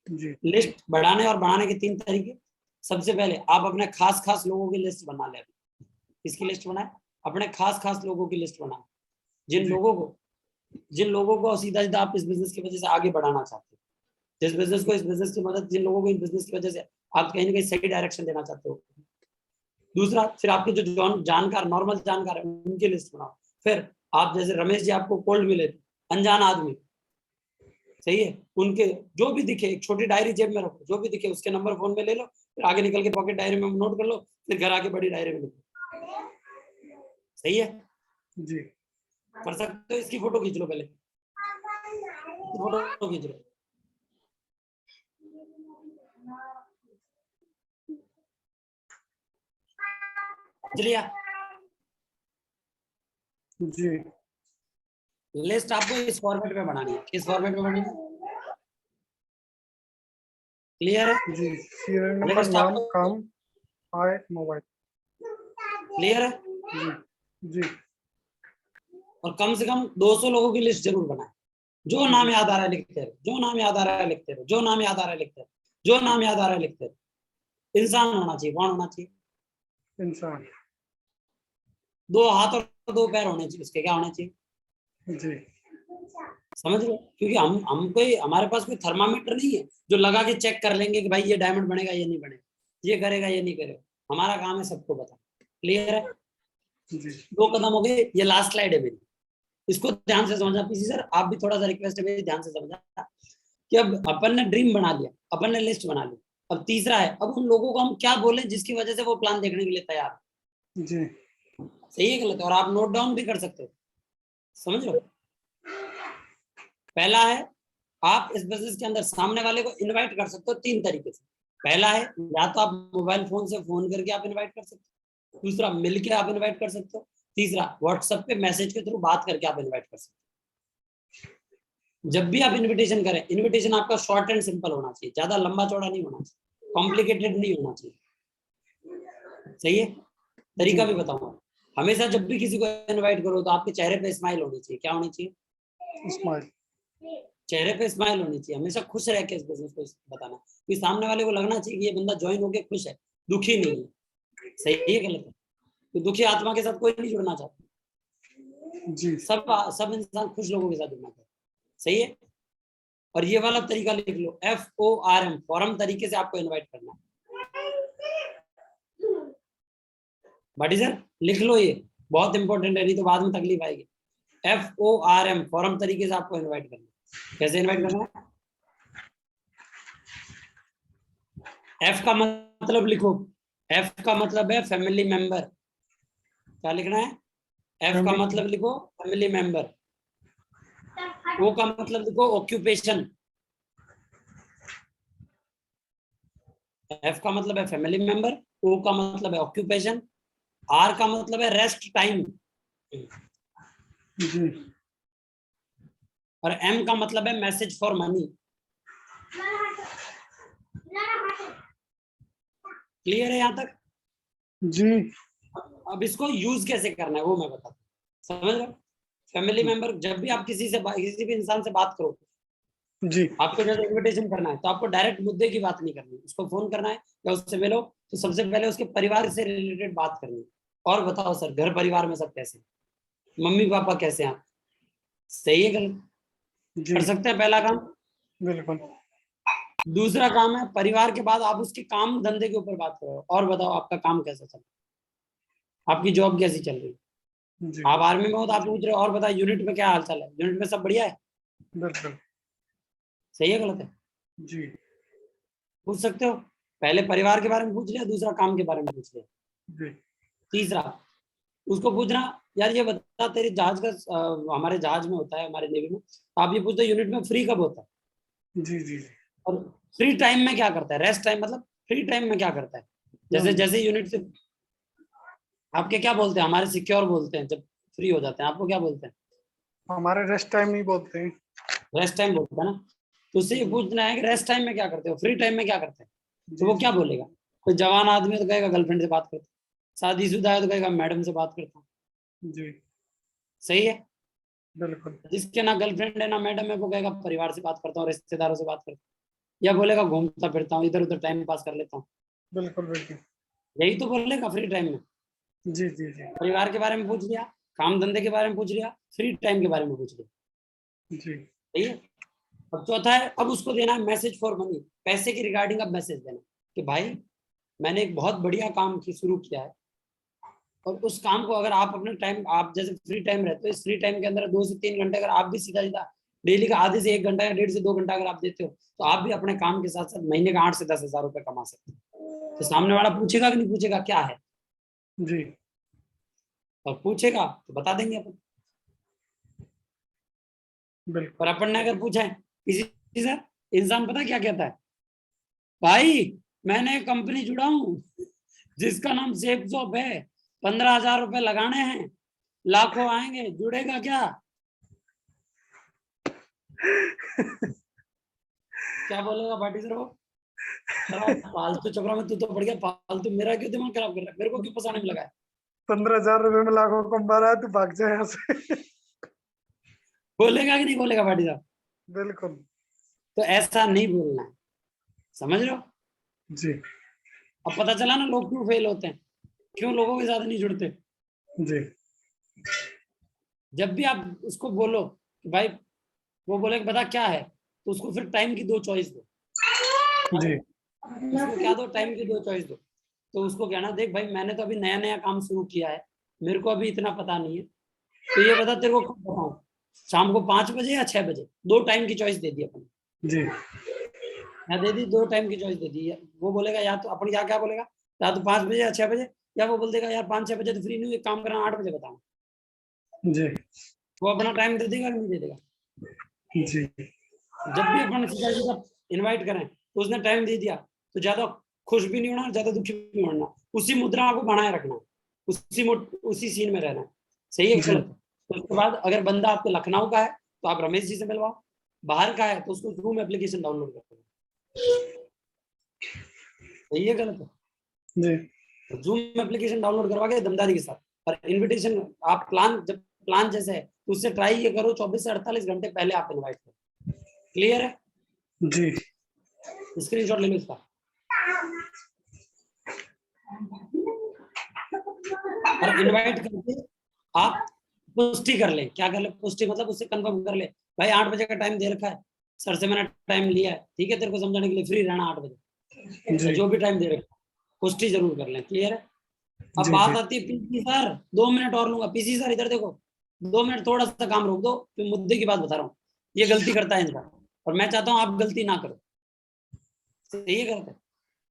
जी। लिस्ट बढ़ाने और बढ़ाने के 3 तरीके। सबसे पहले आप अपने खास खास लोगों की लिस्ट बना ले। किसकी लिस्ट बनाए? अपने खास खास लोगों की लिस्ट बनाए। जिन लोगों को सीधा सीधा आप इस बिजनेस की वजह से आगे बढ़ाना चाहते हो, जिस बिजनेस को, इस बिजनेस की मदद, जिन लोगों को इस बिजनेस की वजह से आप कहीं ना कहीं सही डायरेक्शन देना चाहते हो। दूसरा, फिर आपके जो जानकार, नॉर्मल जानकार है, उनकी लिस्ट बनाओ। फिर आप, जैसे रमेश जी आपको कोल्ड मिले, अनजान आदमी, सही है, उनके जो भी दिखे, एक छोटी डायरी जेब में रखो, जो भी दिखे उसके नंबर फोन में ले लो फिर आगे निकल के पॉकेट डायरी में नोट कर लो, फिर घर आके बड़ी डायरी में लिखो। सही है? जी कर सकते हो। इसकी फोटो खींच लो, पहले फोटो खींच लो। चलिए, जी लिस्ट आपको इस फॉर्मेट में बनानी है। किस फॉर्मेट में बनानी है? क्लियर है? जी। सीरियल नंबर, लिस्ट नाम, आपको काम, आय, मोबाइल। क्लियर है? जी जी और कम से कम 200 लोगों की लिस्ट जरूर बनाए। जो नाम याद आ रहा है लिखते रहो, जो नाम याद आ रहा है लिखते रहो, जो नाम याद आ रहा है लिखते रहो, जो नाम याद आ रहा है लिखते रहो। इंसान होना चाहिए। कौन होना चाहिए? इंसान। 2 हाथ और 2 पैर होने चाहिए। उसके क्या होने चाहिए? जी समझ लो। क्योंकि हम कोई, हमारे पास कोई थर्मामीटर नहीं है जो लगा के चेक कर लेंगे कि भाई ये डायमंड बनेगा, ये नहीं बनेगा, ये करेगा, ये नहीं करेगा। हमारा काम है सबको बता। क्लियर है? जी 2 कदम हो गए। ये लास्ट स्लाइड है मेरी, इसको ध्यान से समझना। पीसी सर आप भी थोड़ा सा रिक्वेस्ट है मेरी, ध्यान से समझना कि अब अपन ने ड्रीम बना लिया, अपन ने लिस्ट बना ली। अब तीसरा है, अब उन लोगों को हम क्या बोलें जिसकी वजह से वो प्लान देखने के लिए तैयार। जी सही है गलत है? और आप नोट डाउन भी कर सकते हो। समझ लो। पहला है, आप इस बिजनेस के अंदर सामने वाले को इनवाइट कर सकते हो 3 तरीके से। पहला है, या तो आप मोबाइल फोन से फोन करके आप इनवाइट कर सकते हो। दूसरा, मिलके आप इनवाइट कर सकते हो। तीसरा, व्हाट्सएप पे मैसेज के थ्रू बात करके आप इनवाइट कर सकते हो। जब भी आप इनविटेशन करें, इनविटेशन आपका शॉर्ट एंड सिंपल होना चाहिए, ज्यादा लंबा चौड़ा नहीं होना चाहिए, कॉम्प्लिकेटेड नहीं होना चाहिए। सही है? तरीका भी बताऊंगा। हमेशा जब भी किसी को इनवाइट करो तो आपके चेहरे पे स्माइल होनी चाहिए। क्या होनी चाहिए? स्माइल। चेहरे पे स्माइल होनी चाहिए। हमेशा खुश रह के इस बिजनेस को बताना, कि सामने वाले को लगना चाहिए कि ये बंदा ज्वाइन होके खुश है, दुखी नहीं है। सही है गलत है? तो दुखी आत्मा के साथ कोई नहीं जुड़ना चाहता। जी सब इंसान खुश लोगों के साथ जुड़ना चाहता है। सही है? और ये वाला तरीका लिख लो, FORM, फॉरम तरीके से आपको इनवाइट करना है। भाटी सर लिख लो, ये बहुत इंपॉर्टेंट है, नहीं तो बाद में तकलीफ आएगी। FORM, फॉरम तरीके से आपको इनवाइट करना है। कैसे इनवाइट करना है? F का मतलब लिखो। F का मतलब है फैमिली मेंबर। क्या लिखना है? F का मतलब लिखो फैमिली मेंबर। O का मतलब लिखो ऑक्यूपेशन। F का मतलब है फैमिली मेंबर, O का मतलब है ऑक्यूपेशन, R का मतलब है रेस्ट टाइम, जी और M का मतलब है मैसेज फॉर मनी। क्लियर है यहाँ तक? जी अब इसको यूज कैसे करना है वो मैं बताता हूँ। समझ रहे हो? फैमिली मेंबर, जब भी आप किसी भी इंसान से बात करो, जी आपको जब इनविटेशन करना है तो आपको डायरेक्ट मुद्दे की बात नहीं करनी, उसको फोन करना है या उससे मिलो तो सबसे पहले उसके परिवार से रिलेटेड बात करनी है। और बताओ सर, घर परिवार में सब कैसे, मम्मी पापा कैसे हैं? सही है गलत? जी कर सकते हैं पहला काम। बिल्कुल। दूसरा काम है, परिवार के बाद आप उसके काम धंधे के ऊपर बात करो। और बताओ आपका काम कैसा चल रहा है, आपकी जॉब कैसी चल रही है। जी आप आर्मी में हो तो आप पूछ रहे हो और बताओ यूनिट में क्या हाल चाल है, यूनिट में सब बढ़िया है। बिल्कुल। सही है गलत है? जी पूछ सकते हो। पहले परिवार के बारे में पूछ लिया, दूसरा काम के बारे में पूछ लिया। जी तीसरा, उसको पूछना, यार ये बता तेरे जहाज का हमारे जहाज में होता है, हमारे नेवी में, तो आप ये पूछते हो यूनिट में फ्री कब होता है, जी जी और फ्री टाइम में क्या करता है। रेस्ट टाइम मतलब फ्री टाइम में क्या करता है। जैसे जैसे यूनिट से आपके क्या बोलते हैं, हमारे सिक्योर बोलते हैं जब फ्री हो जाते हैं, आपको क्या बोलते हैं? हमारे रेस्ट टाइम नहीं बोलते हैं। रेस्ट टाइम बोलते हैं ना। तो उससे ये जी पूछना है कि रेस्ट टाइम में क्या करते हो, फ्री टाइम में क्या करते हैं। तो जी वो जी क्या बोलेगा? कोई जवान आदमी तो कहेगा गर्लफ्रेंड से बात करता, शादीशुदा है तो कहेगा मैडम से बात करता हूँ। जी सही है? बिल्कुल जिसके ना गर्लफ्रेंड है ना मैडम है वो कहेगा परिवार से बात करता हूँ, रिश्तेदारों से बात करता हूँ, या बोलेगा घूमता फिरता हूँ, इधर उधर टाइम पास कर लेता हूँ। बिल्कुल बिल्कुल। यही तो बोलेगा फ्री टाइम में। जी जी जी परिवार के बारे में पूछ लिया, काम धंधे के बारे में पूछ लिया, फ्री टाइम के बारे में पूछ लिया। जी सही है? अब चौथा है, अब उसको देना है मैसेज फॉर मनी, पैसे की रिगार्डिंग अब मैसेज देना कि भाई मैंने एक बहुत बढ़िया काम की शुरू किया है, और उस काम को अगर आप अपने टाइम, आप जैसे फ्री टाइम रहते हो, इस फ्री टाइम के अंदर 2 से 3 घंटे अगर आप भी सीधा सीधा डेली का आधे से 1 घंटा या 1.5 से 2 घंटा अगर आप देते हो तो आप भी अपने काम के साथ साथ महीने का 8 से 10 हजार रुपए कमा सकते हो। तो सामने वाला पूछेगा कि नहीं पूछेगा क्या है, जी और पूछेगा तो बता देंगे अपन। बिल्कुल। और अपन ने अगर पूछा है किसी से, इंसान पता क्या कहता है, भाई मैंने एक कंपनी जुड़ा हूं जिसका नाम सेफ शॉप है, 15,000 रुपए लगाने हैं, लाखों आएंगे, जुड़ेगा क्या? क्या बोलेगा पार्टी सर वो? फालतू चक्रा में तू तो बढ़ गया, फालतू मेरा क्यों दिमाग खराब कर रहा है, मेरे को क्यों फंसाने में लगा है? 15,000 रुपए में लाखों कमा रहा है, तू भाग जाए यहाँ से। बोलेगा कि नहीं बोलेगा पार्टी साहब? बिल्कुल। तो ऐसा नहीं बोलना है, समझ रहे हो? जी अब पता चला ना लोग क्यों फेल होते हैं, क्यों लोगों के साथ नहीं जुड़ते। जी जब भी आप उसको बोलो कि भाई, वो बोले कि बता क्या है, तो उसको फिर टाइम की 2 चॉइस दो। जी उसको क्या दो? टाइम की 2 चॉइस दो। तो उसको कहना, देख भाई मैंने तो अभी नया नया काम शुरू किया है, मेरे को अभी इतना पता नहीं है, तो ये बता तेरे को कब बताऊं, शाम को 5 बजे या 6 बजे? 2 टाइम की चॉइस दे दी अपन, जी या दे दी 2 टाइम की चॉइस दे दी। वो बोलेगा या तो अपन, क्या क्या बोलेगा, या तो 5 बजे या 6 बजे, या वो बोल देगा यार 5-6 बजे तो फ्री नहीं हूँ, एक काम करना 8 बजे बताऊँ। जी वो अपना टाइम दे देगा कि नहीं दे देगा? जी जब भी अपन सीधा इनवाइट करें तो उसने टाइम दे दिया, तो ज्यादा खुश भी नहीं होना, ज्यादा दुखी भी नहीं होना, उसी मुद्रा को बनाए रखना, उसी सीन में रहना। सही है जी गलत है? तो उसके बाद अगर बंदा आपके लखनऊ का है तो आप रमेश जी से मिलवाओ, बाहर का है तो उसको जूम एप्लीकेशन डाउनलोड कर। सही है गलत है? जी तो जूम एप्लीकेशन डाउनलोड करवा के दमदारी के साथ, और इनविटेशन आप जब प्लान जैसे है तो उससे ट्राई ये करो 24 से 48 घंटे पहले आप इनवाइट करो। क्लियर है? जी स्क्रीनशॉट ले लो इसका। और इनवाइट करके आप पुष्टि कर ले। क्या कर ले? पुष्टि मतलब उससे कंफर्म कर ले, भाई 8 बजे का टाइम दे रखा है सर से, मैंने टाइम लिया है, ठीक है, तेरे को समझाने के लिए फ्री रहना 8 बजे, जी जो भी टाइम दे रखा, पुष्टि जरूर कर लें। क्लियर है? अब जी बात जी आती है पीसी सर, 2 मिनट और लूंगा। पीसी सर इधर देखो, 2 मिनट थोड़ा सा काम रोक दो, फिर मुद्दे की बात बता रहा हूँ। ये गलती करता है इंसान, और मैं चाहता हूँ आप गलती ना करो। सही है गलत है?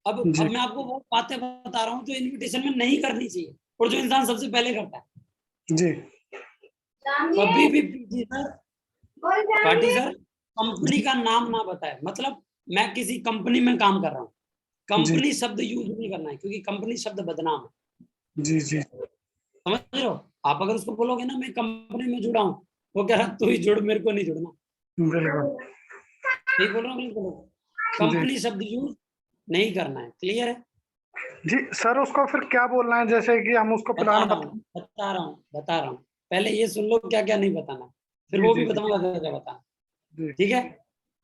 अब जी मैं आपको वो बातें बता रहा हूँ जो इन्विटेशन में नहीं करनी चाहिए, और जो इंसान सबसे पहले करता है। जी कभी भी PC sir, party sir, company का नाम ना बताए, मतलब मैं किसी कंपनी में काम कर रहा हूँ, जी कंपनी शब्द यूज नहीं करना है, क्योंकि कंपनी शब्द बदनाम है। जी जी समझ रहे हो? आप अगर उसको बोलोगे ना मैं कंपनी में जुड़ा हूँ, वो कह रहा तू ही जुड़, मेरे को नहीं जुड़ना। बिल्कुल। ठीक बोल रहा हूँ बिल्कुल? जी कंपनी शब्द यूज नहीं करना है। क्लियर है? जी सर, उसको फिर क्या बोलना है, जैसे कि हम उसको प्लान बता। बता रहा हूँ, पहले ये सुन लो क्या क्या नहीं बताना, फिर जी वो जी भी जी बताऊंगा क्या क्या बताना। जी ठीक है?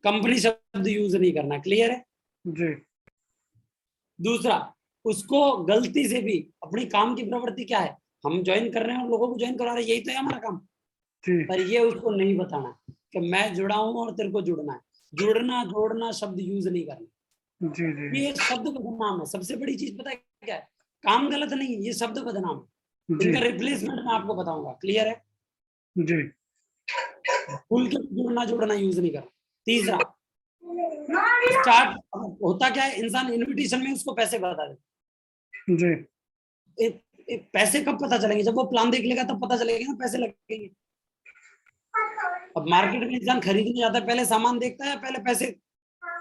कंपनी शब्द यूज नहीं करना। क्लियर है? जी दूसरा, उसको गलती से भी अपनी काम की प्रवृत्ति क्या है, हम ज्वाइन कर रहे हैं और लोगों को ज्वाइन करा रहे हैं, यही तो है हमारा काम। जी पर ये उसको नहीं बताना कि मैं जुड़ा हूं और तेरे को जुड़ना है। जुड़ना जोड़ना शब्द यूज नहीं करना। जी जी ये शब्द बदनाम है। सबसे बड़ी चीज पता है क्या है? काम गलत नहीं, ये शब्द बदनाम है। जी इनका रिप्लेसमेंट मैं आपको बताऊंगा। क्लियर है? जी भूल के जुड़ना जोड़ना यूज नहीं करना। तीसरा, स्टार्ट होता क्या है, इंसान इनविटेशन में उसको पैसे बता दे। जी पैसे कब पता चलेंगे? जब वो प्लान देख लेगा तब पता चलेगा ना पैसे लगेंगे। अब मार्केट में इंसान खरीदने जाता है, पहले सामान देखता है, पहले पैसे?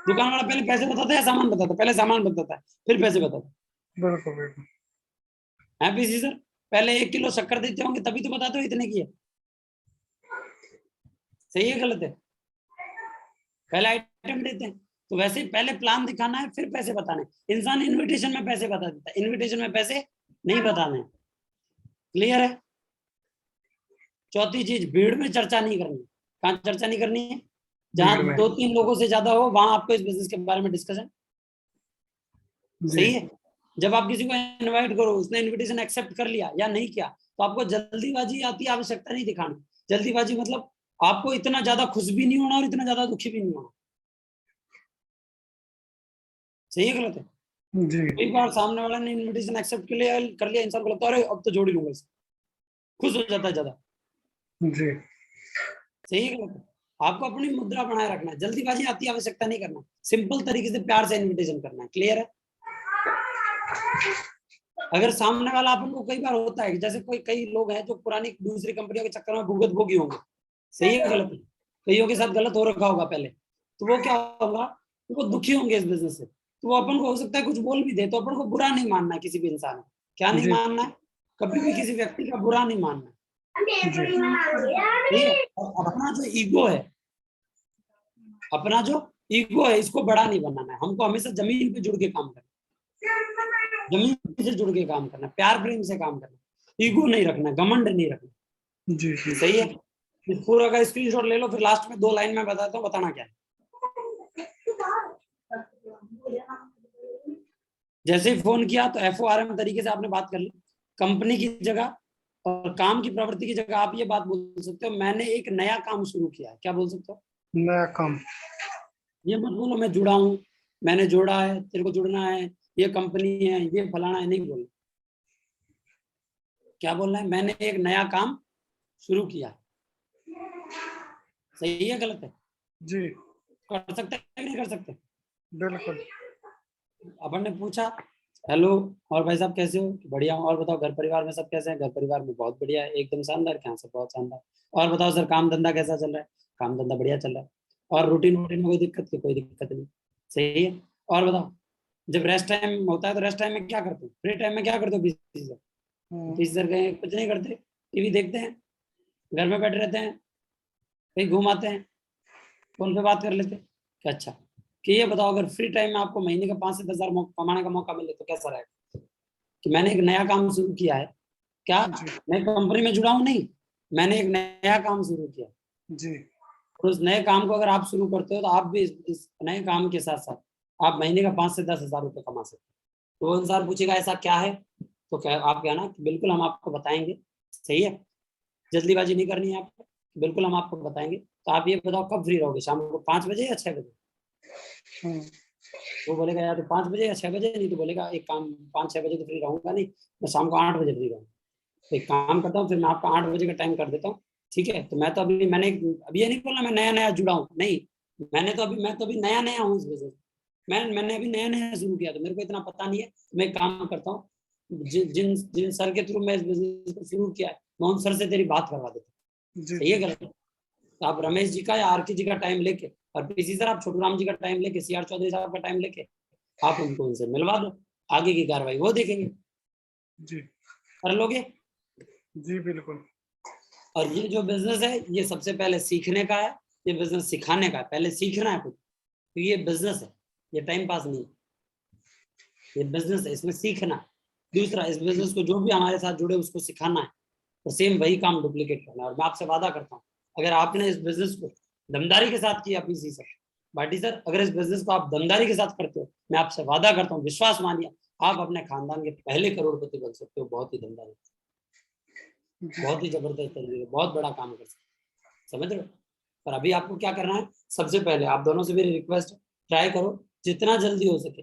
दुकान वाला पहले पैसे बताता है या सामान बताता है? पहले सामान बताता है, फिर पैसे बताता बिल्कुल बिल्कुल। है पीसी सर? पहले 1 किलो शक्कर देते होंगे तभी तो बताते हो इतने की है। सही है गलत है? पहले आइटम देते हैं, तो वैसे ही पहले प्लान दिखाना है फिर पैसे बताने। इंसान इनविटेशन में पैसे बता देता है, इनविटेशन में पैसे नहीं बताने। क्लियर है? चौथी चीज, भीड़ में चर्चा नहीं करनी। कहाँ चर्चा नहीं करनी है? भीड़ जहां में। 2-3 लोगों से ज्यादा हो वहां आपको इस बिजनेस के बारे में डिस्कशन। जी सही है? जब आप किसी को इनवाइट करो, उसने इनविटेशन एक्सेप्ट कर लिया या नहीं किया, तो आपको जल्दीबाजी आती है, आवश्यकता नहीं दिखानी। जल्दीबाजी मतलब आपको इतना ज्यादा खुश भी नहीं होना और इतना ज्यादा दुखी भी नहीं होना। सही है गलत है? जी एक बार सामने वाला ने इनविटेशन एक्सेप्ट कर लिया, इंसान को लगता है अरे अब तो जोड़ ही लूंगा इसे, खुश हो जाता है ज्यादा। जी सही है गलत है? आपको अपनी मुद्रा बनाए रखना है, जल्दीबाजी आती है, आवश्यकता नहीं करना, सिंपल तरीके से प्यार से इनविटेशन करना है। क्लियर है? अगर सामने वाला अपन को कई बार होता है, जैसे कई लोग हैं जो पुरानी दूसरी कंपनियों के चक्कर में भुगत भोगी होंगे, सही है गलत है, कईयों के साथ गलत हो रखा होगा पहले, तो वो क्या होगा, वो दुखी होंगे इस बिजनेस से, तो वो अपन को हो सकता है कुछ बोल भी दे, तो अपन को बुरा नहीं मानना है किसी भी इंसान को, क्या नहीं जी। मानना है, कभी भी किसी व्यक्ति का बुरा नहीं मानना है, ठीक है। और अपना जो ईगो है, इसको बड़ा नहीं बनाना है, हमको हमेशा जमीन पे जुड़ के काम करना, जमीन से जुड़ के काम करना, प्यार प्रेम से काम करना, ईगो नहीं रखना, घमंड नहीं रखना, जी जी सही है। इस पूरा का स्क्रीनशॉट ले लो, फिर लास्ट में 2 लाइन में बताता हूँ बताना क्या है। जैसे ही फोन किया तो FORM तरीके से आपने बात कर ली, कंपनी की जगह और काम की प्रवृत्ति की जगह आप ये बात बोल सकते हो, मैंने एक नया काम शुरू किया है, क्या बोल सकते हो, नया काम। ये मत बोलो मैं जुड़ा हूँ, मैंने जोड़ा है, तेरे को जुड़ना है, ये कंपनी है, ये फलाना है, नहीं बोलना, क्या बोलना है, मैंने एक नया काम शुरू किया, सही है गलत है, जी कर सकते हैं कि नहीं कर सकते। बिल्कुल। अपन ने पूछा हेलो और भाई साहब कैसे हो, बढ़िया हूँ, और बताओ घर परिवार में सब कैसे हैं, घर परिवार में बहुत बढ़िया है, एकदम शानदार, क्या सब बहुत शानदार, और बताओ सर काम धंधा कैसा चल रहा है, काम धंधा बढ़िया चल रहा है, और रूटीन वूटीन में कोई दिक्कत कोई दिक्कत नहीं, सही है। और बताओ जब रेस्ट टाइम होता है तो रेस्ट टाइम में क्या करते हो, फ्री टाइम में क्या करते हो, पीसी सर, पीसी सर कहीं कुछ नहीं करते, टीवी देखते हैं, घर में बैठे रहते हैं, कहीं घूम आते हैं, फोन पे बात कर लेते हैं, क्या अच्छा, कि ये बताओ अगर फ्री टाइम में आपको महीने का 5 से 10 हजार कमाने का मौका मिले तो कैसा रहेगा, कि मैंने एक नया काम शुरू किया है, क्या मैं कंपनी में जुड़ा हूँ, नहीं, मैंने एक नया काम शुरू किया जी और उस नए काम को अगर आप शुरू करते हो तो आप भी इस नए काम के साथ साथ आप महीने का 5 से 10 हजार रुपये कमा सकते हो। तो वो इंसान पूछेगा ऐसा क्या है, तो क्या आप कहना कि बिल्कुल हम आपको बताएंगे, सही है, जल्दीबाजी नहीं करनी है आपको, बिल्कुल हम आपको बताएंगे। तो आप ये बताओ कब फ्री रहोगे, शाम को 5 बजे या 6 बजे। वो बोलेगा यार तो 5 बजे या 6 बजे, नहीं तो बोलेगा एक काम 5-6 बजे तो फ्री रहूंगा नहीं, मैं शाम को 8 बजे फ्री रहूँगा, तो एक काम करता हूँ फिर मैं आपका 8 बजे का टाइम कर देता हूँ, ठीक है। तो मैं तो मैंने अभी ये नहीं बोलना मैं नया नया जुड़ा हूँ, नहीं, मैं तो अभी नया नया हूँ इस बिजनेस, मैंने अभी नया नया शुरू किया, तो मेरे को इतना पता नहीं है, मैं काम करता हूँ, जिन जिन सर के थ्रू मैं इस बिजनेस को शुरू किया है मैं उन सर से तेरी बात करवा देता हूँ, सही है गलत। तो आप रमेश जी का या RK जी का टाइम लेके और पीसी सर आप छोटू राम जी का टाइम लेके CR चौधरी साहब का टाइम लेके आप उनको उनसे मिलवा दो, आगे की कार्रवाई वो देखेंगे, जी कर लोगे। जी बिल्कुल। और ये जो बिजनेस है ये सबसे पहले सीखने का है, ये बिजनेस सिखाने का है, पहले सीखना है कुछ, तो ये बिजनेस है, ये टाइम पास नहीं, ये बिजनेस है, इसमें सीखना। दूसरा इस बिजनेस को जो भी हमारे साथ जुड़े उसको सिखाना है, तो सेम वही काम डुप्लीकेट करना है। और मैं आपसे वादा करता हूँ अगर आपने इस बिजनेस को दमदारी के साथ किया पीसी सर भाटी सर, अगर इस बिजनेस को आप दमदारी के साथ करते हो, मैं आपसे वादा करता हूँ, विश्वास मानिए, आप अपने खानदान के पहले करोड़पति बन सकते हो, बहुत ही दमदारी, बहुत ही जबरदस्त तरीके, बहुत बड़ा काम कर सकते हो, समझ रहे हो। पर अभी आपको क्या करना है, सबसे पहले आप दोनों से मेरी रिक्वेस्ट ट्राई करो जितना जल्दी हो सके